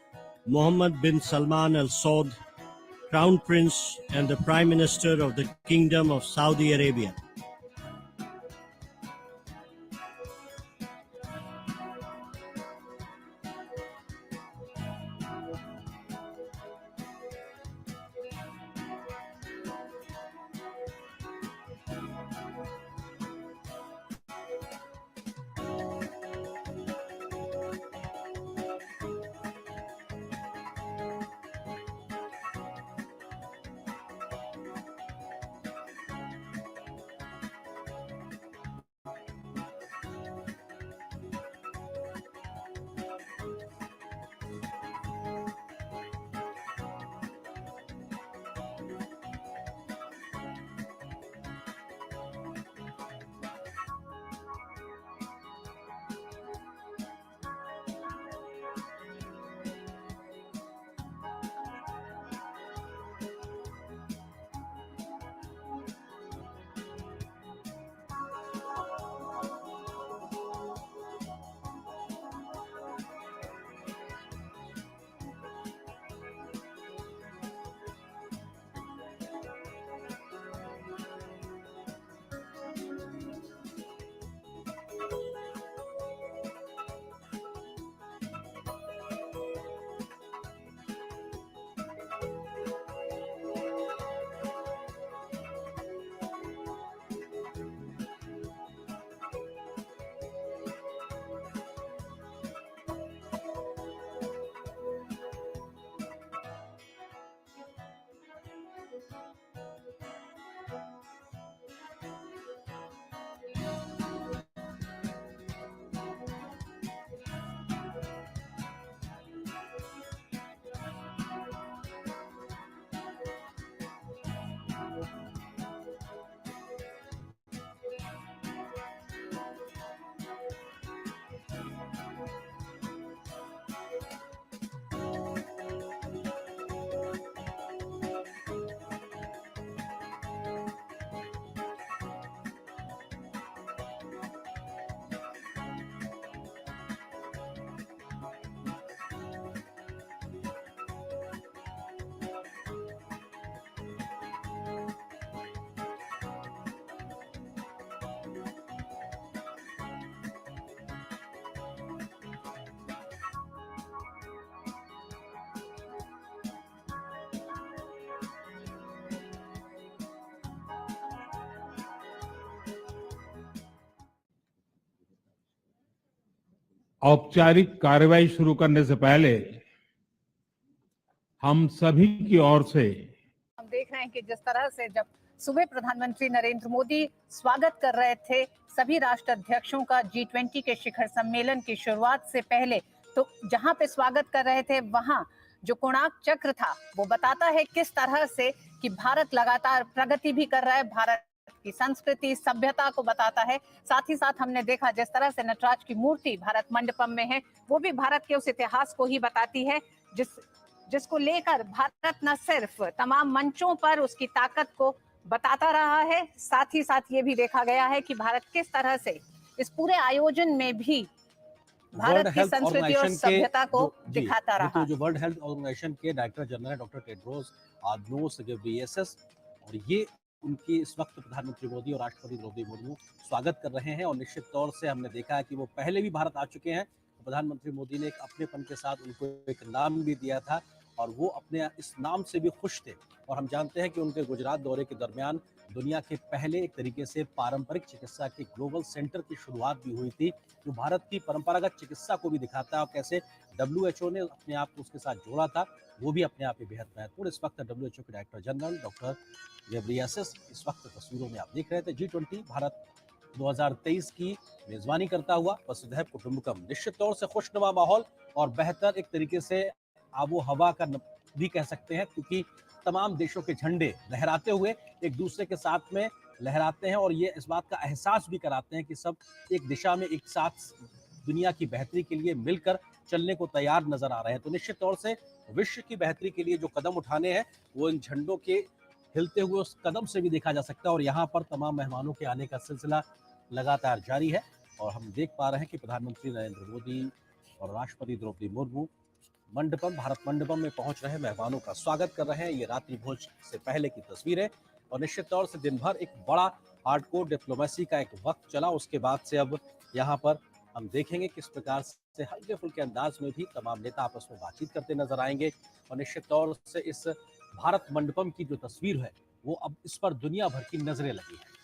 Mohammed bin Salman Al Saud, Crown Prince and the Prime Minister of the Kingdom of Saudi Arabia. औपचारिक कार्रवाई शुरू करने से पहले हम सभी की ओर से हम देख रहे हैं कि जिस तरह से जब सुबह प्रधानमंत्री नरेंद्र मोदी स्वागत कर रहे थे सभी राष्ट्र अध्यक्षों का G20 के शिखर सम्मेलन की शुरुआत से पहले, तो जहां पे स्वागत कर रहे थे वहां जो कोणार्क चक्र था वो बताता है किस तरह से कि भारत लगातार प्रगति भी कर रहा है, भारत की संस्कृति सभ्यता को बताता है। साथ ही साथ हमने देखा जिस तरह से नटराज की मूर्ति भारत मंडपम में है, वो भी भारत के उस इतिहास को ही बताती है जिसको लेकर भारत न सिर्फ तमाम मंचों पर उसकी ताकत को बताता रहा है, साथ ही साथ ये भी देखा गया है कि भारत किस तरह से इस पूरे आयोजन में भी भारत की संस्कृति और सभ्यता को दिखाता रहा। जो वर्ल्ड हेल्थ ऑर्गेनाइजेशन के director general doctor Tedros Adhanom Ghebreyesus, और ये उनकी इस वक्त प्रधानमंत्री मोदी और राष्ट्रपति द्रौपदी मुर्मू स्वागत कर रहे हैं। और निश्चित तौर से हमने देखा है कि वो पहले भी भारत आ चुके हैं। प्रधानमंत्री मोदी ने एक अपनेपन के साथ उनको एक नाम भी दिया था और वो अपने इस नाम से भी खुश थे। और हम जानते हैं कि उनके गुजरात दौरे के दरमियान दुनिया के पहले एक तरीके से पारंपरिक चिकित्सा के ग्लोबल सेंटर की शुरुआत भी हुई थी, जो भारत की परंपरागत चिकित्सा को भी दिखाता है और कैसे WHO ने अपने आप को उसके साथ जोड़ा था, वो भी अपने आप में बेहद महत्वपूर्ण। इस वक्त WHO के डायरेक्टर जनरल डॉक्टर घेब्रेयेसस इस वक्त तस्वीरों में आप देख रहे थे। G20 भारत 2023 की मेजबानी करता हुआ वसुधैव कुटुंबकम, निश्चित तौर से खुशनुमा माहौल और बेहतर एक तरीके से आबो हवा का भी कह सकते हैं, क्योंकि तमाम देशों के झंडे लहराते हुए एक दूसरे के साथ में लहराते हैं और ये इस बात का एहसास भी कराते हैं कि सब एक दिशा में एक साथ दुनिया की बेहतरी के लिए मिलकर चलने को तैयार नजर आ रहे हैं। तो निश्चित तौर से विश्व की बेहतरी के लिए जो कदम उठाने हैं वो इन झंडों के हिलते हुए उस कदम से भी देखा जा सकता है। और यहाँ पर तमाम मेहमानों के आने का सिलसिला लगातार जारी है और हम देख पा रहे हैं कि प्रधानमंत्री नरेंद्र मोदी और राष्ट्रपति द्रौपदी मुर्मू मंडपम, भारत मंडपम में पहुंच रहे मेहमानों का स्वागत कर रहे हैं। ये रात्रि भोज से पहले की तस्वीरें और निश्चित तौर से दिन भर एक बड़ा हार्डकोर डिप्लोमेसी का एक वक्त चला। उसके बाद से अब यहाँ पर हम देखेंगे किस प्रकार से हल्के फुल्के अंदाज में भी तमाम नेता आपस में बातचीत करते नजर आएंगे और निश्चित तौर से इस भारत मंडपम की जो तस्वीर है वो अब इस पर दुनिया भर की नजरें लगी है।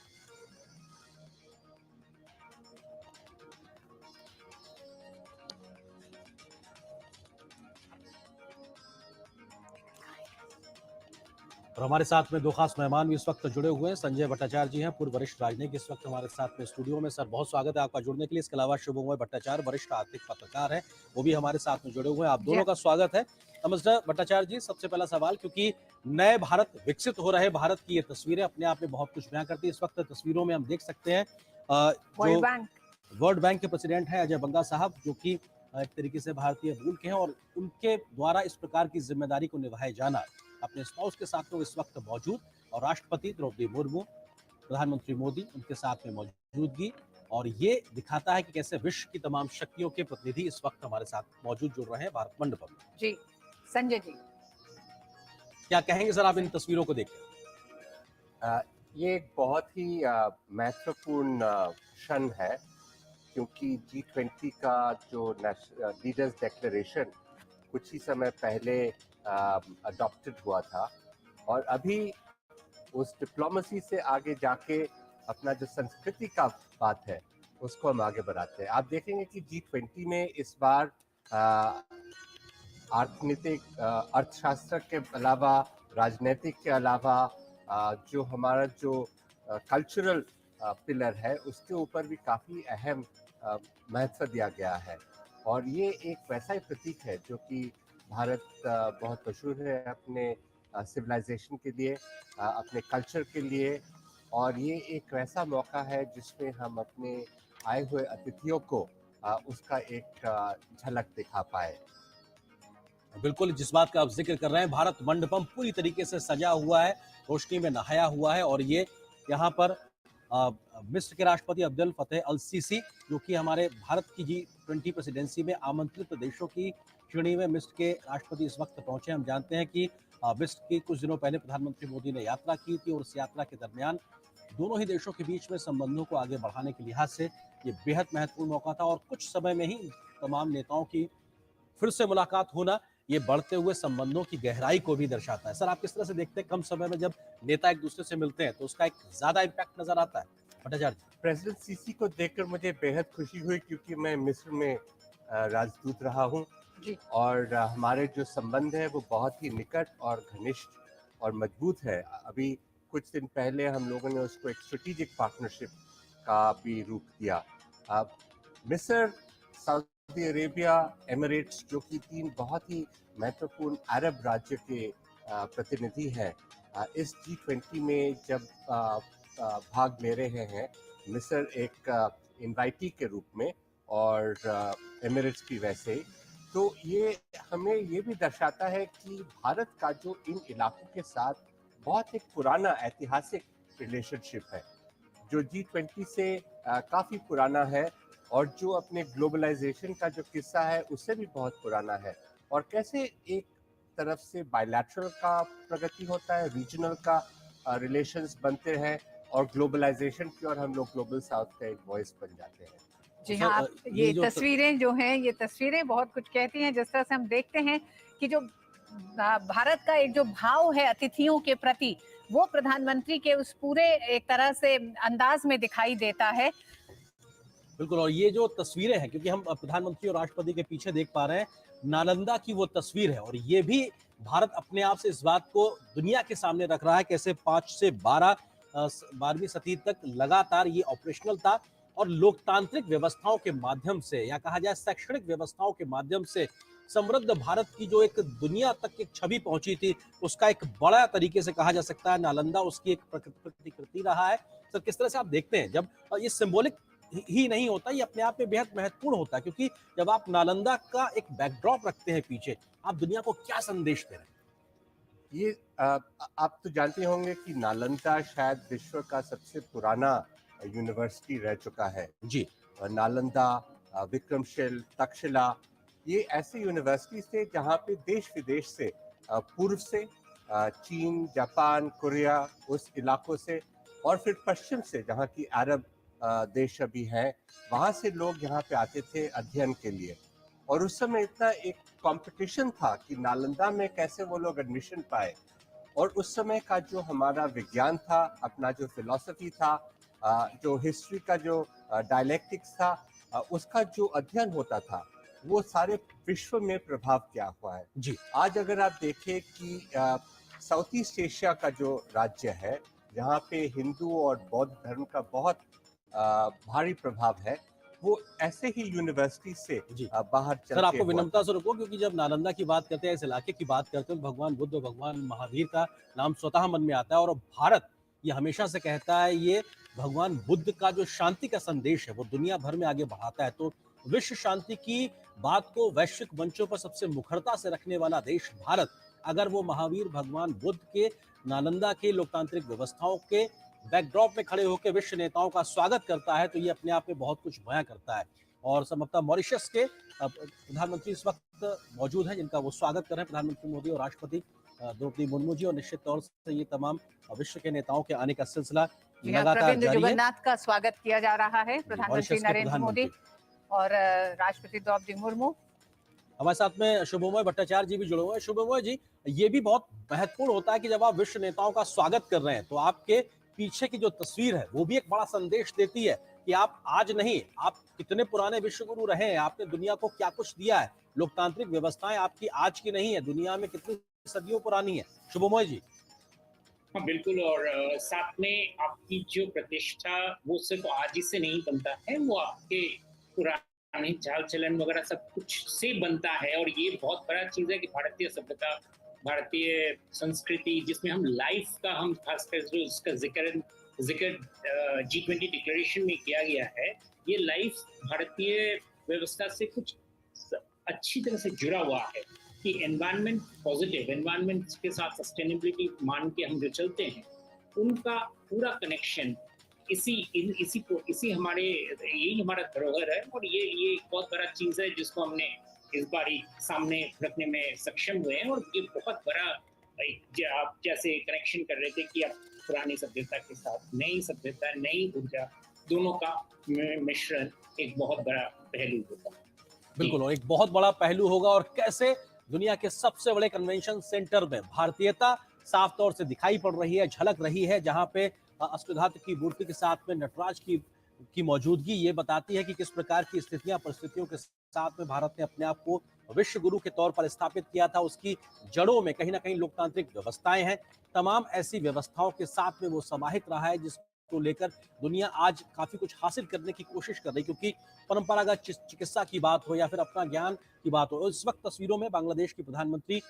और हमारे साथ में दो खास मेहमान भी इस वक्त जुड़े हुए हैं। संजय भट्टाचार्य जी हैं, पूर्व वरिष्ठ राजनयिक, इस वक्त हमारे साथ में स्टूडियो में। सर बहुत स्वागत है आपका जुड़ने के लिए। इसके अलावा शुभमोय भट्टाचार्य वरिष्ठ आर्थिक पत्रकार हैं, वो भी हमारे साथ में जुड़े हुए हैं। आप दोनों का स्वागत है। नमस्कार भट्टाचार्य जी, सबसे पहला सवाल, क्योंकि नए भारत विकसित हो रहे भारत की ये तस्वीरें अपने आप में बहुत कुछ बयां करती है। इस वक्त तस्वीरों में हम देख सकते हैं जो वर्ल्ड बैंक के प्रेसिडेंट हैं अजय बंगा साहब, जो कि एक तरीके से भारतीय मूल के हैं और उनके द्वारा इस प्रकार की जिम्मेदारी को निभाए जाना अपने स्पाउस के साथ तो इस वक्त मौजूद, और राष्ट्रपति द्रौपदी मुर्मू, प्रधानमंत्री मोदी उनके साथ में मौजूदगी, और ये दिखाता है कि कैसे विश्व की तमाम शक्तियों के प्रतिनिधि इस वक्त हमारे साथ मौजूद जुड़ रहे हैं भारत मंडपम में। जी संजय जी, क्या कहेंगे सर आप इन तस्वीरों को देखकर? ये एक बहुत ही महत्वपूर्ण क्षण है, क्योंकि G20 का जो लीडर्स डिक्लेरेशन कुछ ही समय पहले अडॉप्टेड हुआ था, और अभी उस डिप्लोमेसी से आगे जाके अपना जो संस्कृति का बात है उसको हम आगे बढ़ाते हैं। आप देखेंगे कि G20 में इस बार अर्थनीतिक अर्थशास्त्र के अलावा, राजनीतिक के अलावा जो हमारा जो कल्चरल पिलर है उसके ऊपर भी काफ़ी अहम महत्व दिया गया है। और ये एक वैसा ही प्रतीक है जो कि भारत बहुत मशहूर है अपने सिविलाइजेशन के लिए, अपने कल्चर के लिए, और ये एक वैसा मौका है जिसमें हम अपने आए हुए अतिथियों को उसका एक झलक दिखा पाए। बिल्कुल, जिस बात का आप जिक्र कर रहे हैं, भारत मंडपम पूरी तरीके से सजा हुआ है, रोशनी में नहाया हुआ है, और ये यहाँ पर मिस्र के राष्ट्रपति अब्देल फतेह अल सीसी, जो कि हमारे भारत की G20 प्रेसिडेंसी में आमंत्रित देशों की श्रेणी में मिस्र के राष्ट्रपति इस वक्त पहुंचे। हम जानते हैं कि मिस्र की कुछ दिनों पहले प्रधानमंत्री मोदी ने यात्रा की थी और उस यात्रा के दरमियान दोनों ही देशों के बीच में संबंधों को आगे बढ़ाने के लिहाज से ये बेहद महत्वपूर्ण मौका था, और कुछ समय में ही तमाम नेताओं की फिर से मुलाकात होना ये बढ़ते हुए संबंधों की गहराई को भी दर्शाता है। सर आप किस तरह से देखते हैं, कम समय में जब नेता एक दूसरे से मिलते हैं तो उसका एक ज्यादा इम्पैक्ट नजर आता है? भट्टाचार्य, प्रेसिडेंट सीसी को देखकर मुझे बेहद खुशी हुई, क्योंकि मैं मिस्र में राजदूत रहा हूँ, और हमारे जो संबंध है वो बहुत ही निकट और घनिष्ठ और मजबूत है। अभी कुछ दिन पहले हम लोगों ने उसको एक स्ट्रेटेजिक पार्टनरशिप का भी रूप दिया। मिस्र, सऊदी अरेबिया, एमिरेट्स, जो कि 3 बहुत ही महत्वपूर्ण अरब राज्य के प्रतिनिधि हैं, इस G20 में जब भाग ले रहे हैं। मिस्र एक इनवाइटी के रूप में और एमिरेट्स भी वैसे ही। तो ये हमें ये भी दर्शाता है कि भारत का जो इन इलाकों के साथ बहुत एक पुराना ऐतिहासिक रिलेशनशिप है, जो G20 से काफ़ी पुराना है, और जो अपने ग्लोबलाइजेशन का जो किस्सा है उससे भी बहुत पुराना है, और कैसे एक तरफ से बायलैटरल का प्रगति होता है, रीजनल का रिलेशंस बनते हैं, और ग्लोबलाइजेशन की और हम लोग ग्लोबल साउथ का एक वॉइस बन जाते हैं। जी हाँ, ये तस्वीरें जो हैं, ये तस्वीरें बहुत कुछ कहती हैं। जिस तरह से हम देखते हैं कि जो भारत का एक जो भाव है अतिथियों के प्रति, वो प्रधानमंत्री के उस पूरे एक तरह से अंदाज में दिखाई देता है। बिल्कुल, और ये जो तस्वीरें हैं, क्योंकि हम प्रधानमंत्री और राष्ट्रपति के पीछे देख पा रहे हैं नालंदा की वो तस्वीर है, और ये भी भारत अपने आप से इस बात को दुनिया के सामने रख रहा है कैसे 5 से 12वीं सदी तक लगातार ये ऑपरेशनल था, और लोकतांत्रिक व्यवस्थाओं के माध्यम से, या कहा जाए शैक्षणिक व्यवस्थाओं के माध्यम से समृद्ध भारत की जो एक दुनिया तक एक छवि पहुंची थी, उसका एक बड़ा तरीके से कहा जा सकता है नालंदा उसकी एक प्रतिकृति रहा है। सर किस तरह से आप देखते हैं, जब ये सिंबॉलिक ही नहीं होता, ये अपने आप में बेहद महत्वपूर्ण होता है, क्योंकि जब आप नालंदा का एक बैकड्रॉप रखते हैं पीछे, आप दुनिया को क्या संदेश दे रहे हैं? ये आप तो जानते होंगे कि नालंदा शायद विश्व का सबसे पुराना यूनिवर्सिटी रह चुका है जी। नालंदा, विक्रमशिल, तक्षशिला, ये ऐसे यूनिवर्सिटीज थे जहाँ पे देश विदेश से पूर्व से चीन, जापान, कोरिया, उस इलाकों से और फिर पश्चिम से जहाँ की अरब देश अभी हैं, वहाँ से लोग यहाँ पे आते थे अध्ययन के लिए। और उस समय इतना एक कंपटीशन था कि नालंदा में कैसे वो लोग एडमिशन पाए। और उस समय का जो हमारा विज्ञान था, अपना जो फिलॉसफी था, जो हिस्ट्री का जो डायलेक्टिक्स था, उसका जो अध्ययन होता था, वो सारे विश्व में प्रभाव किया हुआ है। जी, आज अगर आप देखें कि साउथ ईस्ट एशिया का जो राज्य है, जहाँ पे हिंदू और बौद्ध धर्म का बहुत भारी प्रभाव है, वो ऐसे ही यूनिवर्सिटी से बाहर चल सर के आपको हुआ विनम्रता था। से रुको, क्योंकि जब नालंदा की बात करते हैं, इस इलाके की बात करते हैं, भगवान बुद्ध और भगवान महावीर का नाम स्वतः मन में आता है। और भारत ये हमेशा से कहता है, ये भगवान बुद्ध का जो शांति का संदेश है वो दुनिया भर में आगे बढ़ाता है। तो विश्व शांति की बात को वैश्विक मंचों पर सबसे मुखरता से रखने वाला देश भारत, अगर वो महावीर भगवान बुद्ध के नालंदा के लोकतांत्रिक व्यवस्थाओं के बैकड्रॉप में खड़े होकर विश्व नेताओं का स्वागत करता है, तो ये अपने आप में बहुत कुछ बयां करता है। और संभवतः मॉरिशस के प्रधानमंत्री इस वक्त मौजूद हैं, जिनका वो स्वागत कर रहे हैं, प्रधानमंत्री मोदी और राष्ट्रपति द्रौपदी मुर्मू जी। और निश्चित तौर से ये तमाम विश्व के नेताओं के आने का सिलसिला लगातार प्रविंद्र जारी है। जुगन्नाथ का स्वागत किया जा रहा है, प्रधानमंत्री मॉरिशस के नरेंद्र मोदी और राष्ट्रपति द्रौपदी मुर्मू। हमारे साथ में शुभमोय भट्टाचार्य जी भी जुड़े हुए हैं। शुभमोय जी, ये भी बहुत महत्वपूर्ण होता है कि जब आप विश्व नेताओं का स्वागत कर रहे हैं तो आपके पीछे की जो तस्वीर है वो भी एक बड़ा संदेश देती है कि आप आज नहीं, आप कितने पुराने विश्व गुरु रहे हैं, आपने दुनिया को क्या कुछ दिया है। लोकतांत्रिक व्यवस्थाएं आपकी आज की नहीं है, दुनिया में कितनी सदियों पुरानी है। शुभमोय जी। हाँ बिल्कुल, और साथ में आपकी जो प्रतिष्ठा वो सिर्फ आज ही से नहीं बनता है, वो आपके पुराने चाल चलन वगैरह सब कुछ से बनता है। और ये बहुत बड़ा चीज है कि भारतीय सभ्यता, भारतीय संस्कृति, जिसमें हम लाइफ का, हम खासकर जो उसका जिक्र G20 डिक्लेरेशन में किया गया है, ये लाइफ भारतीय व्यवस्था से कुछ अच्छी तरह से जुड़ा हुआ है कि एनवायरनमेंट, पॉजिटिव एनवायरनमेंट के साथ सस्टेनेबिलिटी मान के हम जो चलते हैं, उनका पूरा कनेक्शन इसी हमारे, यही हमारा धरोहर है। और ये एक बहुत बड़ा चीज है जिसको हमने इस बारी सामने रखने में सक्षम हुए हैं। और ये बहुत बड़ा, आप जैसे कनेक्शन कर रहे थे कि आप पुरानी सभ्यता के साथ नई सभ्यता, नई ऊर्जा, दोनों का मिश्रण एक बहुत बड़ा पहलू होगा। बिल्कुल, और एक बहुत बड़ा पहलू होगा। और कैसे दुनिया के सबसे बड़े कन्वेंशन सेंटर में भारतीयता साफ तौर से दिखाई पड़ रही है, झलक रही है, जहां पे अष्टधातु की मूर्ति के साथ में नटराज की मौजूदगी ये बताती है कि किस प्रकार की स्थितियां, परिस्थितियों के साथ में भारत ने अपने आप को विश्व गुरु के तौर पर स्थापित किया था। उसकी जड़ों में कहीं ना कहीं लोकतांत्रिक व्यवस्थाएं हैं। तमाम ऐसी व्यवस्थाओं के साथ में वो समाहित रहा है, जिसको लेकर दुनिया आज काफी कुछ हासिल करने की कोशिश कर रही, क्योंकि परंपरागत चिकित्सा की बात हो या फिर अपना ज्ञान की बात हो। इस वक्त तस्वीरों में बांग्लादेश की प्रधानमंत्री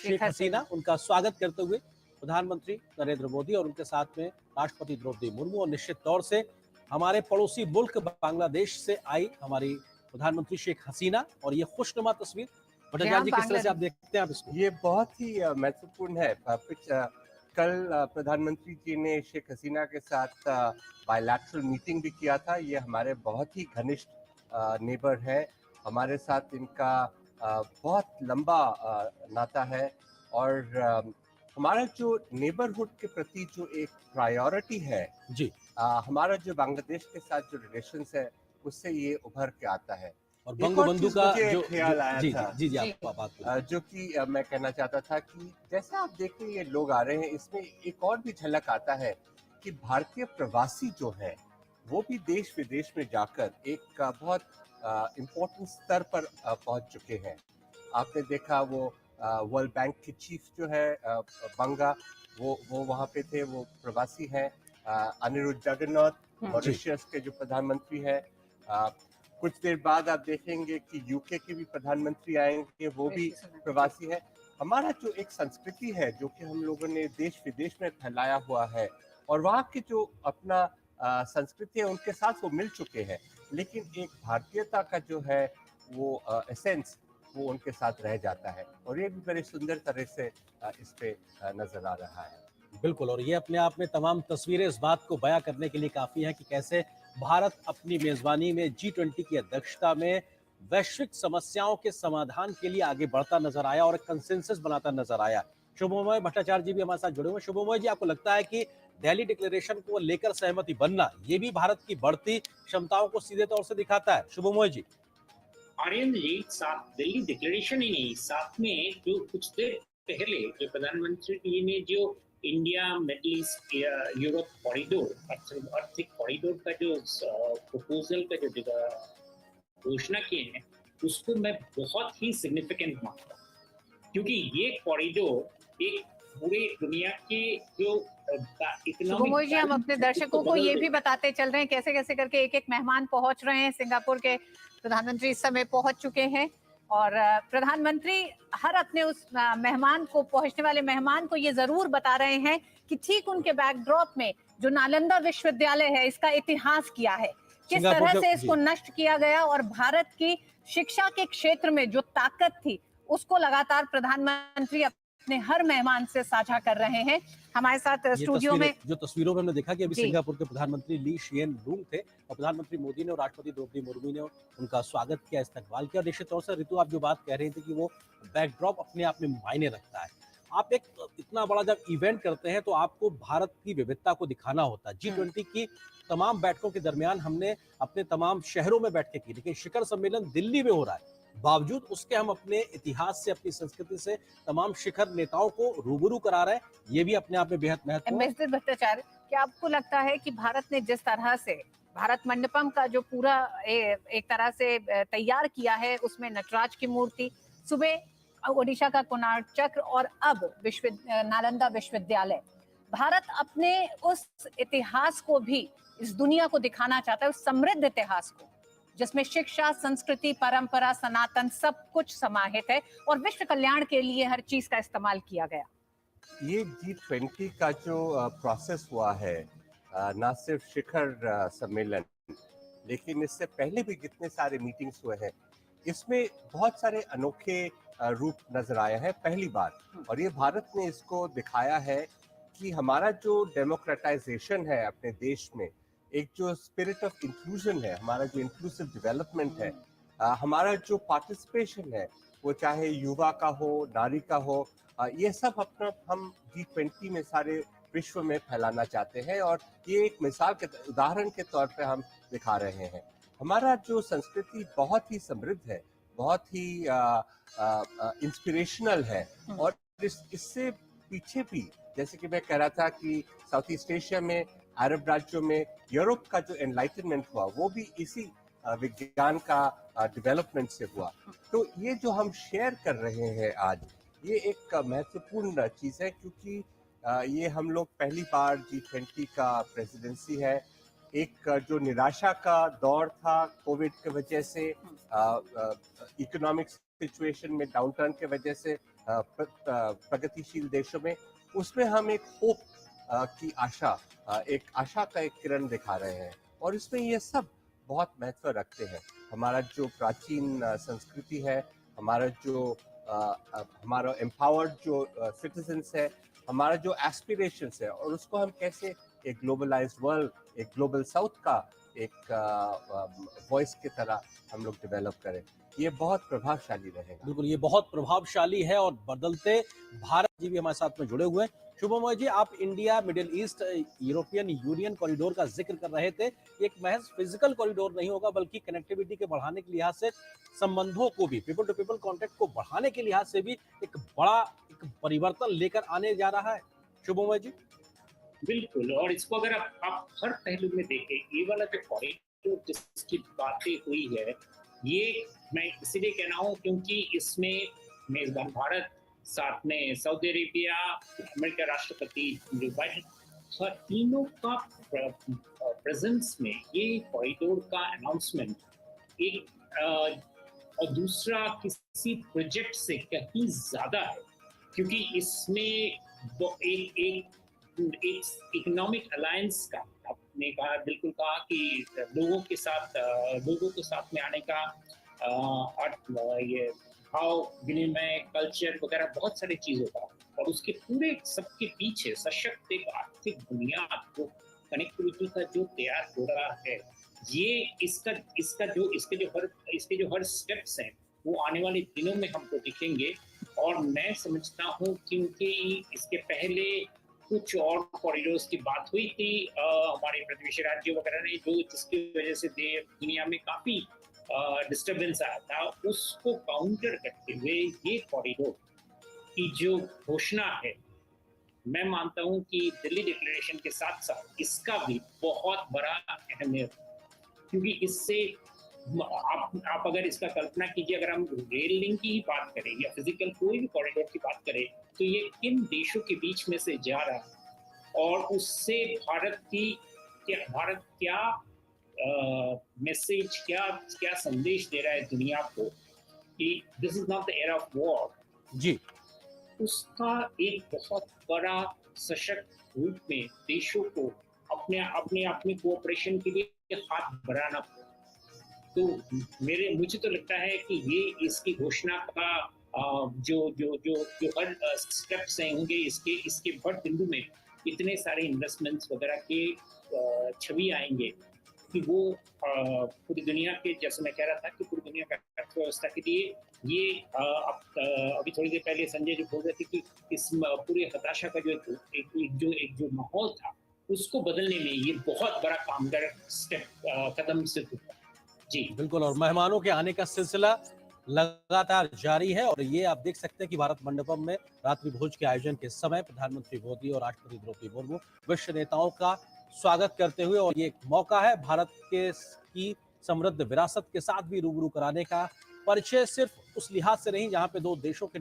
शेख हसीना, उनका स्वागत करते हुए प्रधानमंत्री नरेंद्र मोदी और उनके साथ में राष्ट्रपति द्रौपदी मुर्मू, और निश्चित तौर से हमारे पड़ोसी मुल्क बांग्लादेश से आई हमारी प्रधानमंत्री शेख हसीना। और ये खुशनुमा तस्वीर, भट्टाचार्य जी, किस तरह से आप देखते हैं आप इसको? ये बहुत ही महत्वपूर्ण है। कल प्रधानमंत्री जी ने शेख हसीना के साथ बायलैटरल मीटिंग भी किया था। ये हमारे बहुत ही घनिष्ठ नेबर है, हमारे साथ इनका बहुत लंबा नाता है। और हमारा जो नेबरहुड के प्रति जो एक प्रायोरिटी है जी, हमारा जो बांग्लादेश के साथ जो रिलेशंस है, उससे ये उभर के आता है। और बंगबंधु का जो ख्याल आया जी, था, जी, आप बात जो कि मैं कहना चाहता था कि जैसे आप देख रहे हैं ये लोग आ रहे हैं, इसमें एक और भी झलक आता है कि भारतीय प्रवासी जो है वो भी देश विदेश में जाकर एक बहुत इम्पोर्टेंट स्तर पर पहुंच चुके हैं। आपने देखा वो वर्ल्ड बैंक के चीफ जो है बंगा, वो वहाँ पे थे, वो प्रवासी हैं। अनिरुद्ध जगन्नाथ मॉरिशस के जो प्रधानमंत्री है, कुछ देर बाद आप देखेंगे कि यूके के भी प्रधानमंत्री आएंगे, वो भी प्रवासी है। हमारा जो एक संस्कृति है जो कि हम लोगों ने देश विदेश में फैलाया हुआ है, और वहाँ के जो अपना संस्कृति है उनके साथ वो मिल चुके हैं, लेकिन एक भारतीयता का जो है वो एसेंस वो उनके साथ रह जाता है। और ये भी बड़े सुंदर तरह से इस पे नजर आ रहा है। बिल्कुल, और ये अपने आप में तमाम तस्वीरें इस बात को बयां करने के लिए काफी हैं कि कैसे भारत अपनी मेजबानी में G20 की अध्यक्षता में वैश्विक समस्याओं के समाधान के लिए आगे बढ़ता नजर आया और एक कंसेंसस बनाता नजर आया। शुभमोय भट्टाचार्य जी भी हमारे साथ जुड़े हुए हैं। शुभमोय जी, आपको लगता है कि दिल्ली डिक्लेरेशन को लेकर सहमति बनना ये भी भारत की बढ़ती क्षमताओं को सीधे तौर से दिखाता है? शुभमोय जी। आर्यन जी, साथ दिल्ली डिक्लेरेशन ही नहीं, साथ में जो कुछ देर पहले जो प्रधानमंत्री जी ने जो India middle east Europe corridor आर्थिक कॉरिडोर का जो प्रपोजल का जो घोषणा किए हैं, उसको मैं बहुत ही सिग्निफिकेंट मानता हूँ, क्योंकि ये कॉरिडोर एक पूरे दुनिया के जो शुभमोय जी, हम अपने दर्शकों को ये भी बताते चल रहे हैं कैसे कैसे करके एक एक मेहमान पहुंच रहे हैं। सिंगापुर के प्रधानमंत्री इस समय पहुंच चुके हैं और प्रधानमंत्री हर अपने उस मेहमान को, पहुंचने वाले मेहमान को ये जरूर बता रहे हैं कि ठीक उनके बैकड्रॉप में जो नालंदा विश्वविद्यालय है, इसका इतिहास क्या है, किस तरह से इसको नष्ट किया गया और भारत की शिक्षा के क्षेत्र में जो ताकत थी उसको लगातार प्रधानमंत्री अपने हर मेहमान से साझा कर रहे हैं। हमारे साथ स्टूडियो में जो तस्वीरों में हमने देखा कि अभी सिंगापुर के प्रधानमंत्री ली शिएन लूंग थे और प्रधानमंत्री मोदी ने और राष्ट्रपति द्रौपदी मुर्मू ने उनका स्वागत किया, इस्तकबाल किया। निश्चित तौर से ऋतु, आप जो बात कह रही थी कि वो बैकड्रॉप अपने आप में मायने रखता है। आप एक इतना बड़ा जब इवेंट करते हैं तो आपको भारत की विविधता को दिखाना होता है। G20 की तमाम बैठकों के दरमियान हमने अपने तमाम शहरों में बैठकें की, लेकिन शिखर सम्मेलन दिल्ली में हो रहा है। बावजूद उसके हम अपने इतिहास से, अपनी संस्कृति से तमाम शिखर नेताओं को रूबरू करा रहे हैं। ये भी अपने आप में बेहद महत्वपूर्ण है। एम्बेसडर भट्टाचार्य, क्या आपको लगता है कि भारत ने जिस तरह से भारत मंडपम का जो पूरा एक तरह से तैयार किया है, उसमें नटराज की मूर्ति, सुबह ओडिशा का कोणार्क चक्र और अब नालंदा विश्वविद्यालय, भारत अपने उस इतिहास को भी इस दुनिया को दिखाना चाहता है, उस समृद्ध इतिहास को जिसमें शिक्षा, संस्कृति, परंपरा, सनातन सब कुछ समाहित है और विश्व कल्याण के लिए हर चीज का इस्तेमाल किया गया। ये G20 का जो प्रोसेस हुआ है, ना सिर्फ शिखर सम्मेलन, लेकिन इससे पहले भी जितने सारे मीटिंग्स हुए हैं, इसमें बहुत सारे अनोखे रूप नजर आए हैं पहली बार। और ये भारत ने इसको दिखाया है कि हमारा जो डेमोक्रेटाइजेशन है अपने देश में, एक जो स्पिरिट ऑफ इंक्लूजन है, हमारा जो इंक्लूसिव डेवलपमेंट है, हमारा जो पार्टिसिपेशन है, वो चाहे युवा का हो, नारी का हो, ये सब अपना हम G20 में सारे विश्व में फैलाना चाहते हैं। और ये एक मिसाल के उदाहरण के तौर पे हम दिखा रहे हैं। हमारा जो संस्कृति बहुत ही समृद्ध है, बहुत ही इंस्पिरेशनल है। और इससे पीछे भी, जैसे कि मैं कह रहा था कि साउथ ईस्ट एशिया में, अरब राज्यों में, यूरोप का जो एनलाइटनमेंट हुआ वो भी इसी विज्ञान का डेवलपमेंट से हुआ। तो ये जो हम शेयर कर रहे हैं आज, ये एक महत्वपूर्ण चीज है, क्योंकि ये हम लोग पहली बार G20 का प्रेसिडेंसी है। एक जो निराशा का दौर था कोविड के वजह से, इकोनॉमिक सिचुएशन में डाउनटर्न के वजह से प्रगतिशील देशों में, उसमें हम एक होप की आशा, एक आशा का एक किरण दिखा रहे हैं। और इसमें ये सब बहुत महत्व रखते हैं। हमारा जो प्राचीन संस्कृति है, हमारा जो हमारा एम्पावर्ड जो सिटीजन्स है, हमारा जो एस्पिरेशंस है, और उसको हम कैसे एक ग्लोबलाइज्ड वर्ल्ड, एक ग्लोबल साउथ का एक वॉइस की तरह हम लोग डेवलप करें, ये बहुत प्रभावशाली रहेगा। बिल्कुल, ये बहुत प्रभावशाली है। और बदलते भारत जी भी हमारे साथ में जुड़े हुए हैं। शुभमोय जी, आप India middle east European union corridor का जिक्र कर रहे थे। एक महज फिजिकल कॉरिडोर नहीं होगा, बल्कि कनेक्टिविटी के बढ़ाने के लिहाज से, संबंधों को भी, पीपल टू पीपल कॉन्टेक्ट को बढ़ाने के लिहाज से भी एक बड़ा एक परिवर्तन लेकर आने जा रहा है। शुभमोय जी। बिल्कुल, और इसको अगर आप हर पहलू में देखें, ये वाला जो कॉरिडोर जिसकी बातें हुई है, ये मैं इसीलिए कह रहा हूँ क्योंकि इसमें मेजबान भारत, साथ में सऊदी अरेबिया, अमेरिका राष्ट्रपति जो बाइडेन, तीनों का प्रेजेंस में ये कॉरिडोर का अनाउंसमेंट एक और दूसरा किसी प्रोजेक्ट से कहीं ज्यादा है, क्योंकि इसमें एक इकोनॉमिक अलायंस का, आपने कहा, बिल्कुल कहा कि लोगों के साथ में आने का और ये भाव विनिमय, कल्चर वगैरह बहुत सारी चीजों का, और उसके पूरे सबके पीछे सशक्त एक आर्थिक बुनियाद, जो कनेक्टिविटी का जो तैयार हो रहा है, ये इसके जो हर स्टेप्स हैं वो आने वाले दिनों में हमको दिखेंगे। और मैं समझता हूँ क्योंकि इसके पहले कुछ और कॉरिडोर्स की बात हुई थी हमारे प्रतिवेशी राज्यों वगैरह ने, जो जिसकी वजह से दुनिया में काफी डिस्टरबेंस आया था, उसको काउंटर करते हुए ये कॉरिडोर की जो घोषणा है, मैं मानता हूं कि दिल्ली डिक्लेरेशन के साथ साथ इसका भी बहुत बड़ा अहमियत, क्योंकि इससे आप अगर इसका कल्पना कीजिए, अगर हम रेल लिंक की ही बात करें या फिजिकल कोई भी कॉरिडोर की बात करें, तो ये किन देशों के बीच में से जा रहा है और उससे भारत क्या मैसेज, क्या संदेश दे रहा है दुनिया को कि this is not the era of war जी, उसका एक बहुत बड़ा सशक्त रूप में देशों को अपने कोऑपरेशन के लिए हाथ बढ़ाना। तो मुझे तो लगता है कि ये इसकी घोषणा का जो हर स्टेप्स होंगे, इसके बड़ बिंदु में इतने सारे इन्वेस्टमेंट्स वगैरह के छवि आएंगे कि वो पूरी दुनिया के, जैसे मैं कह रहा था कि पूरी दुनिया का अर्थव्यवस्था के लिए ये अभी थोड़ी देर पहले संजय जो बोल रहे थे कि इस पूरी हताशा का जो माहौल था उसको बदलने में ये बहुत बड़ा कामगार कदम सिद्ध हुआ। जी बिल्कुल। और मेहमानों के आने का सिलसिला लगातार जारी है और ये आप देख सकते हैं कि भारत मंडपम में रात्रि भोज के आयोजन के समय प्रधानमंत्री मोदी और राष्ट्रपति द्रौपदी मुर्मू विश्व नेताओं का स्वागत करते हुए, और ये एक मौका है भारत की समृद्ध विरासत के साथ भी रूबरू कराने का। परिचय सिर्फ उस लिहाज से नहीं जहां पे दो देशों के